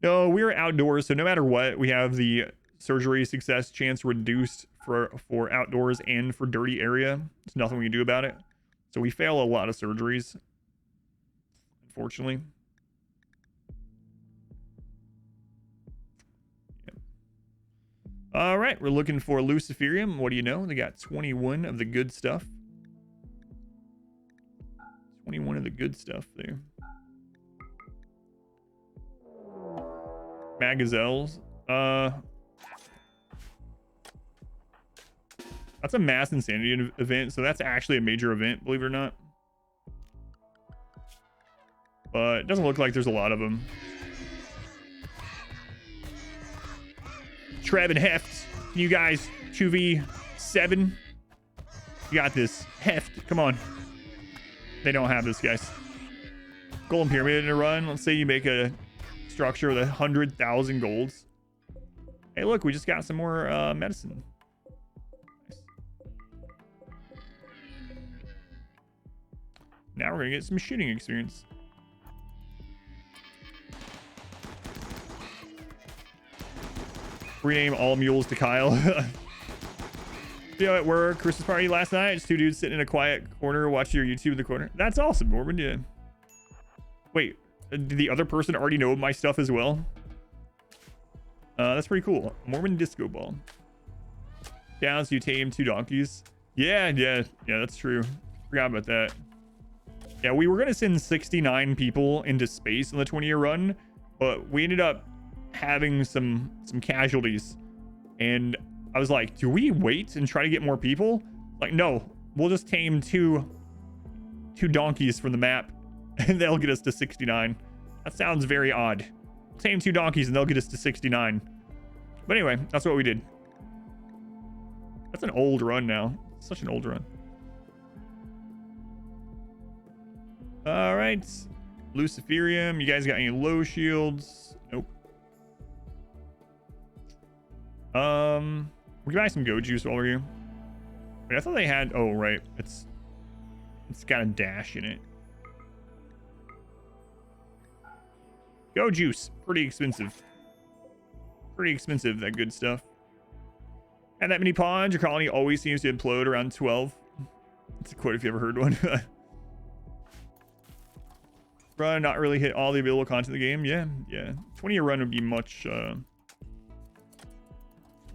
No, we're outdoors, so no matter what, we have the surgery success chance reduced for outdoors and for dirty area. There's nothing we can do about it. So we fail a lot of surgeries, unfortunately. Yep. All right, we're looking for Luciferium. What do you know? They got 21 of the good stuff. 21 of the good stuff there. Magazelles. That's a mass insanity event, so that's actually a major event, believe it or not. But it doesn't look like there's a lot of them. Trev and Heft, can you guys 2v7? You got this. Heft, come on. They don't have this, guys. Golden Pyramid in a run. Let's say you make a structure with 100,000 golds. Hey, look, we just got some more medicine. Now we're gonna get some shooting experience. Rename all mules to Kyle. Video at work, Christmas party last night. Just two dudes sitting in a quiet corner watching your YouTube in the corner. That's awesome, Mormon. Yeah. Wait, did the other person already know my stuff as well? That's pretty cool. Mormon disco ball. Down, so you tame 2 donkeys. Yeah, that's true. Forgot about that. Yeah, we were gonna send 69 people into space in the 20-year run, but we ended up having some casualties, and I was like, do we wait and try to get more people? Like, no, we'll just tame two donkeys from the map and they'll get us to 69. That sounds very odd. Tame 2 donkeys and they'll get us to 69. But anyway, that's what we did. That's an old run now. Such an old run. All right, Luciferium. You guys got any low shields? Nope. We can buy some Go Juice while we're here. Wait, I thought they had. Oh, right. It's got a dash in it. Go Juice, pretty expensive. Pretty expensive. That good stuff. And that many pawns. Your colony always seems to implode around 12. It's a quote if you ever heard one. Run, not really hit all the available content in the game. Yeah. 20-year run would be much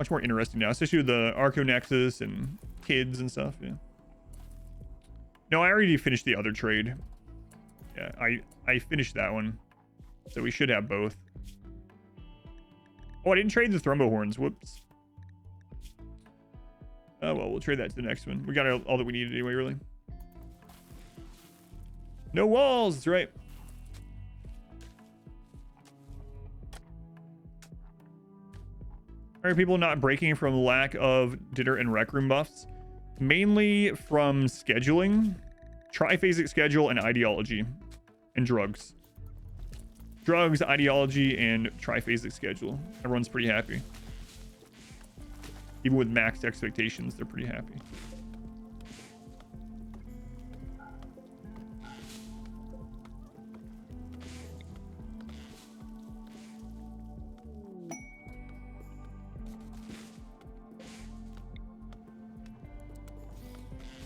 more interesting now, especially with the Arco Nexus and kids and stuff. Yeah. No, I already finished the other trade. Yeah, I finished that one. So we should have both. Oh, I didn't trade the Thrumbo Horns. Whoops. Oh, well, we'll trade that to the next one. We got all that we needed anyway, really. No walls, that's right. Are people not breaking from lack of dinner and rec room buffs? Mainly from scheduling, triphasic schedule, and ideology, and drugs. Drugs, ideology, and triphasic schedule. Everyone's pretty happy. Even with maxed expectations, they're pretty happy.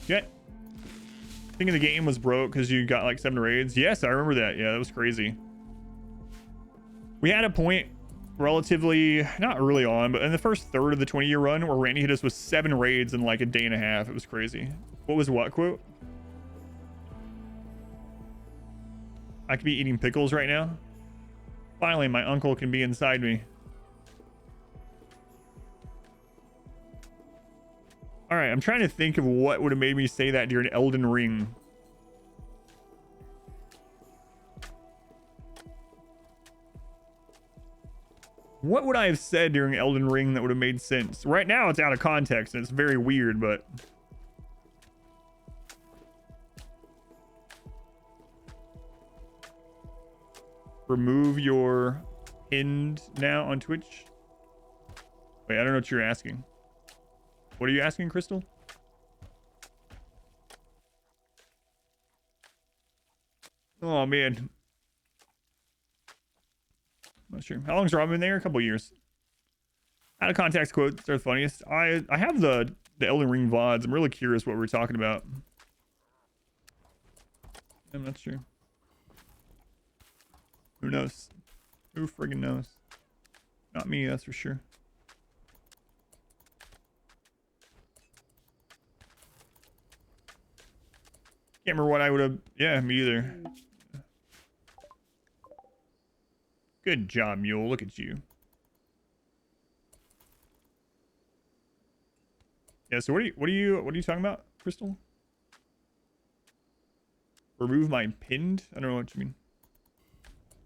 Okay. Thinking the game was broke because you got like 7 raids. Yes, I remember that. Yeah, that was crazy. We had a point relatively, not early on, but in the first third of the 20-year run where Randy hit us with 7 raids in like a day and a half. It was crazy. What was what quote? I could be eating pickles right now. Finally, my uncle can be inside me. All right, I'm trying to think of what would have made me say that during Elden Ring. What would I have said during Elden Ring that would have made sense? Right now, it's out of context, and it's very weird, but... Remove your pinned now on Twitch? Wait, I don't know what you're asking. What are you asking, Crystal? Oh, man. Not sure. How long's Rob been there? A couple years. Out of context quotes are the funniest. I have the Elden Ring VODs. I'm really curious what we're talking about. I'm not sure. Who knows? Who friggin' knows? Not me, that's for sure. Can't remember what I would have... Yeah, me either. Good job, Mule. Look at you. Yeah, so what are you talking about, Crystal? Remove my pinned? I don't know what you mean.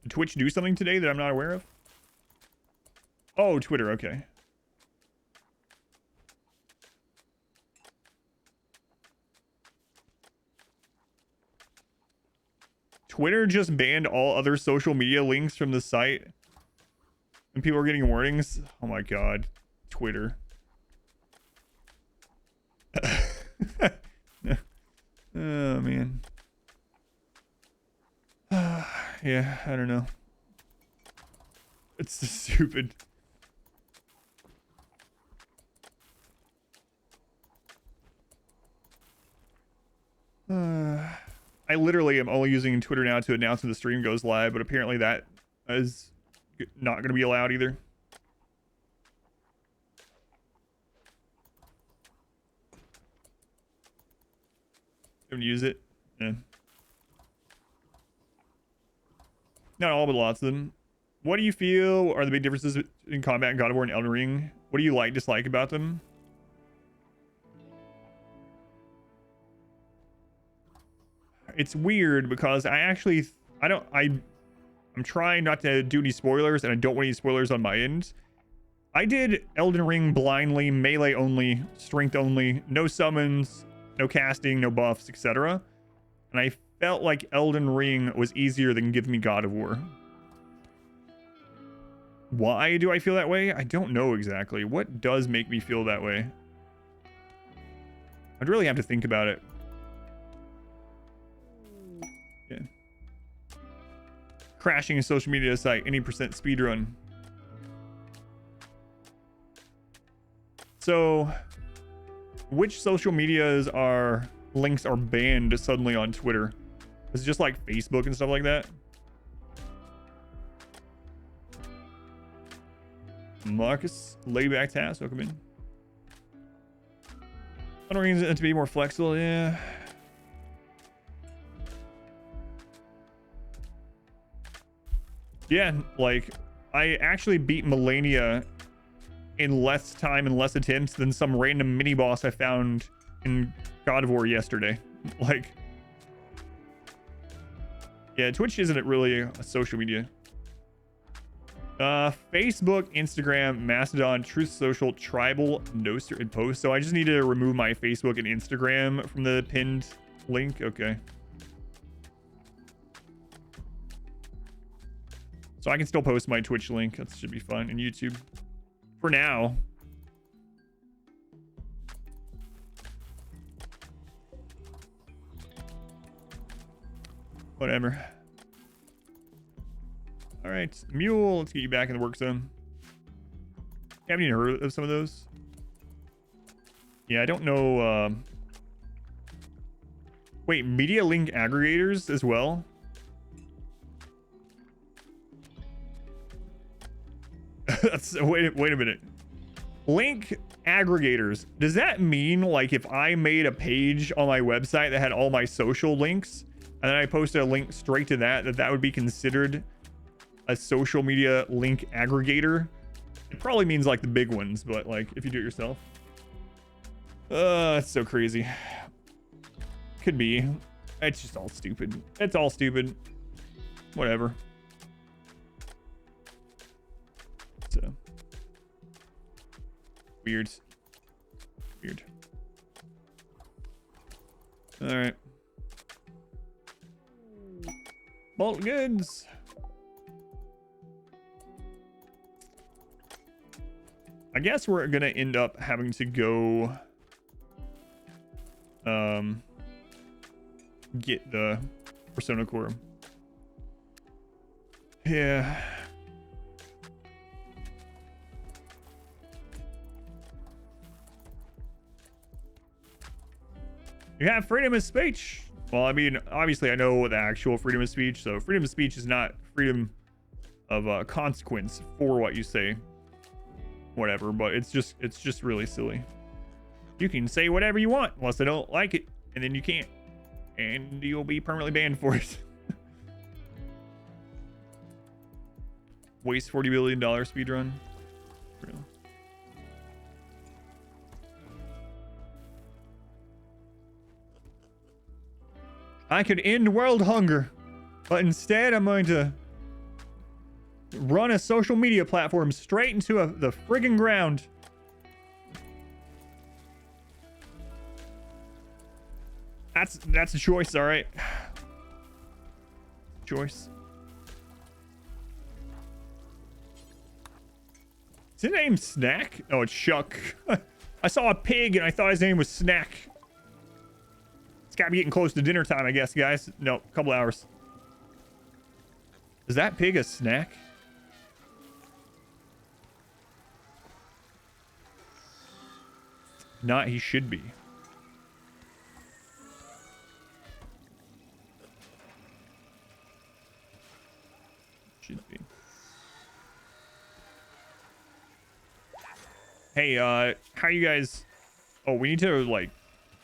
Did Twitch do something today that I'm not aware of? Oh, Twitter, okay. Twitter just banned all other social media links from the site. And people are getting warnings. Oh my god. Twitter. Oh man. Yeah, I don't know. It's just stupid. I literally am only using Twitter now to announce when the stream goes live, but apparently that is not going to be allowed either. Don't use it. Yeah. Not all, but lots of them. What do you feel are the big differences in combat in God of War and Elden Ring? What do you like, dislike about them? It's weird because I'm trying not to do any spoilers, and I don't want any spoilers on my end. I did Elden Ring blindly, melee only, strength only, no summons, no casting, no buffs, etc. And I felt like Elden Ring was easier than Give Me God of War. Why do I feel that way? I don't know exactly. What does make me feel that way? I'd really have to think about it. Yeah. Crashing a social media site, any percent speedrun. So, which social medias links are banned suddenly on Twitter? Is it just like Facebook and stuff like that? Marcus, layback task, welcome in. Elden Ring to be more flexible, yeah. Yeah, like I actually beat Melania in less time and less attempts than some random mini boss I found in God of War yesterday. Like, yeah, Twitch isn't really a social media. Facebook, Instagram, Mastodon, Truth Social, Tribal, no certain post. So I just need to remove my Facebook and Instagram from the pinned link. Okay. So I can still post my Twitch link. That should be fun. And YouTube. For now. Whatever. All right, Mule, let's get you back in the work zone. Haven't even heard of some of those. Yeah, I don't know. Wait, media link aggregators as well? Wait a minute. Link aggregators. Does that mean like if I made a page on my website that had all my social links and then I posted a link straight to that would be considered a social media link aggregator? It probably means like the big ones, but like if you do it yourself. That's so crazy. Could be. It's just all stupid. It's all stupid. Whatever. So weird. Weird. All right. Bolt goods. I guess we're gonna end up having to go get the Persona Core. Yeah. You have freedom of speech. Well, I mean, obviously I know the actual freedom of speech. So freedom of speech is not freedom of consequence for what you say. Whatever, but it's just really silly. You can say whatever you want unless they don't like it, and then you can't. And you'll be permanently banned for it. Waste $40 billion speedrun. Really. I could end world hunger, but instead I'm going to run a social media platform straight into the friggin' ground. That's a choice, all right. Choice. Is his name Snack? Oh, it's Shuck. I saw a pig and I thought his name was Snack. It's gotta be getting close to dinner time, I guess, guys. No, a couple hours. Is that pig a snack? Not, he should be. Should be. Hey, how you guys? Oh, we need to like,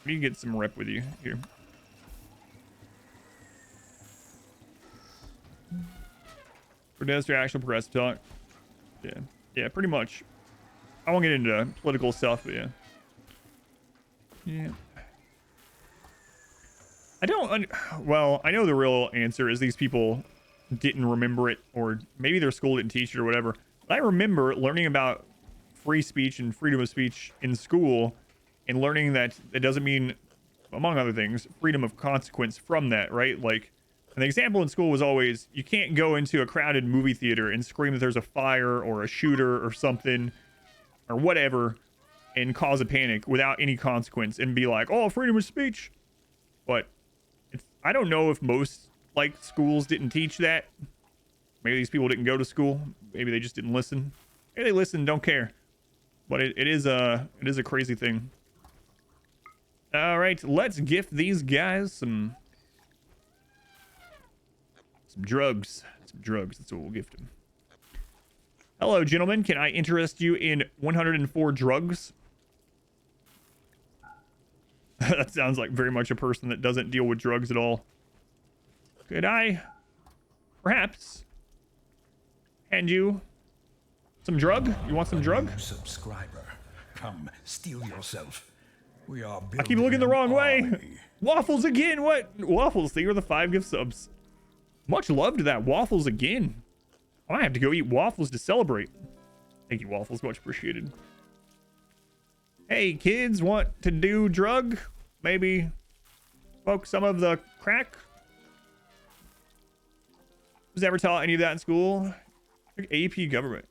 we need to get some rep with you here. Pedestrian actual progressive talk. Yeah, pretty much. I won't get into political stuff, but yeah. Yeah. Well, I know the real answer is these people didn't remember it, or maybe their school didn't teach it or whatever. But I remember learning about free speech and freedom of speech in school and learning that it doesn't mean, among other things, freedom of consequence from that, right? Like, an example in school was always, you can't go into a crowded movie theater and scream that there's a fire or a shooter or something or whatever and cause a panic without any consequence and be like, oh, freedom of speech. But I don't know if most like schools didn't teach that. Maybe these people didn't go to school. Maybe they just didn't listen. Maybe they listened, don't care. But it is a crazy thing. All right, let's gift these guys some drugs. Some drugs, that's what we'll gift them. Hello, gentlemen. Can I interest you in 104 drugs? That sounds like very much a person that doesn't deal with drugs at all. Could I perhaps And you some drug? You want some drug? New subscriber, come steal yourself. We are I keep looking the wrong way. Waffles again. What? Waffles. Thank you for the 5 gift subs. Much love to that. Waffles again. I might have to go eat waffles to celebrate. Thank you, Waffles. Much appreciated. Hey, kids, want to do drug? Maybe smoke some of the crack? Was ever taught any of that in school? AP government.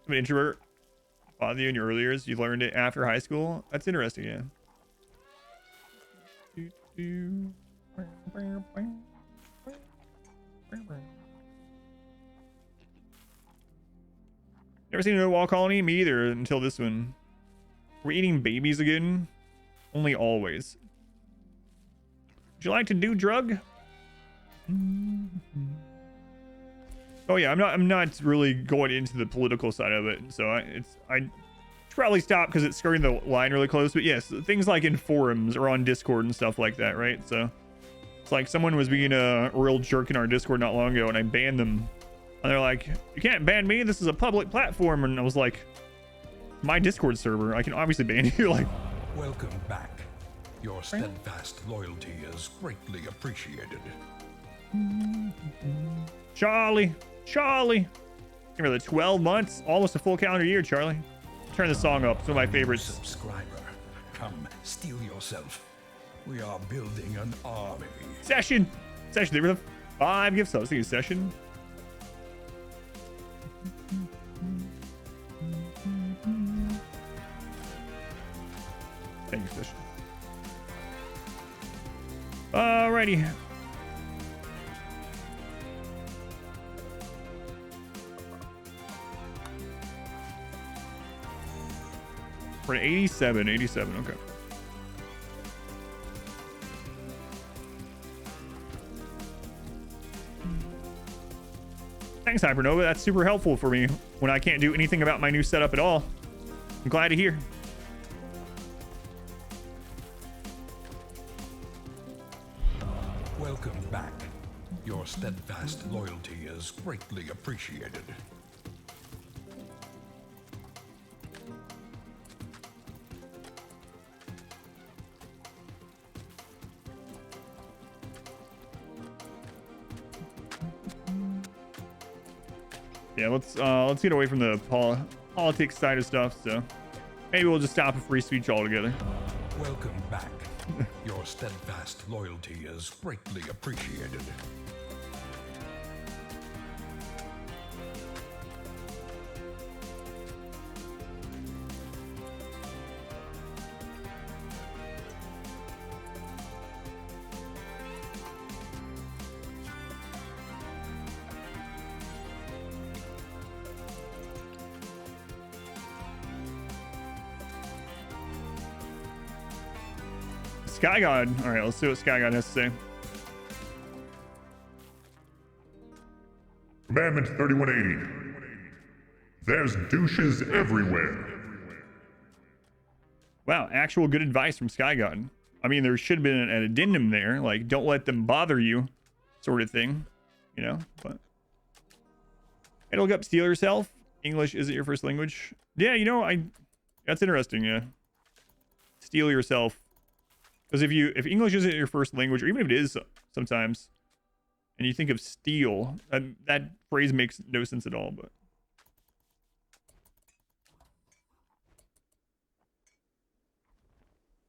I'm an introvert. Bother you in your early years. You learned it after high school. That's interesting, yeah. Never seen a wall colony? Me either until this one. We're eating babies again. Only always. Would you like to do drug? Oh yeah, I'm not really going into the political side of it, so I should probably stop because it's skirting the line really close. But yes, things like in forums or on Discord and stuff like that, right? So it's like someone was being a real jerk in our Discord not long ago, and I banned them. And they're like, "You can't ban me. This is a public platform." And I was like, "My Discord server. I can obviously ban you." Like, welcome back. Your steadfast loyalty is greatly appreciated. Charlie. Remember the 12 months, almost a full calendar year, Charlie. Turn the song up. It's one of my favorites. Subscriber, come steal yourself. We are building an army. Session. They were the 5 gift subs. Thank you, Session. Thank you, Session. Alrighty. We're at 87, okay. Thanks, Hypernova. That's super helpful for me when I can't do anything about my new setup at all. I'm glad to hear. Welcome back. Your steadfast loyalty is greatly appreciated. Yeah, let's get away from the politics side of stuff. So maybe we'll just stop a free speech altogether. Welcome back. Your steadfast loyalty is greatly appreciated. Sky God. All right, let's see what Sky God has to say. Commandment 3180. There's douches everywhere. Wow, actual good advice from Sky God. I mean, there should have been an addendum there, like don't let them bother you, sort of thing, you know. But hey, look up, steal yourself. English isn't your first language. Yeah, you know, that's interesting. Yeah, steal yourself. Because if English isn't your first language, or even if it is sometimes, and you think of steal, that phrase makes no sense at all. But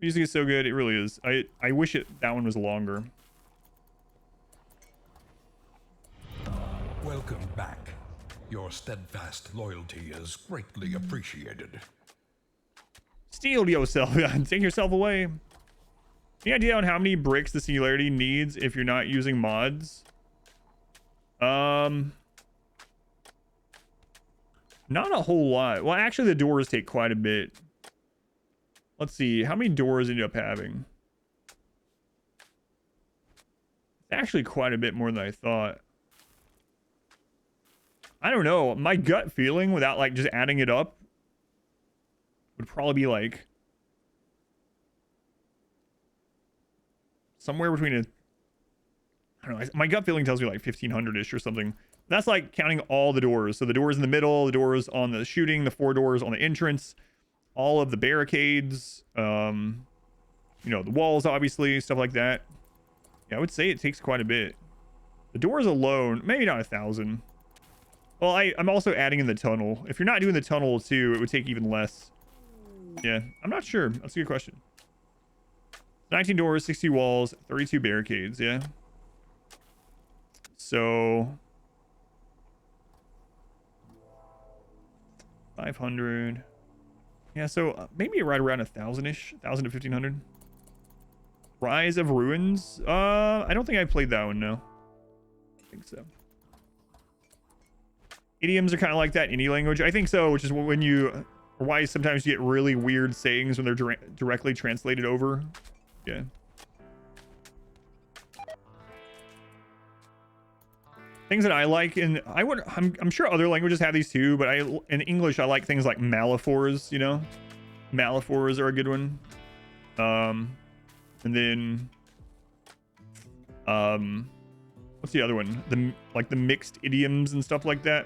music is so good, it really is. I wish that one was longer. Welcome back. Your steadfast loyalty is greatly appreciated. Steal yourself. Take yourself away. Any idea on how many bricks the singularity needs if you're not using mods? Not a whole lot. Well, actually, the doors take quite a bit. Let's see. How many doors end up having? It's actually quite a bit more than I thought. I don't know. My gut feeling, without like just adding it up, would probably be like somewhere between I don't know. My gut feeling tells me like 1,500-ish or something. That's like counting all the doors. So the doors in the middle, the doors on the shooting, the 4 doors on the entrance, all of the barricades, you know, the walls, obviously, stuff like that. Yeah, I would say it takes quite a bit. The doors alone, maybe not 1,000. Well, I'm also adding in the tunnel. If you're not doing the tunnel too, it would take even less. Yeah, I'm not sure. That's a good question. 19 doors, 60 walls, 32 barricades. Yeah. So 500. Yeah, so maybe right around 1,000-ish, 1,000 to 1,500. Rise of Ruins. I don't think I played that one. No, I think so. Idioms are kind of like that in any language. I think so, which is when you, or why sometimes you get really weird sayings when they're directly translated over. Yeah. Things that I like, and I'm sure other languages have these too, but in English I like things like malaphors. You know, malaphors are a good one. And then what's the other one? The mixed idioms and stuff like that.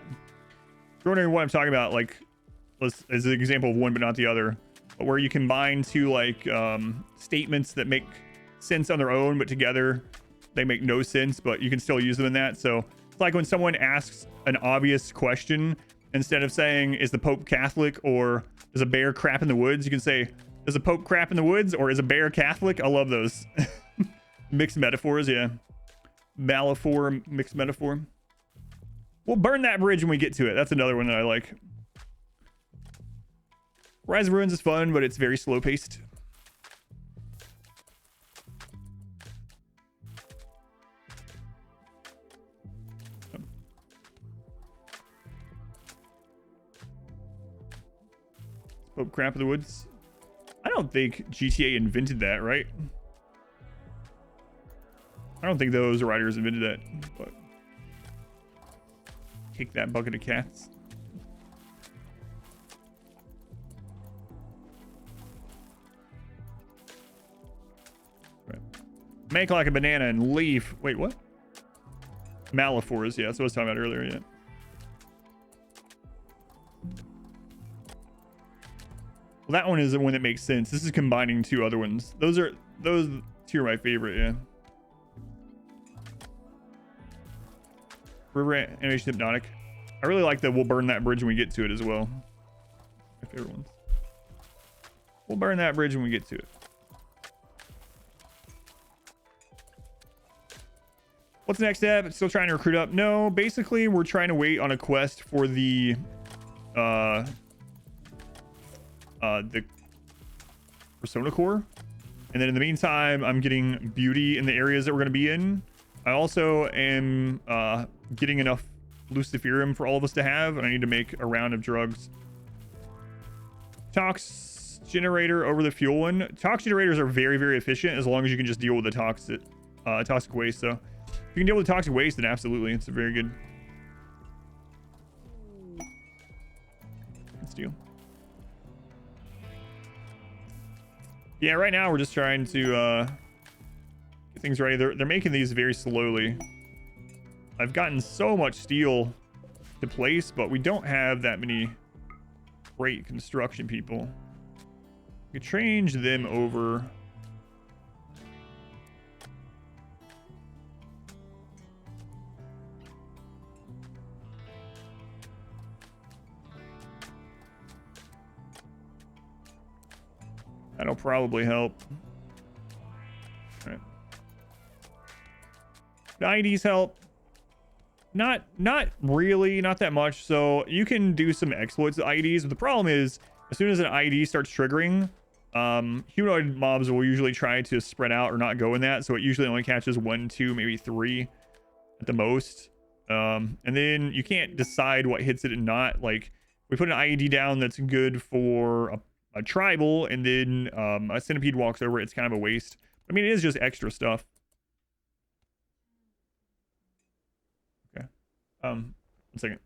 If you're wondering what I'm talking about, like, as an example of one but not the other, but where you combine two like statements that make sense on their own, but together they make no sense, but you can still use them in that. So it's like when someone asks an obvious question, instead of saying, is the Pope Catholic or does a bear crap in the woods, you can say, is a Pope crap in the woods or is a bear Catholic? I love those. Mixed metaphors, yeah. Malaphor, mixed metaphor. We'll burn that bridge when we get to it. That's another one that I like. Rise of Ruins is fun, but it's very slow paced. Pope crap in the woods. I don't think GTA invented that, right? I don't think those writers invented that, but kick that bucket of cats. Right. Make like a banana and leave. Wait, what? Malaphors, yeah, that's what I was talking about earlier, yeah. Well, that one is the one that makes sense. This is combining two other ones. Those two are my favorite, yeah. River Animation Hypnotic. I really like that we'll burn that bridge when we get to it as well. My favorite ones. We'll burn that bridge when we get to it. What's the next step? Still trying to recruit up? No, basically we're trying to wait on a quest for the Persona Core. And then in the meantime, I'm getting beauty in the areas that we're going to be in. I also am getting enough Luciferium for all of us to have, and I need to make a round of drugs. Tox generator over the fuel one. Tox generators are very, very efficient as long as you can just deal with the toxic waste. So if you can deal with the toxic waste, then absolutely, it's a very good deal. Yeah, right now we're just trying to get things ready. They're making these very slowly. I've gotten so much steel to place, but we don't have that many great construction people. We could change them over. That'll probably help. All right. IEDs help. Not really, not that much. So you can do some exploits with IEDs, but the problem is as soon as an IED starts triggering, humanoid mobs will usually try to spread out or not go in that. So it usually only catches 1, 2, maybe 3 at the most. And then you can't decide what hits it and not. Like we put an IED down that's good for a tribal, and then a centipede walks over, it's kind of a waste. I mean, it is just extra stuff. Okay. 1 second.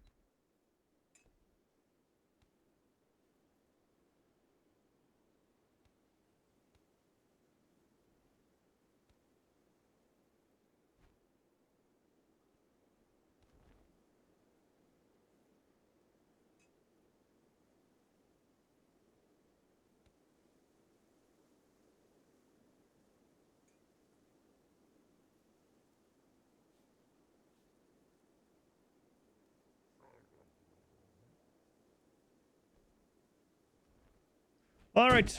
All right.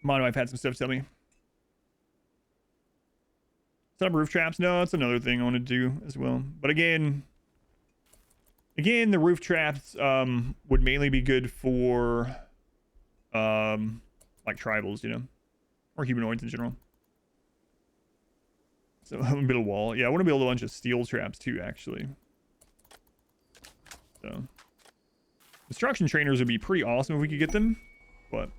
Mono, I've had some stuff tell me. Set up roof traps. No, that's another thing I want to do as well. But again, the roof traps would mainly be good for like tribals, you know, or humanoids in general. So I'm gonna build a wall. Yeah, I want to build a bunch of steel traps too, actually. So destruction trainers would be pretty awesome if we could get them, but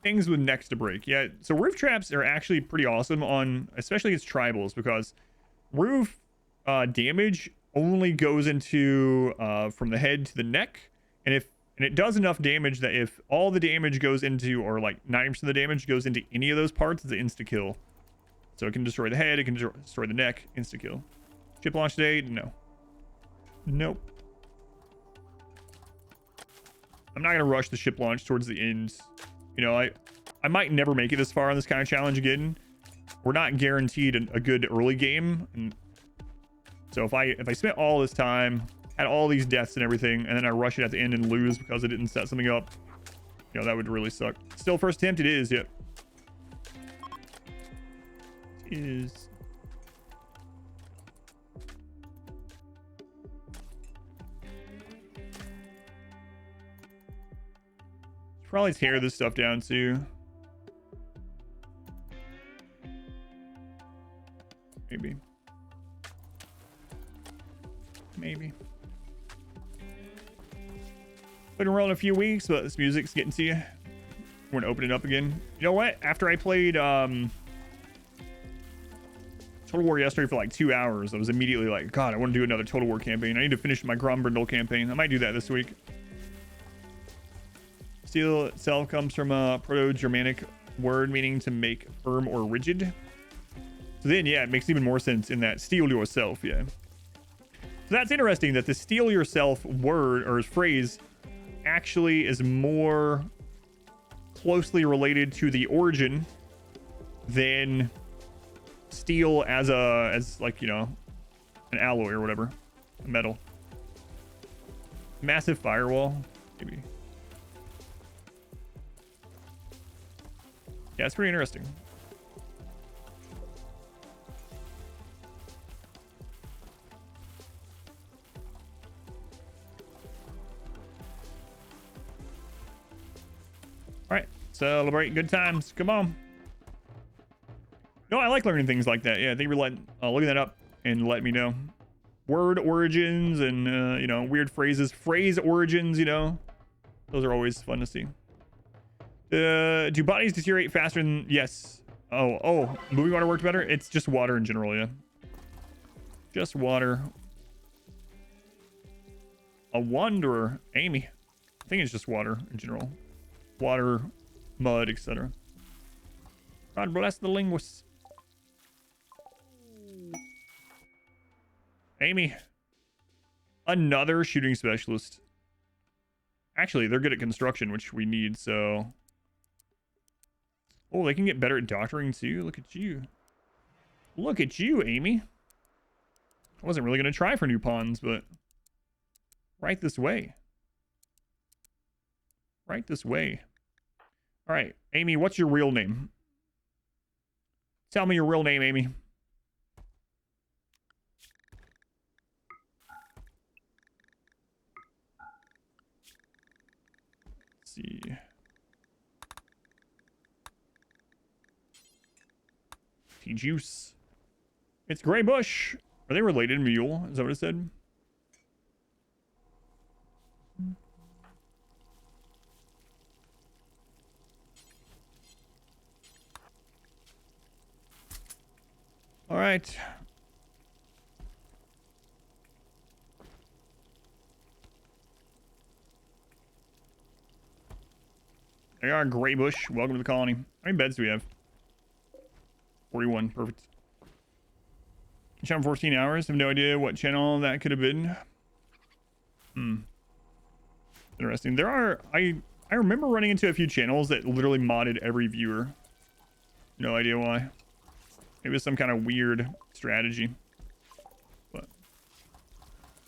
things with necks to break. Yeah, so roof traps are actually pretty awesome on, especially against tribals, because roof damage only goes into from the head to the neck, and it does enough damage that if all the damage goes into, or like 90% of the damage goes into any of those parts, it's an insta kill. So it can destroy the head, it can destroy the neck, insta kill. Chip launch today? No. Nope. I'm not gonna rush the ship launch towards the end. You know, I might never make it this far on this kind of challenge again. We're not guaranteed a good early game, and so if I spent all this time, had all these deaths and everything, and then I rush it at the end and lose because I didn't set something up, you know, that would really suck. Still first attempt, it is. Yep. It is. Probably tear this stuff down too. Maybe. Been rolling a few weeks, but this music's getting to you. We're gonna open it up again. You know what? After I played Total War yesterday for like 2 hours, I was immediately like, God, I want to do another Total War campaign. I need to finish my Grombrindle campaign. I might do that this week. Steel itself comes from a Proto-Germanic word meaning to make firm or rigid. So then, yeah, it makes even more sense in that steel yourself, yeah. So that's interesting that the steel yourself word or phrase actually is more closely related to the origin than steel as like, you know, an alloy or whatever, a metal. Massive firewall, maybe. Yeah, it's pretty interesting. All right, celebrate good times. Come on. No, I like learning things like that. Yeah, thank you for looking that up and letting me know. Word origins and, you know, weird phrases. Phrase origins, you know. Those are always fun to see. Do bodies deteriorate faster than... Yes. Oh, moving water worked better? It's just water in general, yeah. Just water. A wanderer. Amy. I think it's just water in general. Water, mud, etc. God bless the linguists. Amy. Another shooting specialist. Actually, they're good at construction, which we need, so... Oh, they can get better at doctoring, too. Look at you. Look at you, Amy. I wasn't really going to try for new pawns, but... Right this way. Right this way. All right, Amy, what's your real name? Tell me your real name, Amy. Let's see. Juice. It's Gray Bush. Are they related, Mule? Is that what it said? All right. There you are, Gray Bush. Welcome to the colony. How many beds do we have? 41. Perfect. Channel 14 hours. I have no idea what channel that could have been. Interesting. There are... I remember running into a few channels that literally modded every viewer. No idea why. Maybe it's some kind of weird strategy.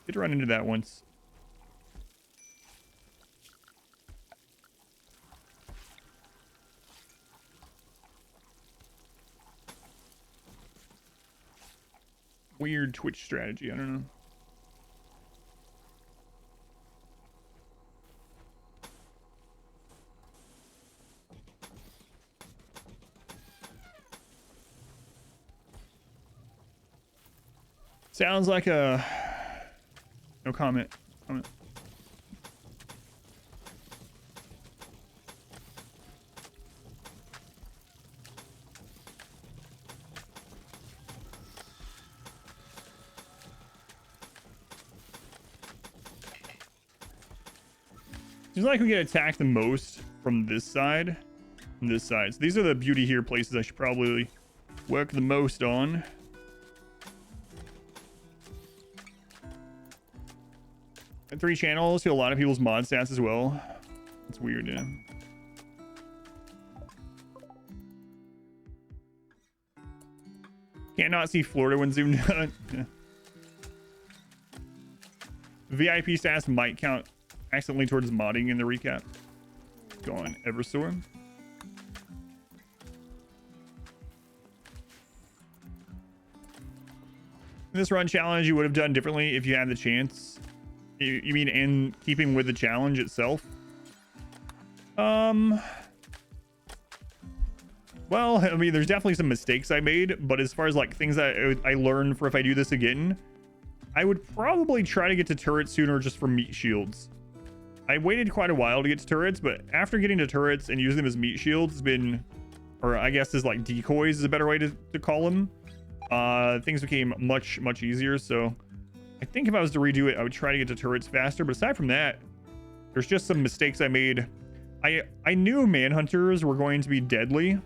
Did run into that once. Weird Twitch strategy. I don't know. Sounds like a... No comment. Comment. Seems like we get attacked the most from this side. From this side. So these are the beauty here places I should probably work the most on. At 3 channels, see a lot of people's mod stats as well. It's weird, yeah. Can't not see Florida when zoomed out. Yeah. VIP stats might count accidentally towards modding in the recap. Go on, Eversor. This run challenge you would have done differently if you had the chance. You mean in keeping with the challenge itself? Well, I mean, there's definitely some mistakes I made, but as far as like things that I learned for if I do this again, I would probably try to get to turrets sooner just for meat shields. I waited quite a while to get to turrets, but after getting to turrets and using them as meat shields has been, or I guess as like decoys is a better way to call them. Things became much easier. So I think if I was to redo it, I would try to get to turrets faster. But aside from that, there's just some mistakes I made. I knew manhunters were going to be deadly,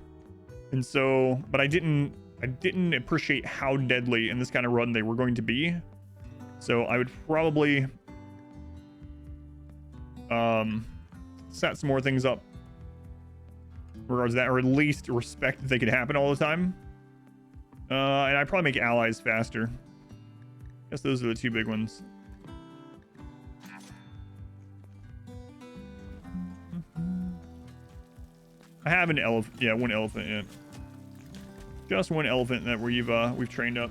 and so, but I didn't appreciate how deadly in this kind of run they were going to be. So I would probably set some more things up in regards to that, or at least respect that they could happen all the time. And I'd probably make allies faster. Guess those are the 2 big ones. I have an elephant. Yeah, 1 elephant. Yeah, just 1 elephant that we've trained up.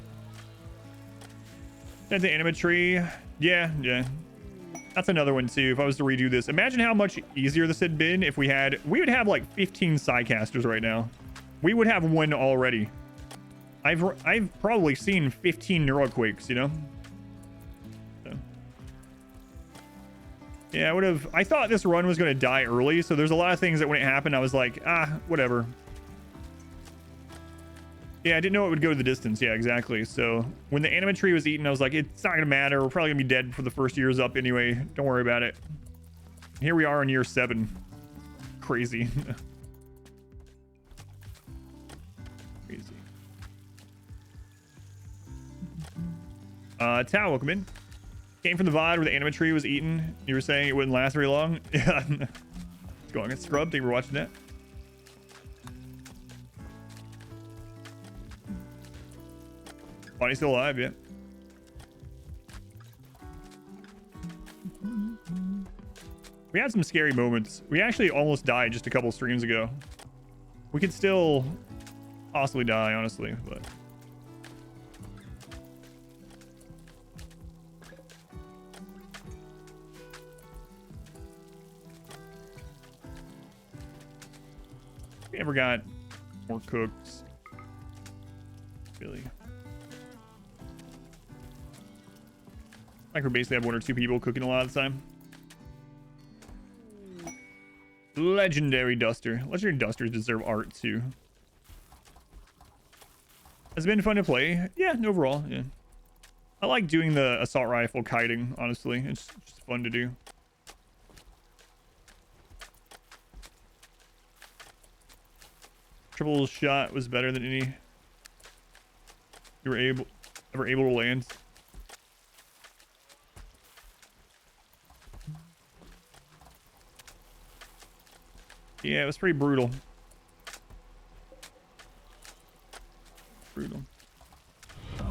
At the animatry. Yeah. That's another one too. If I was to redo this, imagine how much easier this had been if we would have like 15 sidecasters right now. We would have 1 already. I've probably seen 15 neuroquakes, you know. So. Yeah, I thought this run was going to die early, so there's a lot of things that when it happened I was like, whatever. Yeah, I didn't know it would go the distance. Yeah, exactly. So when the animatry was eaten, I was like, it's not gonna matter, we're probably gonna be dead for the first years up anyway, don't worry about it. Here we are in year 7. Crazy. Crazy. Tao, welcome in. Came from the VOD where the animatry was eaten. You were saying it wouldn't last very long. Yeah. It's going. It's Scrub. Thank you for watching that. Body's still alive, yeah. We had some scary moments. We actually almost died just a couple streams ago. We could still possibly die, honestly, but... We never got more cooks. Really. Like we basically have 1 or 2 people cooking a lot of the time. Legendary Duster. Legendary Dusters deserve art too. Has it been fun to play? Yeah, overall, yeah. I like doing the assault rifle kiting, honestly. It's just fun to do. Triple shot was better than any you were ever able to land. Yeah, it was pretty brutal.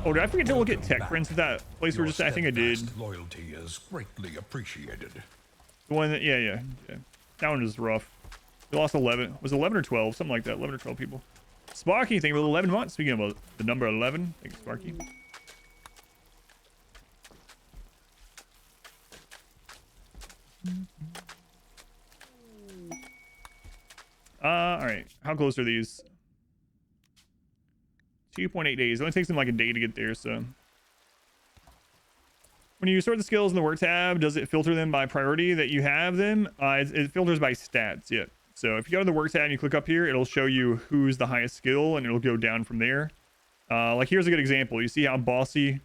Oh, Oh, did I forget to look at Welcome tech back. prints of that place we were Your just? I think I did. steadfast loyalty is greatly appreciated. The one that, yeah. That one is rough. We lost 11. Was it 11 or 12? Something like that. 11 or 12 people. Sparky, thank you for 11 months. Speaking of the number 11, thank you, Sparky. All right. How close are these? 2.8 days. It only takes them like a day to get there, so. When you sort the skills in the work tab, does it filter them by priority that you have them? It filters by stats, yeah. So if you go to the work tab and you click up here, it'll show you who's the highest skill and it'll go down from there. Like here's a good example. You see how Bossy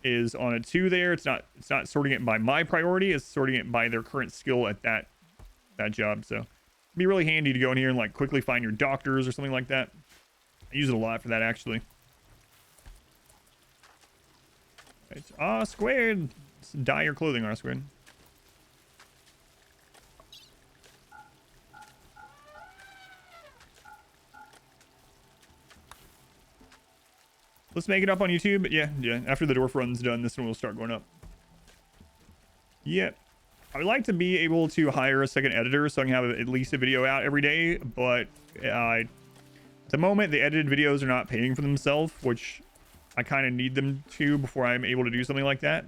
is on a 2 there. It's not sorting it by my priority. It's sorting it by their current skill at that job. So it'd be really handy to go in here and like quickly find your doctors or something like that. I use it a lot for that actually. Right. Ah, squared. Let's dye your clothing, R squared. Let's make it up on YouTube. Yeah. After the dwarf run's done, this one will start going up. Yep. I would like to be able to hire a second editor so I can have at least a video out every day, but at the moment, the edited videos are not paying for themselves, which I kind of need them to before I'm able to do something like that.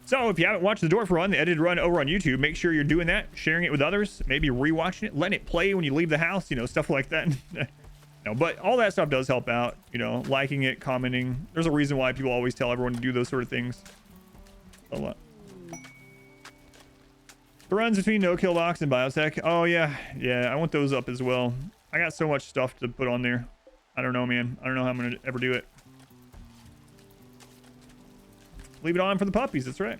So if you haven't watched the dwarf run, the edited run over on YouTube, make sure you're doing that, sharing it with others, maybe rewatching it, letting it play when you leave the house, you know, stuff like that. No, but all that stuff does help out, you know, liking it, commenting. There's a reason why people always tell everyone to do those sort of things. A lot. The runs between No Kill Box and Biotech. Oh, yeah. I want those up as well. I got so much stuff to put on there. I don't know, man. I don't know how I'm going to ever do it. Leave it on for the puppies. That's right.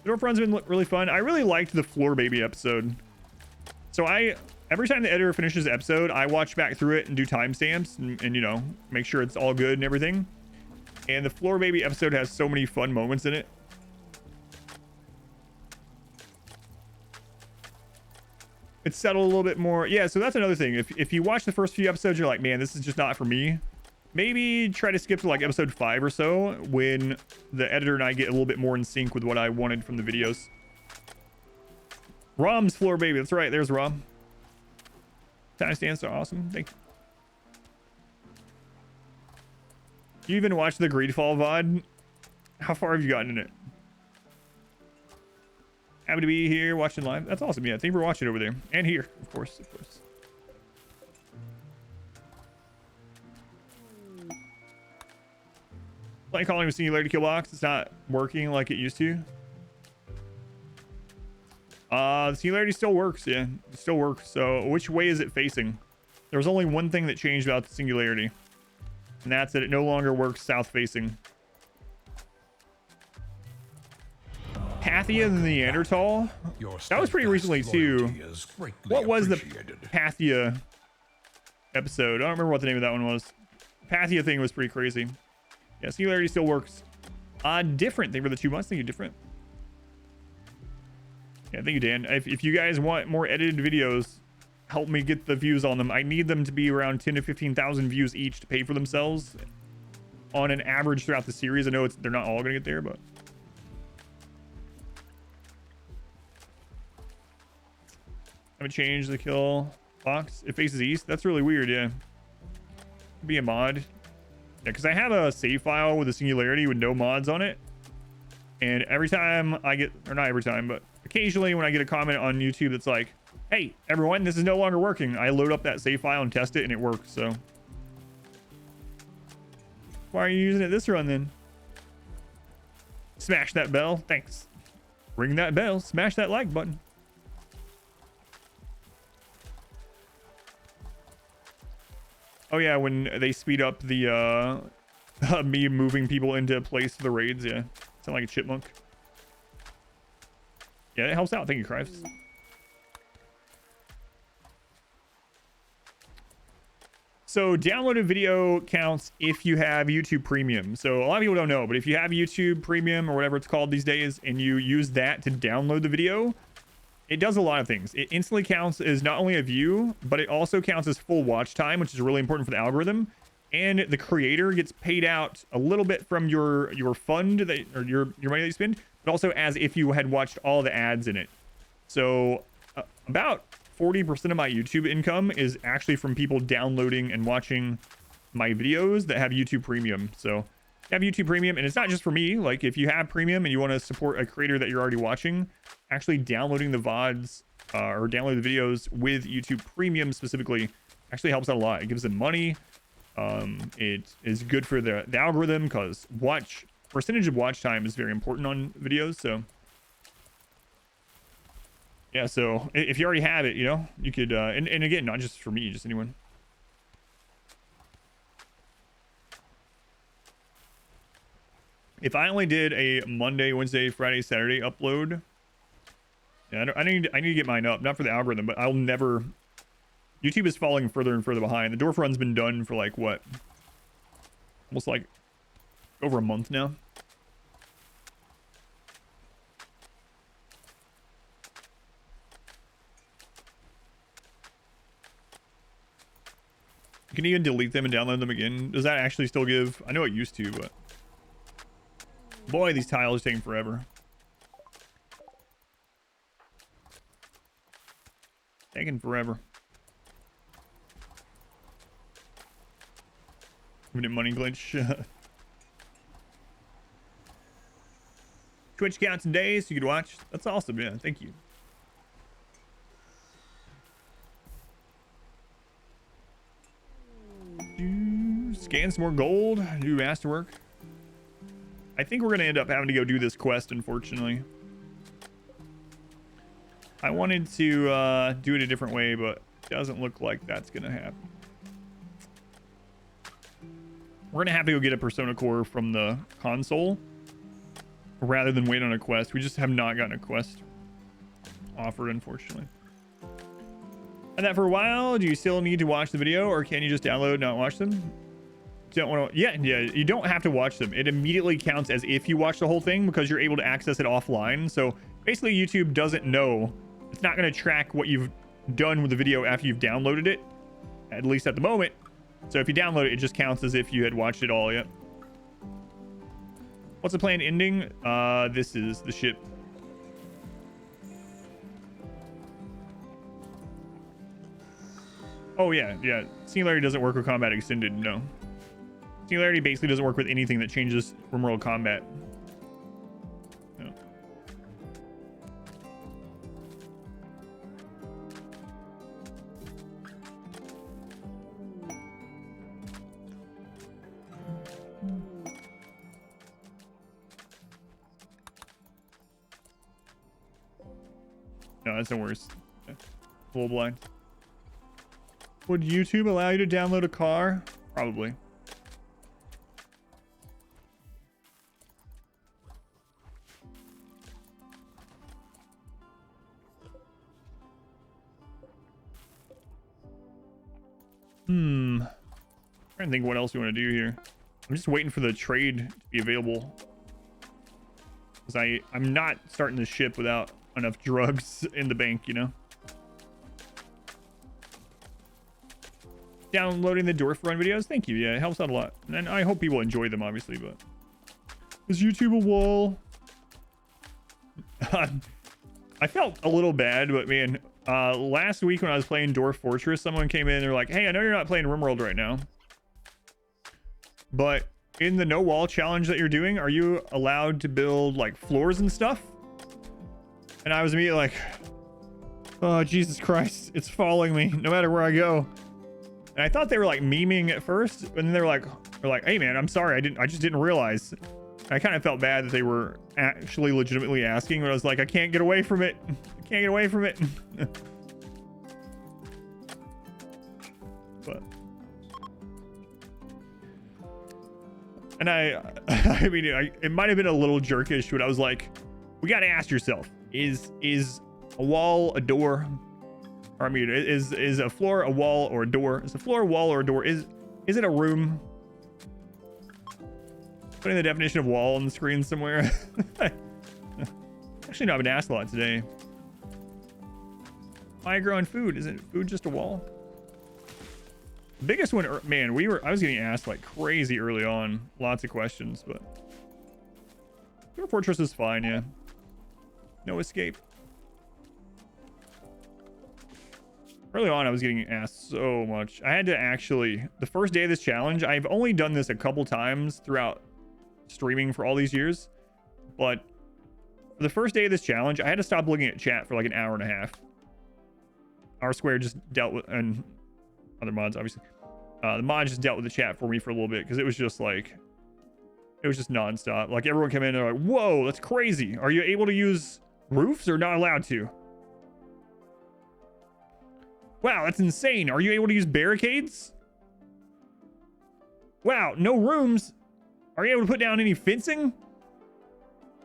The dwarf run's been really fun. I really liked the Floor Baby episode. So every time the editor finishes the episode, I watch back through it and do timestamps and you know, make sure it's all good and everything. And the Floor Baby episode has so many fun moments in it. It's settled a little bit more. Yeah, so that's another thing. If you watch the first few episodes, you're like, man, this is just not for me. Maybe try to skip to like episode 5 or so when the editor and I get a little bit more in sync with what I wanted from the videos. Rom's Floor Baby. That's right. There's Rom. Timestamps are awesome. Thank you. You even watched the Greedfall VOD? How far have you gotten in it? Happy to be here watching live. That's awesome. Yeah, thank you for watching over there. And here, of course. Like calling with Singularity Kill Box. It's not working like it used to. The Singularity still works. Yeah, it still works. So which way is it facing? There was only one thing that changed about the Singularity. And that's that it no longer works south facing. Pathia the Neanderthal? That was pretty recently too. What was the Pathia episode? I don't remember what the name of that one was. Pathia thing was pretty crazy. Yeah, Singularity still works. Different. Thank you for the 2 months. Thank you, different. Yeah, thank you, Dan. If you guys want more edited videos, help me get the views on them. I need them to be around 10 to 15,000 views each to pay for themselves on an average throughout the series. I know they're not all gonna get there, but haven't changed the kill box. It faces east. That's really weird. Yeah, be a mod. Yeah, because I have a save file with a Singularity with no mods on it, and every time I get, or not every time, but occasionally when I get a comment on YouTube that's like, hey everyone, this is no longer working, I load up that save file and test it and it works. So why are you using it this run then? Smash that bell. Thanks. Ring that bell. Smash that like button. Oh yeah, when they speed up the me moving people into place for the raids. Yeah, sound like a chipmunk. Yeah, it helps out. Thank you, Christ. So downloaded video counts if you have YouTube Premium. So a lot of people don't know, but if you have YouTube Premium or whatever it's called these days, and you use that to download the video, it does a lot of things. It instantly counts as not only a view, but it also counts as full watch time, which is really important for the algorithm. and the creator gets paid out a little bit from your fund that, or your money that you spend, but also as if you had watched all the ads in it. So about 40% of my YouTube income is actually from people downloading and watching my videos that have YouTube Premium. So have YouTube Premium, and it's not just for me. Like, if you have Premium and you want to support a creator that you're already watching, actually downloading the VODs or downloading the videos with YouTube Premium specifically actually helps out a lot. It gives them money. It is good for the algorithm, because percentage of watch time is very important on videos. So yeah, so if you already have it, you know, you could and again, not just for me, just anyone. If I only did a Monday, Wednesday, Friday, Saturday upload, yeah, I need to get mine up, not for the algorithm, but I'll never. YouTube is falling further and further behind. The Dwarf Run's been done for like what, almost like over a month now. You can even delete them and download them again. Does that actually still give? I know it used to, but boy, these tiles are taking forever. Taking forever. Minute money glitch. Twitch counts in days so you could watch. That's awesome, yeah. Thank you. Scan some more gold. Do masterwork. I think we're gonna end up having to go do this quest, unfortunately. I wanted to do it a different way, but it doesn't look like that's gonna happen. We're gonna have to go get a Persona Core from the console rather than wait on a quest. We just have not gotten a quest offered, unfortunately. And that for a while. Do you still need to watch the video, or can you just download and not watch them? Don't want to. Yeah, you don't have to watch them. It immediately counts as if you watch the whole thing, because you're able to access it offline. So basically YouTube doesn't know. It's not going to track what you've done with the video after you've downloaded it, at least at the moment. So if you download it, it just counts as if you had watched it all. Yet. What's the planned ending? This is the ship. Oh yeah. Singularity doesn't work with combat extended. No. Singularity basically doesn't work with anything that changes RimWorld combat. No. No, that's the worst. Full blind. Would YouTube allow you to download a car? Probably. Trying to think what else we want to do here. I'm just waiting for the trade to be available, because I'm not starting the ship without enough drugs in the bank, you know. Downloading the Dwarf Run videos, thank you. Yeah, it helps out a lot, and I hope people enjoy them, obviously. But is YouTube a wall? I felt a little bad, but man, last week when I was playing Dwarf Fortress, someone came in and they're like, hey, I know you're not playing RimWorld right now, but in the no wall challenge that you're doing, are you allowed to build like floors and stuff? And I was immediately like, oh, Jesus Christ, it's following me no matter where I go. And I thought they were like memeing at first, and then they're like, hey man, I'm sorry, I just didn't realize. I kind of felt bad that they were actually legitimately asking, but I was like, I can't get away from it. I can't get away from it. But, and I mean, it might have been a little jerkish, but I was like, we got to ask yourself, is a wall a door? Or I mean, is a floor a wall or a door? Is a floor a wall or a door? Is it a room? Putting the definition of wall on the screen somewhere. Actually, no, I've been asked a lot today. Why growing food? Isn't food just a wall? Biggest one, man, I was getting asked like crazy early on. Lots of questions, but Dwarf Fortress is fine, yeah. No escape. Early on, I was getting asked so much. I had to actually, the first day of this challenge, I've only done this a couple times throughout streaming for all these years, but for the first day of this challenge, I had to stop looking at chat for like an hour and a half. R Square just dealt with, and other mods, obviously. The mod just dealt with the chat for me for a little bit because it was just like, it was just nonstop. Like everyone came in and they're like, whoa, that's crazy. Are you able to use roofs or not allowed to? Wow, that's insane. Are you able to use barricades? Wow, no rooms. Are you able to put down any fencing?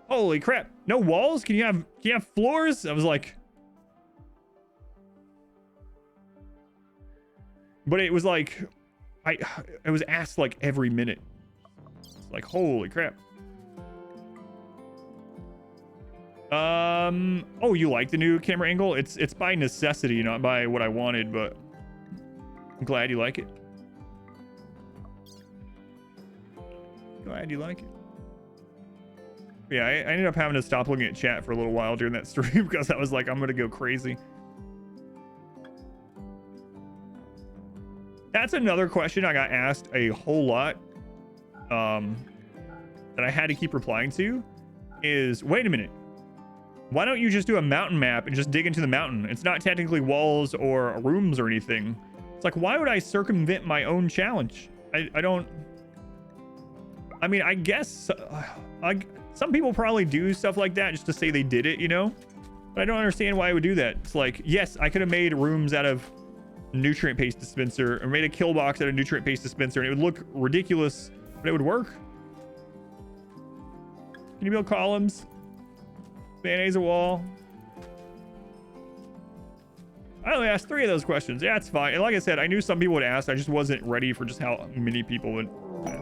Holy crap. No walls? Can you have floors? I was like, but it was like, I was asked like every minute. It's like, holy crap. Oh, you like the new camera angle? It's by necessity, not by what I wanted, but I'm glad you like it. Glad you like it. Yeah, I ended up having to stop looking at chat for a little while during that stream because I was like, I'm gonna go crazy. That's another question I got asked a whole lot, that I had to keep replying to is, wait a minute. Why don't you just do a mountain map and just dig into the mountain? It's not technically walls or rooms or anything. It's like, why would I circumvent my own challenge? I don't... I mean, I guess... some people probably do stuff like that just to say they did it, you know? But I don't understand why I would do that. It's like, yes, I could have made rooms out of nutrient paste dispenser or made a kill box out of nutrient paste dispenser and it would look ridiculous, but it would work. Can you build columns? Mayonnaise a wall. I only asked 3 of those questions. Yeah, it's fine. And like I said, I knew some people would ask. I just wasn't ready for just how many people would. Yeah.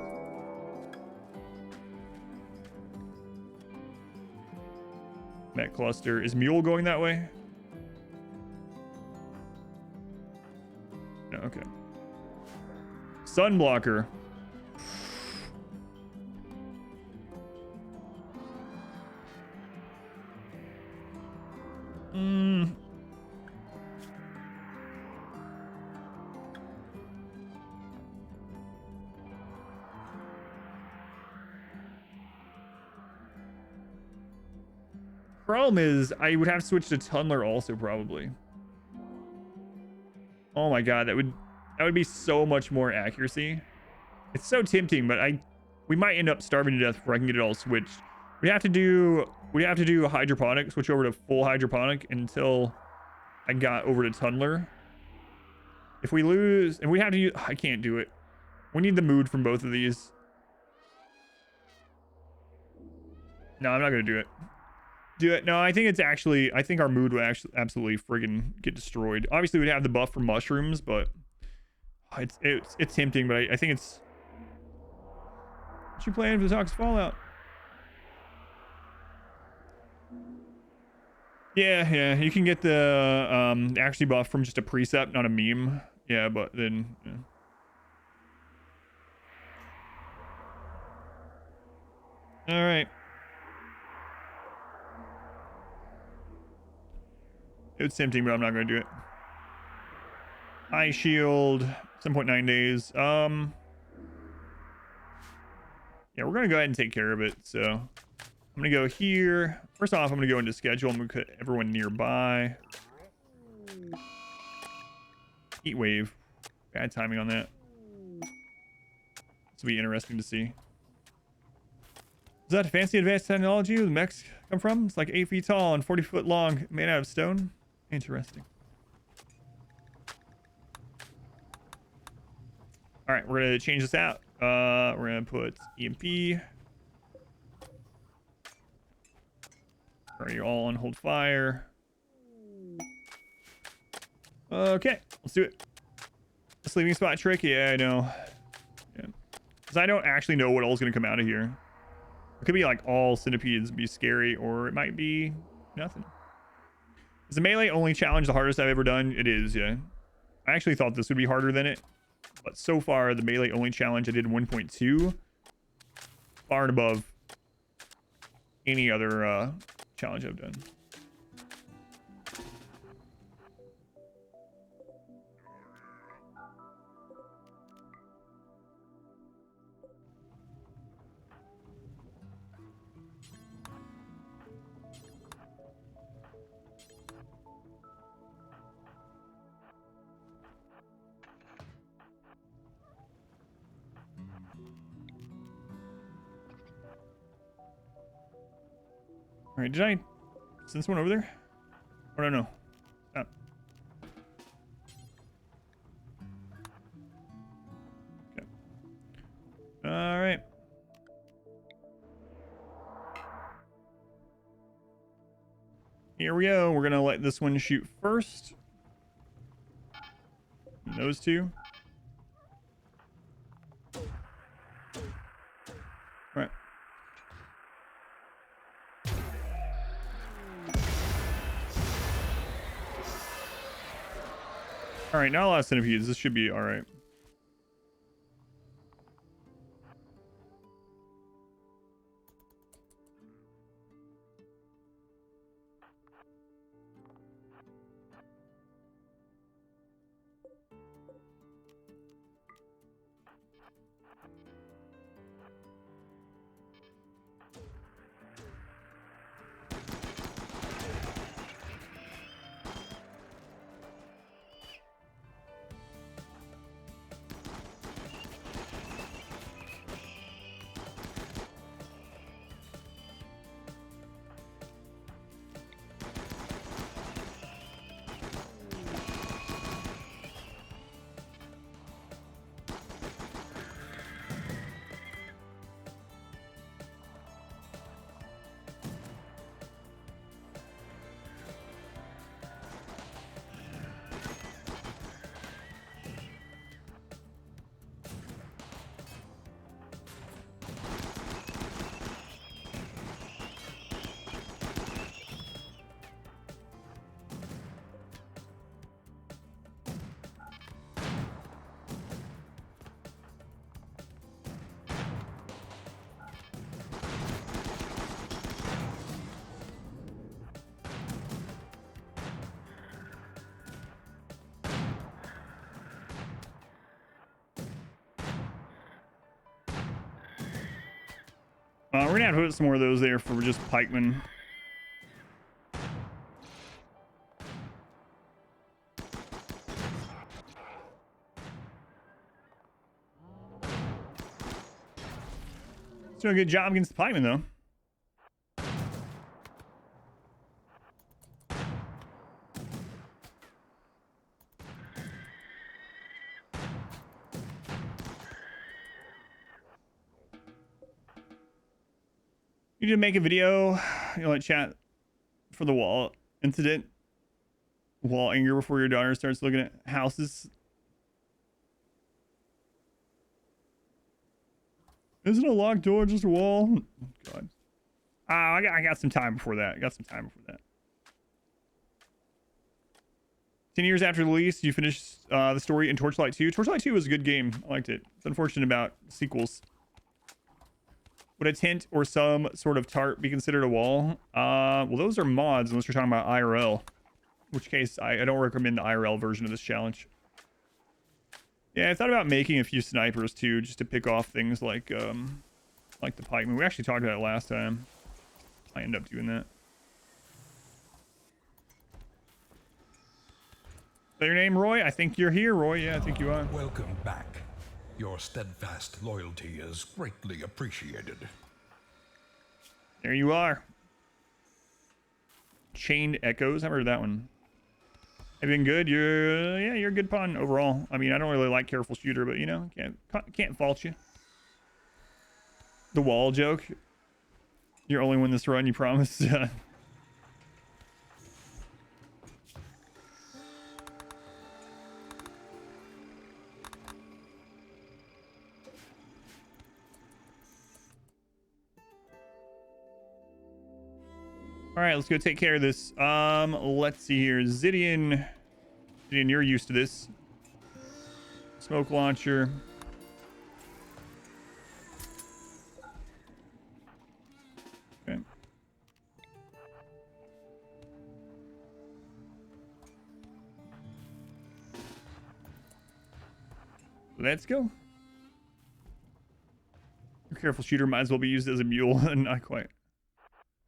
Met cluster. Is Mule going that way? No, okay. Sunblocker. Problem is, I would have to switch to Tunneler also probably. Oh my god, that would be so much more accuracy. It's so tempting, but we might end up starving to death before I can get it all switched. We have to do a hydroponic, switch over to full hydroponic until I got over to Tunneler. If we lose, and we have to use, I can't do it. We need the mood from both of these. No, I'm not gonna do it. No, I think it's actually, I think our mood would actually absolutely friggin' get destroyed. Obviously we'd have the buff for mushrooms, but it's tempting, but I think it's, what you playing for the Toxic Fallout? Yeah, you can get the actually buff from just a precept, not a meme. Yeah, but then yeah. All right. It's tempting, but I'm not going to do it. Eye shield, 7.9 days. Yeah, we're going to go ahead and take care of it. So I'm going to go here. First off, I'm going to go into schedule. I'm going to put everyone nearby. Heat wave. Bad timing on that. This will be interesting to see. Is that fancy advanced technology where the mechs come from? It's like 8 feet tall and 40 foot long, made out of stone. Interesting. All right, we're gonna change this out. We're gonna put EMP. All right, you're all on hold fire. Okay, let's do it. Sleeping spot trick. Yeah, I know. Yeah, because I don't actually know what all is gonna come out of here. It could be like all centipedes, be scary, or it might be nothing. Is the melee only challenge the hardest I've ever done? It is, yeah. I actually thought this would be harder than it, But so far, the melee only challenge I did in 1.2, far and above any other challenge I've done. All right, did I send someone over there? I don't know. Stop. Okay. All right. Here we go. We're gonna let this one shoot first. And those two. All right. All right, not a lot of centipedes. This should be all right. We're gonna have to put some more of those there for just pikemen. It's doing a good job against the pikemen, though. You need to make a video, you know, like chat for the wall incident. Wall anger before your daughter starts looking at houses. Isn't a locked door just a wall? God. I got some time before that. 10 years after the release, you finished the story in Torchlight 2. Torchlight 2 was a good game. I liked it. It's unfortunate about sequels. Would a tent or some sort of tarp be considered a wall? Well, those are mods unless you're talking about IRL. In which case, I don't recommend the IRL version of this challenge. Yeah, I thought about making a few snipers too, just to pick off things like the pikeman. We actually talked about it last time. I end up doing that. Is that your name, Roy? I think you're here, Roy. Yeah, I think you are. Welcome back. Your steadfast loyalty is greatly appreciated. There you are. Chained Echoes. I've heard of that one. Have you been good? You're a good pawn overall. I mean, I don't really like Careful Shooter, but you know, can't fault you. The wall joke. You're only win this run, you promised. All right, let's go take care of this. Let's see here. Zidian, you're used to this. Smoke launcher. Okay. Let's go. Your careful shooter might as well be used as a mule. Not quite.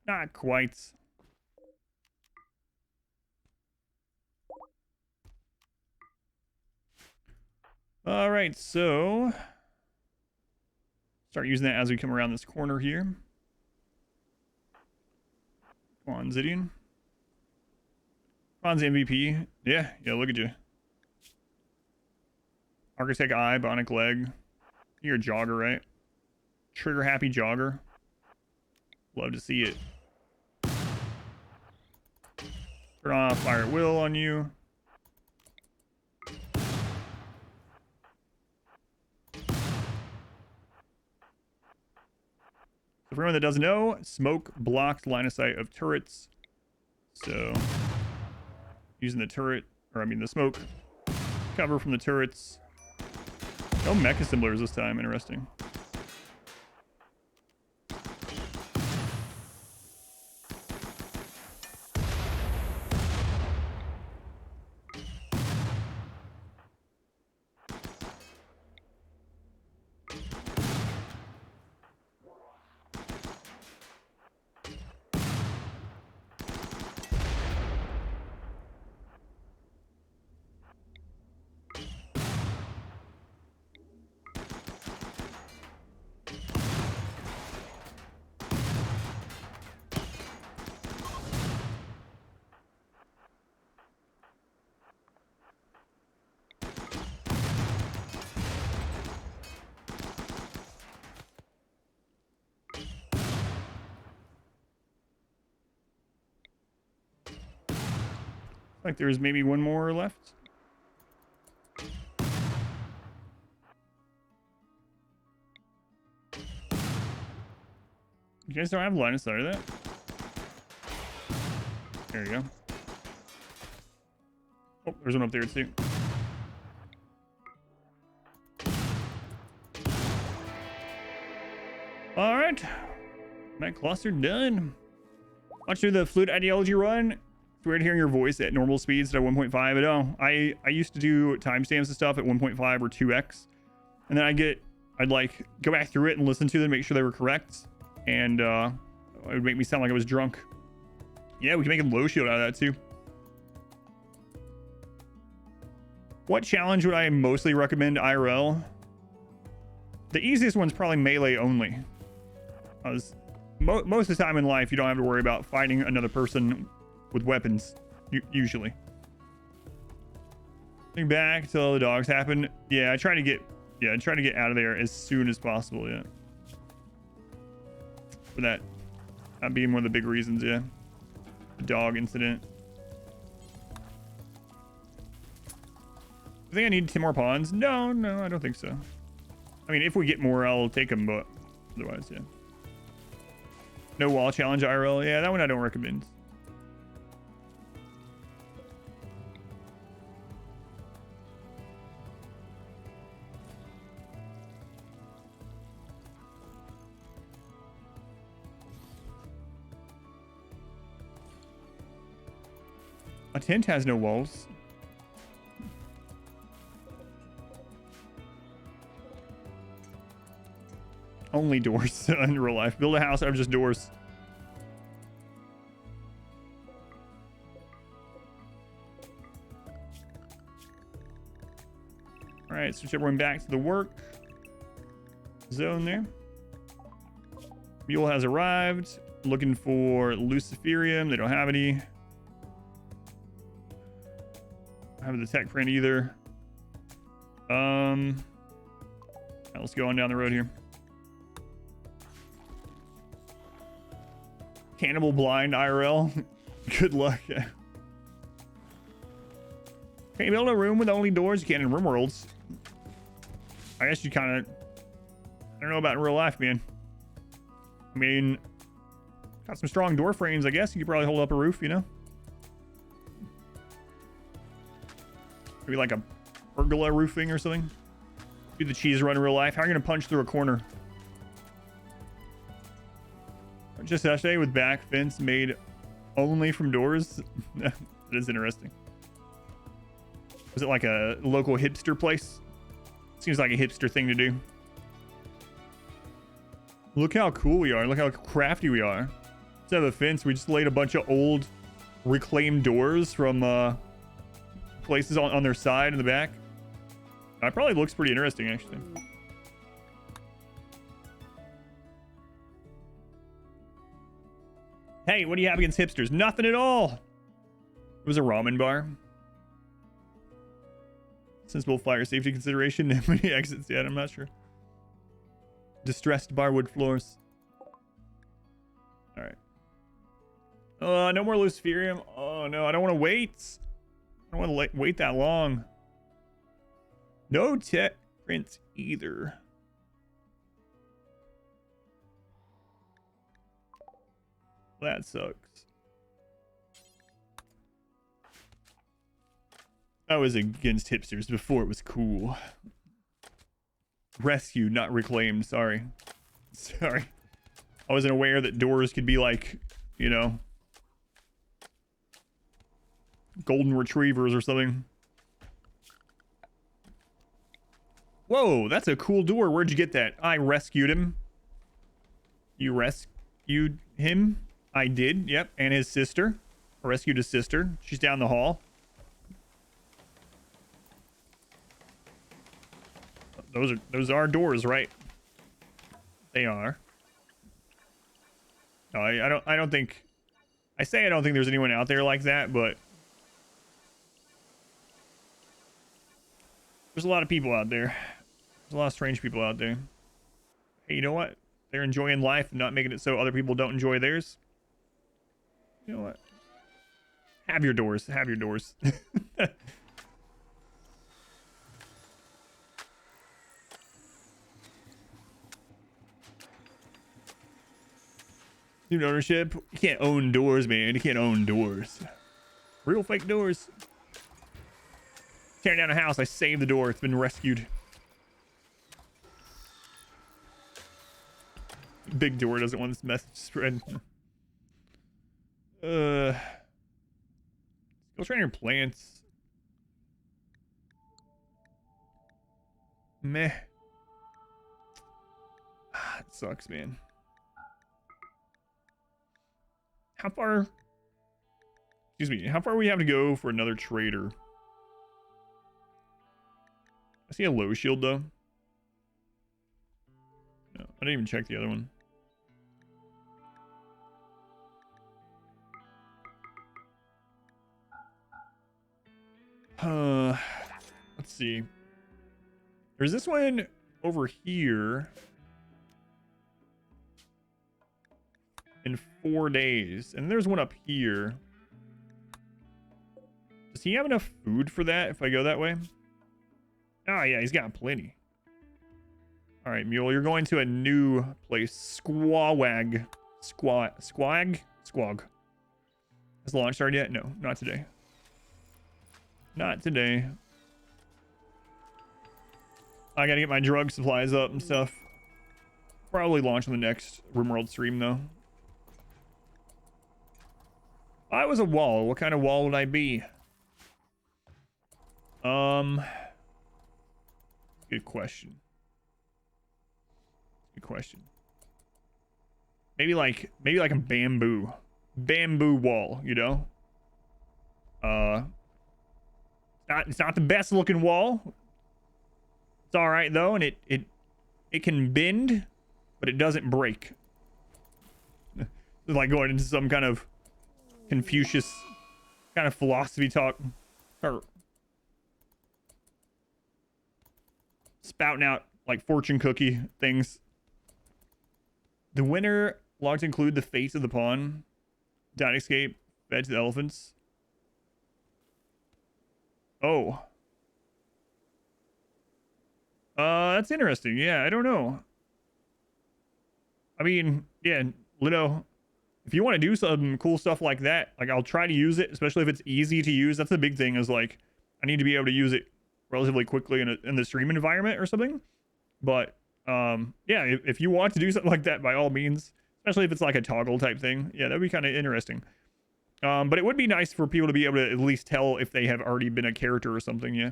Not quite. All right, so start using that as we come around this corner here. Come on, Zidian. Come on, MVP. Yeah, look at you. Architect eye, bionic leg. You're a jogger, right? Trigger happy jogger. Love to see it. Turn off fire at will on you. So for anyone that doesn't know, smoke blocks line of sight of turrets. So using the turret, or I mean the smoke cover from the turrets. No mech assemblers this time, interesting. Like there's maybe one more left. You guys don't have line of sight of that? There you go. Oh, there's one up there too. All right. Mech cluster done. Watch through the fluid ideology run. It's weird hearing your voice at normal speeds at 1.5. I know. I used to do timestamps and stuff at 1.5 or 2x. And then I'd like go back through it and listen to them, make sure they were correct. And it would make me sound like I was drunk. Yeah, we can make a low shield out of that too. What challenge would I mostly recommend IRL? The easiest one's probably melee only. Most of the time in life, you don't have to worry about fighting another person with weapons, usually. Think back till the dogs happen. Yeah, I try to get out of there as soon as possible. Yeah, for that being one of the big reasons. Yeah, the dog incident. I think I need 10 more pawns. No, I don't think so. I mean, if we get more, I'll take them, but otherwise, yeah. No wall challenge IRL. Yeah, that one I don't recommend. A tent has no walls. Only doors in real life. Build a house out of just doors. All right, switch everyone back to the work zone there. Mule has arrived. Looking for Luciferium. They don't have any. I don't have the tech print either. Right, let's go on down the road here. Cannibal blind IRL. Good luck. Can you build a room with only doors? You can in RimWorlds. I guess you kind of... I don't know about in real life, man. I mean, got some strong door frames, I guess. You could probably hold up a roof, you know? Maybe like a pergola roofing or something. Do the cheese run in real life. How are you gonna punch through a corner? Just sachet with back fence made only from doors. That is interesting. Was it like a local hipster place? Seems like a hipster thing to do. Look how cool we are. Look how crafty we are. Instead of a fence, we just laid a bunch of old reclaimed doors from places on their side in the back. That probably looks pretty interesting, actually. Hey, what do you have against hipsters? Nothing at all. It was a ramen bar. Sensible fire safety consideration. Many exits yet, I'm not sure. Distressed barwood floors. All right. No more luciferium. Oh no, I don't want to wait. I don't want to wait that long. No tech prints either. That sucks. I was against hipsters before it was cool. Rescued, not reclaimed. Sorry. Sorry. I wasn't aware that doors could be like, you know, golden retrievers or something. Whoa, that's a cool door. Where'd you get that? I rescued him. You rescued him? I did, yep. And his sister. I rescued his sister. She's down the hall. Those are doors, right? They are. No, I don't think I don't think there's anyone out there like that, but there's a lot of people out there. There's a lot of strange people out there. Hey, you know what? They're enjoying life and not making it so other people don't enjoy theirs. You know what? Have your doors. Have your doors. Student ownership. You can't own doors, man. You can't own doors. Real fake doors. Tearing down a house. I saved the door. It's been rescued. Big door doesn't want this message spread. Skill trainer plants. Meh. It sucks, man. How far? Excuse me. How far we have to go for another trader? I see a low shield though. No, I didn't even check the other one. Let's see. There's this one over here in 4 days, and there's one up here. Does he have enough food for that if I go that way? Oh yeah, he's got plenty. All right, Mule, you're going to a new place. Squawag. Squag? Squawg. Has launch started yet? No, not today. Not today. I gotta get my drug supplies up and stuff. Probably launch on the next RimWorld stream though. If I was a wall, what kind of wall would I be? Good question. Good question. Maybe like a bamboo wall, you know? It's not the best looking wall. It's all right though, and it can bend, but it doesn't break. It's like going into some kind of Confucius kind of philosophy talk, or spouting out like fortune cookie things. The winner logs include the face of the pawn, dot escape, fed to the elephants. Oh. That's interesting. Yeah, I don't know. I mean, yeah, Lino, if you want to do some cool stuff like that, like I'll try to use it, especially if it's easy to use. That's the big thing, is like I need to be able to use it relatively quickly in the stream environment or something. But yeah, if you want to do something like that, by all means, especially if it's like a toggle type thing, yeah, that'd be kind of interesting. But it would be nice for people to be able to at least tell if they have already been a character or something. Yeah,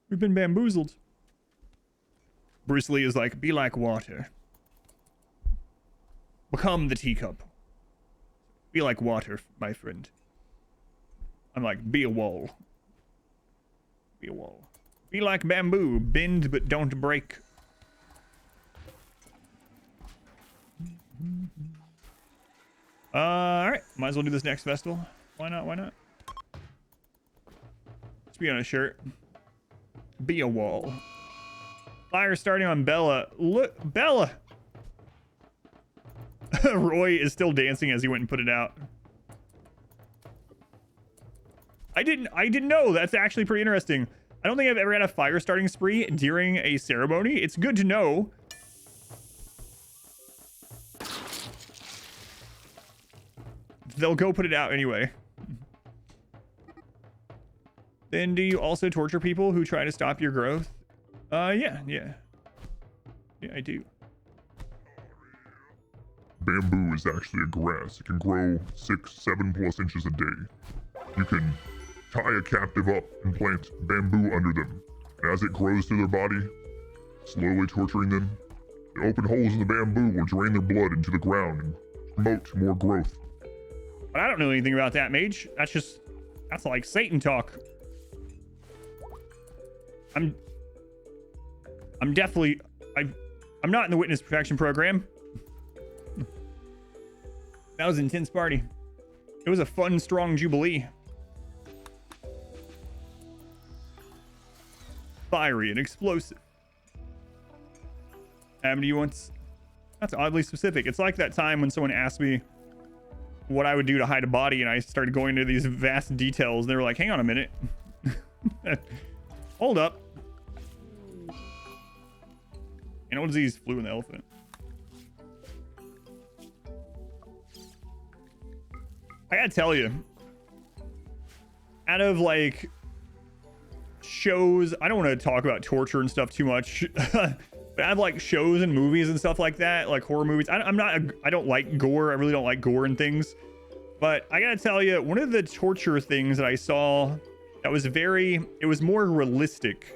we've been bamboozled. Bruce Lee is like, be like water, become the teacup, be like water, my friend. I'm like, be a wall, be a wall, be like bamboo, bend but don't break. All right, might as well do this next festival. Why not? Why not? Let's be on a shirt. Be a wall. Fire starting on Bella. Look, Bella. Roy is still dancing as he went and put it out. I didn't know. That's actually pretty interesting. I don't think I've ever had a fire starting spree during a ceremony. It's good to know. They'll go put it out anyway. Then do you also torture people who try to stop your growth? Yeah, I do. Bamboo is actually a grass. It can grow 6-7+ inches a day. You can tie a captive up and plant bamboo under them. And as it grows through their body, slowly torturing them, the open holes in the bamboo will drain their blood into the ground and promote more growth. But I don't know anything about that, mage. That's like Satan talk. I'm definitely, I'm not in the witness protection program. That was an intense party. It was a fun, strong jubilee. Fiery and explosive. Adam, do you want? That's oddly specific. It's like that time when someone asked me what I would do to hide a body, and I started going into these vast details, and they were like, hang on a minute. Hold up. Animal disease, flew in the elephant. I gotta tell you, out of like shows, I don't want to talk about torture and stuff too much, but I have like shows and movies and stuff like that, like horror movies. I don't like gore. I really don't like gore and things. But I gotta tell you, one of the torture things that I saw that was it was more realistic,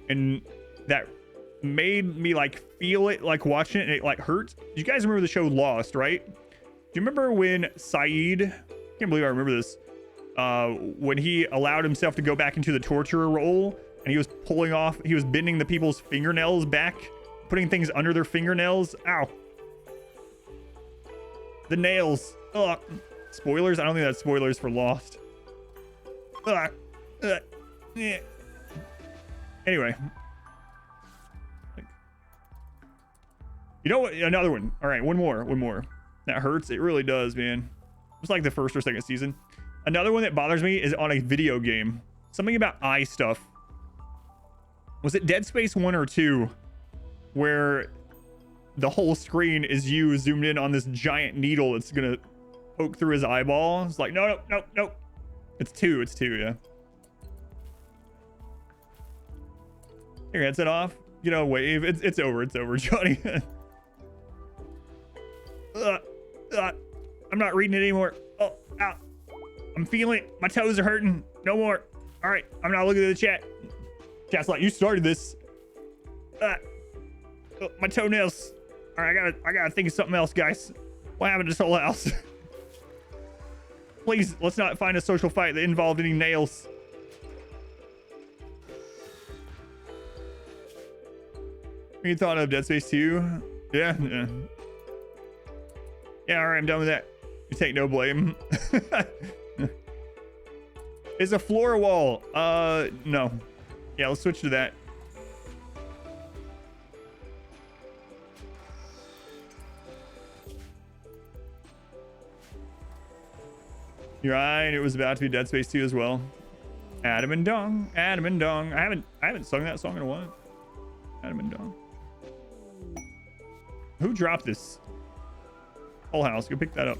and that made me like feel it, like watching it, and it like hurt. You guys remember the show Lost, right? Do you remember when Saeed, I can't believe I remember this, when he allowed himself to go back into the torturer role, and he was bending the people's fingernails back, putting things under their fingernails. Ow. The nails. Ugh. Spoilers? I don't think that's spoilers for Lost. Ugh. Yeah. Anyway. You know what? Another one. All right, one more. That hurts. It really does, man. It's like the first or second season. Another one that bothers me is on a video game. Something about eye stuff. Was it Dead Space 1 or 2? Where the whole screen is you zoomed in on this giant needle that's gonna poke through his eyeball. It's like, no. It's 2, yeah. Your headset off. You know, wave. It's over, Johnny. I'm not reading it anymore. Oh, ow. I'm feeling it. My toes are hurting. No more. All right, I'm not looking at the chat. Chat's like, you started this. Oh, my toenails. All right, I gotta think of something else, guys. What happened to Soul House? Please, let's not find a social fight that involved any nails. You thought of Dead Space 2? Yeah. Yeah, all right, I'm done with that. You take no blame. Is a floor a wall? No. Yeah, let's switch to that. You're right, it was about to be Dead Space 2 as well. Adam and Dong. I haven't sung that song in a while. Adam and Dong. Who dropped this? Whole house, go pick that up.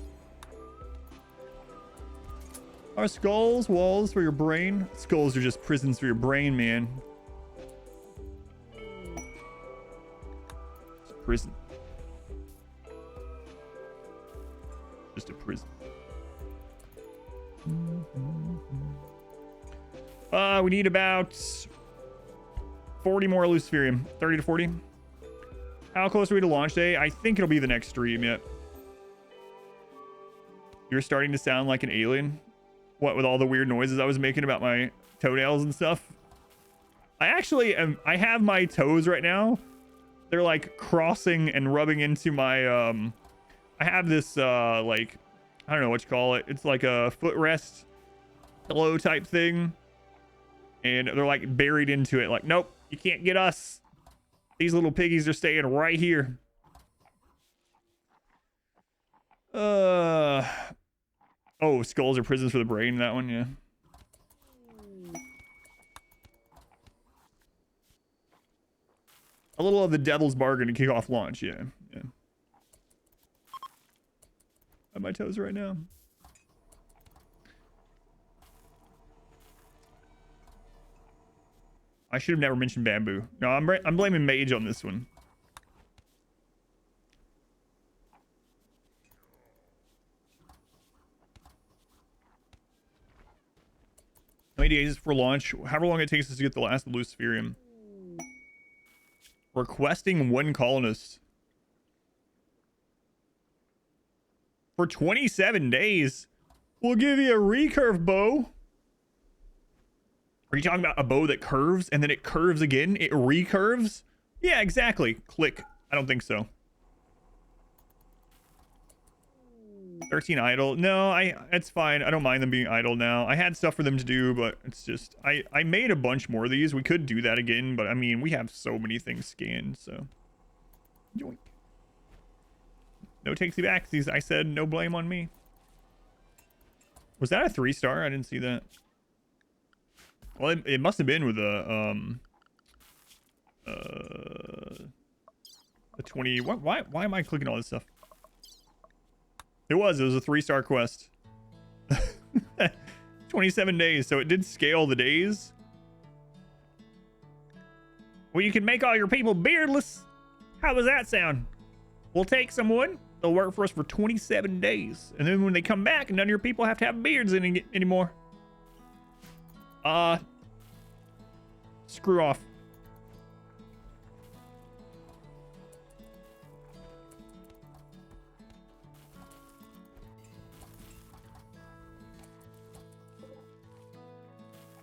Are skulls walls for your brain? Skulls are just prisons for your brain, man. Prison. Just a prison. We need about 40 more Luciferium. 30 to 40. How close are we to launch day? I think it'll be the next stream yet. You're starting to sound like an alien. What with all the weird noises I was making about my toenails and stuff? I actually am. I have my toes right now. They're like crossing and rubbing into my I have this like, I don't know what you call it. It's like a footrest pillow type thing. And they're like buried into it. Like, nope, you can't get us. These little piggies are staying right here. Oh, skulls are prisons for the brain. That one, yeah. A little of the devil's bargain to kick off launch, yeah. On my toes right now. I should have never mentioned bamboo. No, I'm blaming Mage on this one. How many days for launch? However long it takes us to get the last Luciferium. Requesting 1 colonist. For 27 days. We'll give you a recurve bow. Are you talking about a bow that curves and then it curves again? It recurves? Yeah, exactly. Click. I don't think so. 13 idle. No, it's fine. I don't mind them being idle now. I had stuff for them to do, but it's just I made a bunch more of these. We could do that again, but I mean, we have so many things scanned, so yoink. No takesy backsies. I said no blame on me. Was that a 3-star? I didn't see that. Well, it must have been with a 20. Why am I clicking all this stuff? It was a 3-star quest. 27 days, so it did scale the days. Well, you can make all your people beardless. How does that sound? We'll take someone. They'll work for us for 27 days. And then when they come back, none of your people have to have beards anymore. Screw off.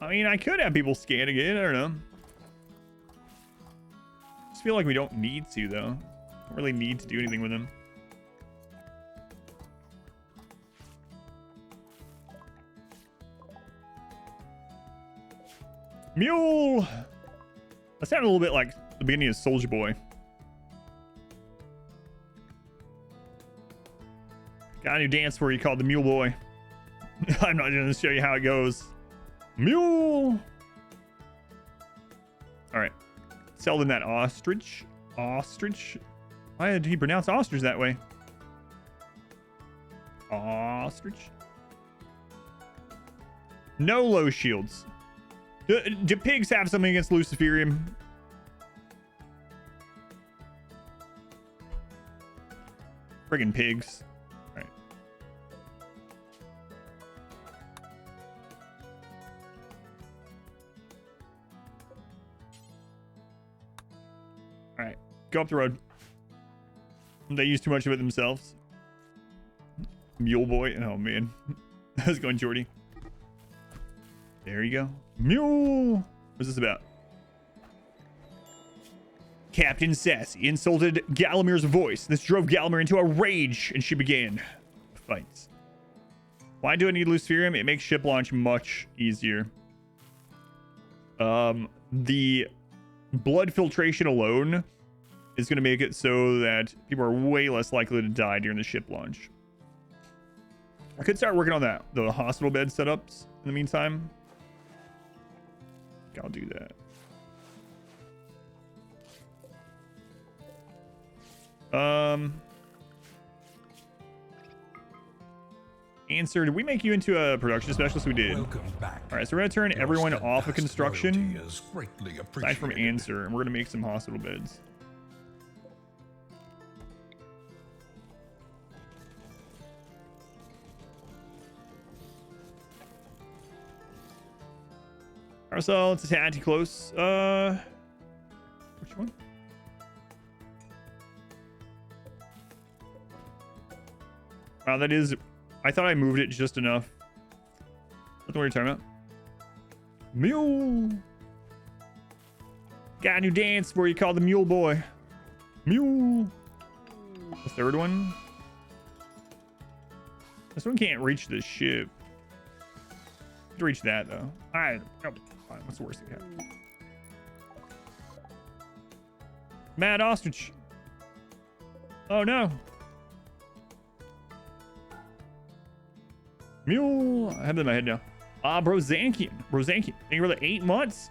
I mean, I could have people scan again. I don't know. Just feel like we don't need to, though. Don't really need to do anything with them. Mule! That sounded a little bit like the beginning of Soulja Boy. Got a new dance for you called the Mule Boy. I'm not going to show you how it goes. Mule! Alright. Sell them that ostrich. Ostrich? Why did he pronounce ostrich that way? Ostrich? No low shields. Do pigs have something against Luciferium? Friggin' pigs. Alright. Alright. Go up the road. They use too much of it themselves. Mule boy. Oh, man. How's it going, Jordy? There you go. Mule! What's this about? Captain Sassy insulted Galamir's voice. This drove Galamir into a rage, and she began fights. Why do I need Luciferium? It makes ship launch much easier. The blood filtration alone is going to make it so that people are way less likely to die during the ship launch. I could start working on that, the hospital bed setups in the meantime. I'll do that. Answer, did we make you into a production specialist? We did. Welcome back. All right, so we're going to turn everyone off of construction. Is greatly Aside from appreciated. Answer, and we're going to make some hospital beds. Carousel, it's a tad too close. Which one? Wow, that is... I thought I moved it just enough. That's what you're talking about. Mule! Got a new dance where you call the mule boy. Mule! The third one? This one can't reach the ship. Reach that, though. Alright, oh, fine. What's the worst thing happen? Mad ostrich. Oh, no. Mule. I have that in my head now. Brozankian. Brozankian. Thank you for the 8 months.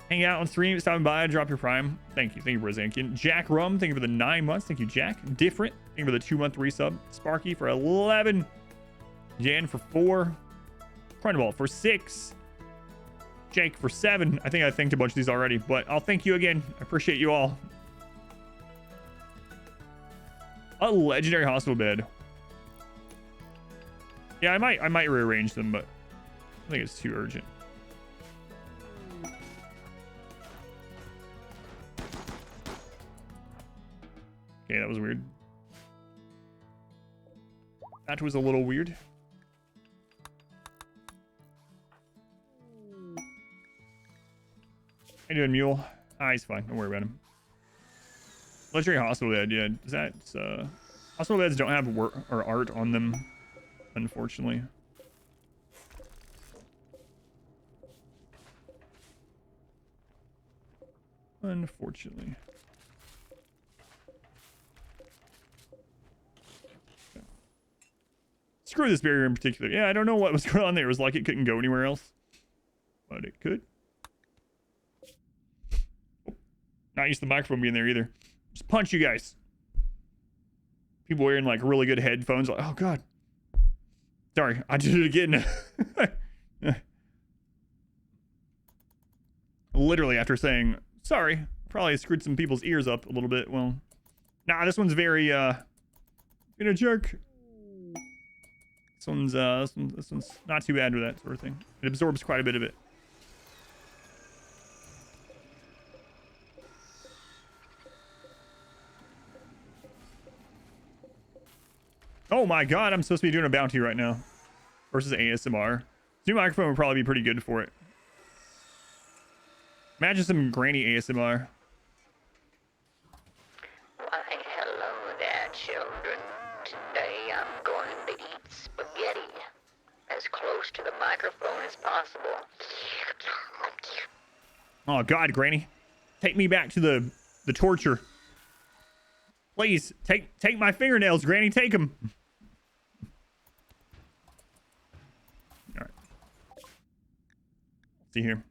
Hanging out on stream, stopping by, drop your prime. Thank you. Thank you, Brozankian. Jack Rum. Thank you for the 9 months. Thank you, Jack. Different. Thank you for the 2-month resub. Sparky for 11. Jan for 4. Incredible for 6. Jake for 7. I think I thanked a bunch of these already, but I'll thank you again. I appreciate you all. A legendary hospital bed. Yeah, I might rearrange them, but I think it's too urgent. Okay, that was weird. That was a little weird. How you doing, Mule? Ah, he's fine. Don't worry about him. Legendary hospital bed, yeah. Is that hospital beds don't have work or art on them, unfortunately. Unfortunately. Okay. Screw this barrier in particular. Yeah, I don't know what was going on there. It was like it couldn't go anywhere else, but it could. Not used to the microphone being there either. Just punch you guys. People wearing like really good headphones. Like, oh god. Sorry, I did it again. Literally after saying sorry, probably screwed some people's ears up a little bit. Well, nah, this one's very being a jerk. This one's not too bad with that sort of thing. It absorbs quite a bit of it. Oh my god, I'm supposed to be doing a bounty right now. Versus ASMR. This new microphone would probably be pretty good for it. Imagine some granny ASMR. Why, hello there, children. Today I'm going to eat spaghetti as close to the microphone as possible. Oh god, granny. Take me back to the torture. Please, take my fingernails, granny. Take them. All right. See here.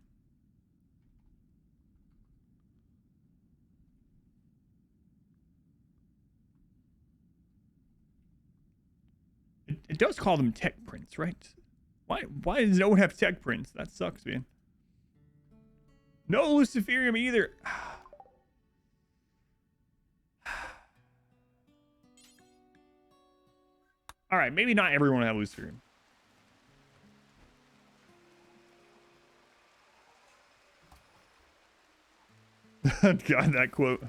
It does call them tech prints, right? Why does no one have tech prints? That sucks, man. No Luciferium either. All right, maybe not everyone will have Luciferium. God, that quote.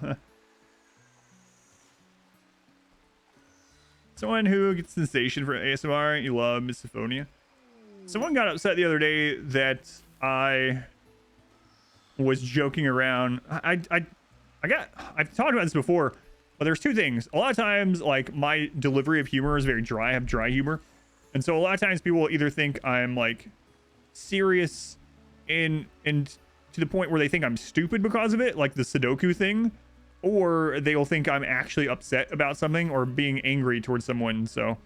Someone who gets sensation for ASMR, you love misophonia. Someone got upset the other day that I was joking around. I've talked about this before, but there's two things. A lot of times, like, my delivery of humor is very dry. I have dry humor. And so a lot of times people will either think I'm like serious and to the point where they think I'm stupid because of it, like the Sudoku thing, or they'll think I'm actually upset about something or being angry towards someone. So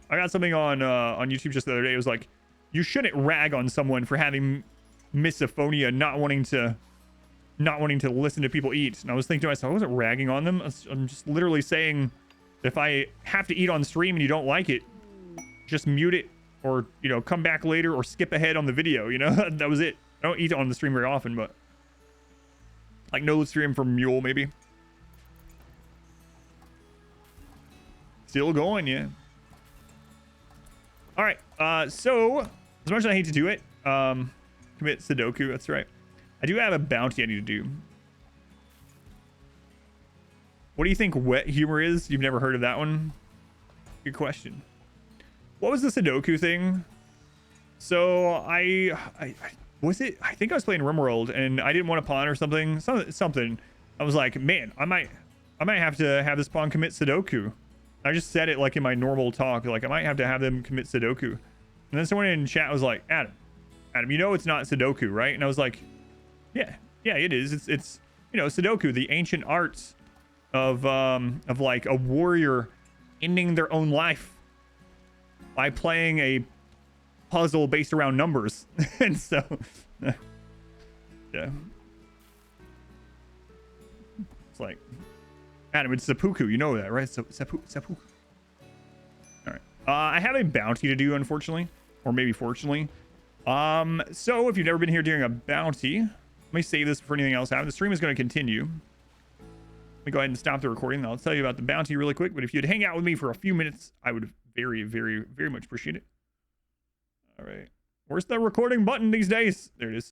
I got something on YouTube just the other day. It was like, you shouldn't rag on someone for having misophonia, not wanting to listen to people eat. And I was thinking to myself, I wasn't ragging on them. I'm just literally saying, if I have to eat on stream and you don't like it, just mute it, or, you know, come back later or skip ahead on the video, you know. That was it. I don't eat on the stream very often, but like no stream from Mule maybe. Still going, yeah. All right, so as much as I hate to do it, commit Sudoku. That's right. I do have a bounty I need to do. What do you think wet humor is? You've never heard of that one? Good question. What was the Sudoku thing? So I think I was playing RimWorld and I didn't want a pawn or something. Something. I was like, man, I might have to have this pawn commit Sudoku. I just said it like in my normal talk, like I might have to have them commit Sudoku. And then someone in chat was like, Adam, you know it's not Sudoku, right? And I was like, yeah, it is. It's you know, Sudoku, the ancient arts of like a warrior ending their own life by playing a puzzle based around numbers. And so yeah, it's like, Adam, it's seppuku, you know that, right? Seppuku. All right, I have a bounty to do, unfortunately, or maybe fortunately. So if you've never been here during a bounty, let me save this for anything else happens. The stream is going to continue. Let me go ahead and stop the recording. I'll tell you about the bounty really quick, but if you'd hang out with me for a few minutes, I would very, very, very much appreciate it. All right. Where's the recording button these days? There it is.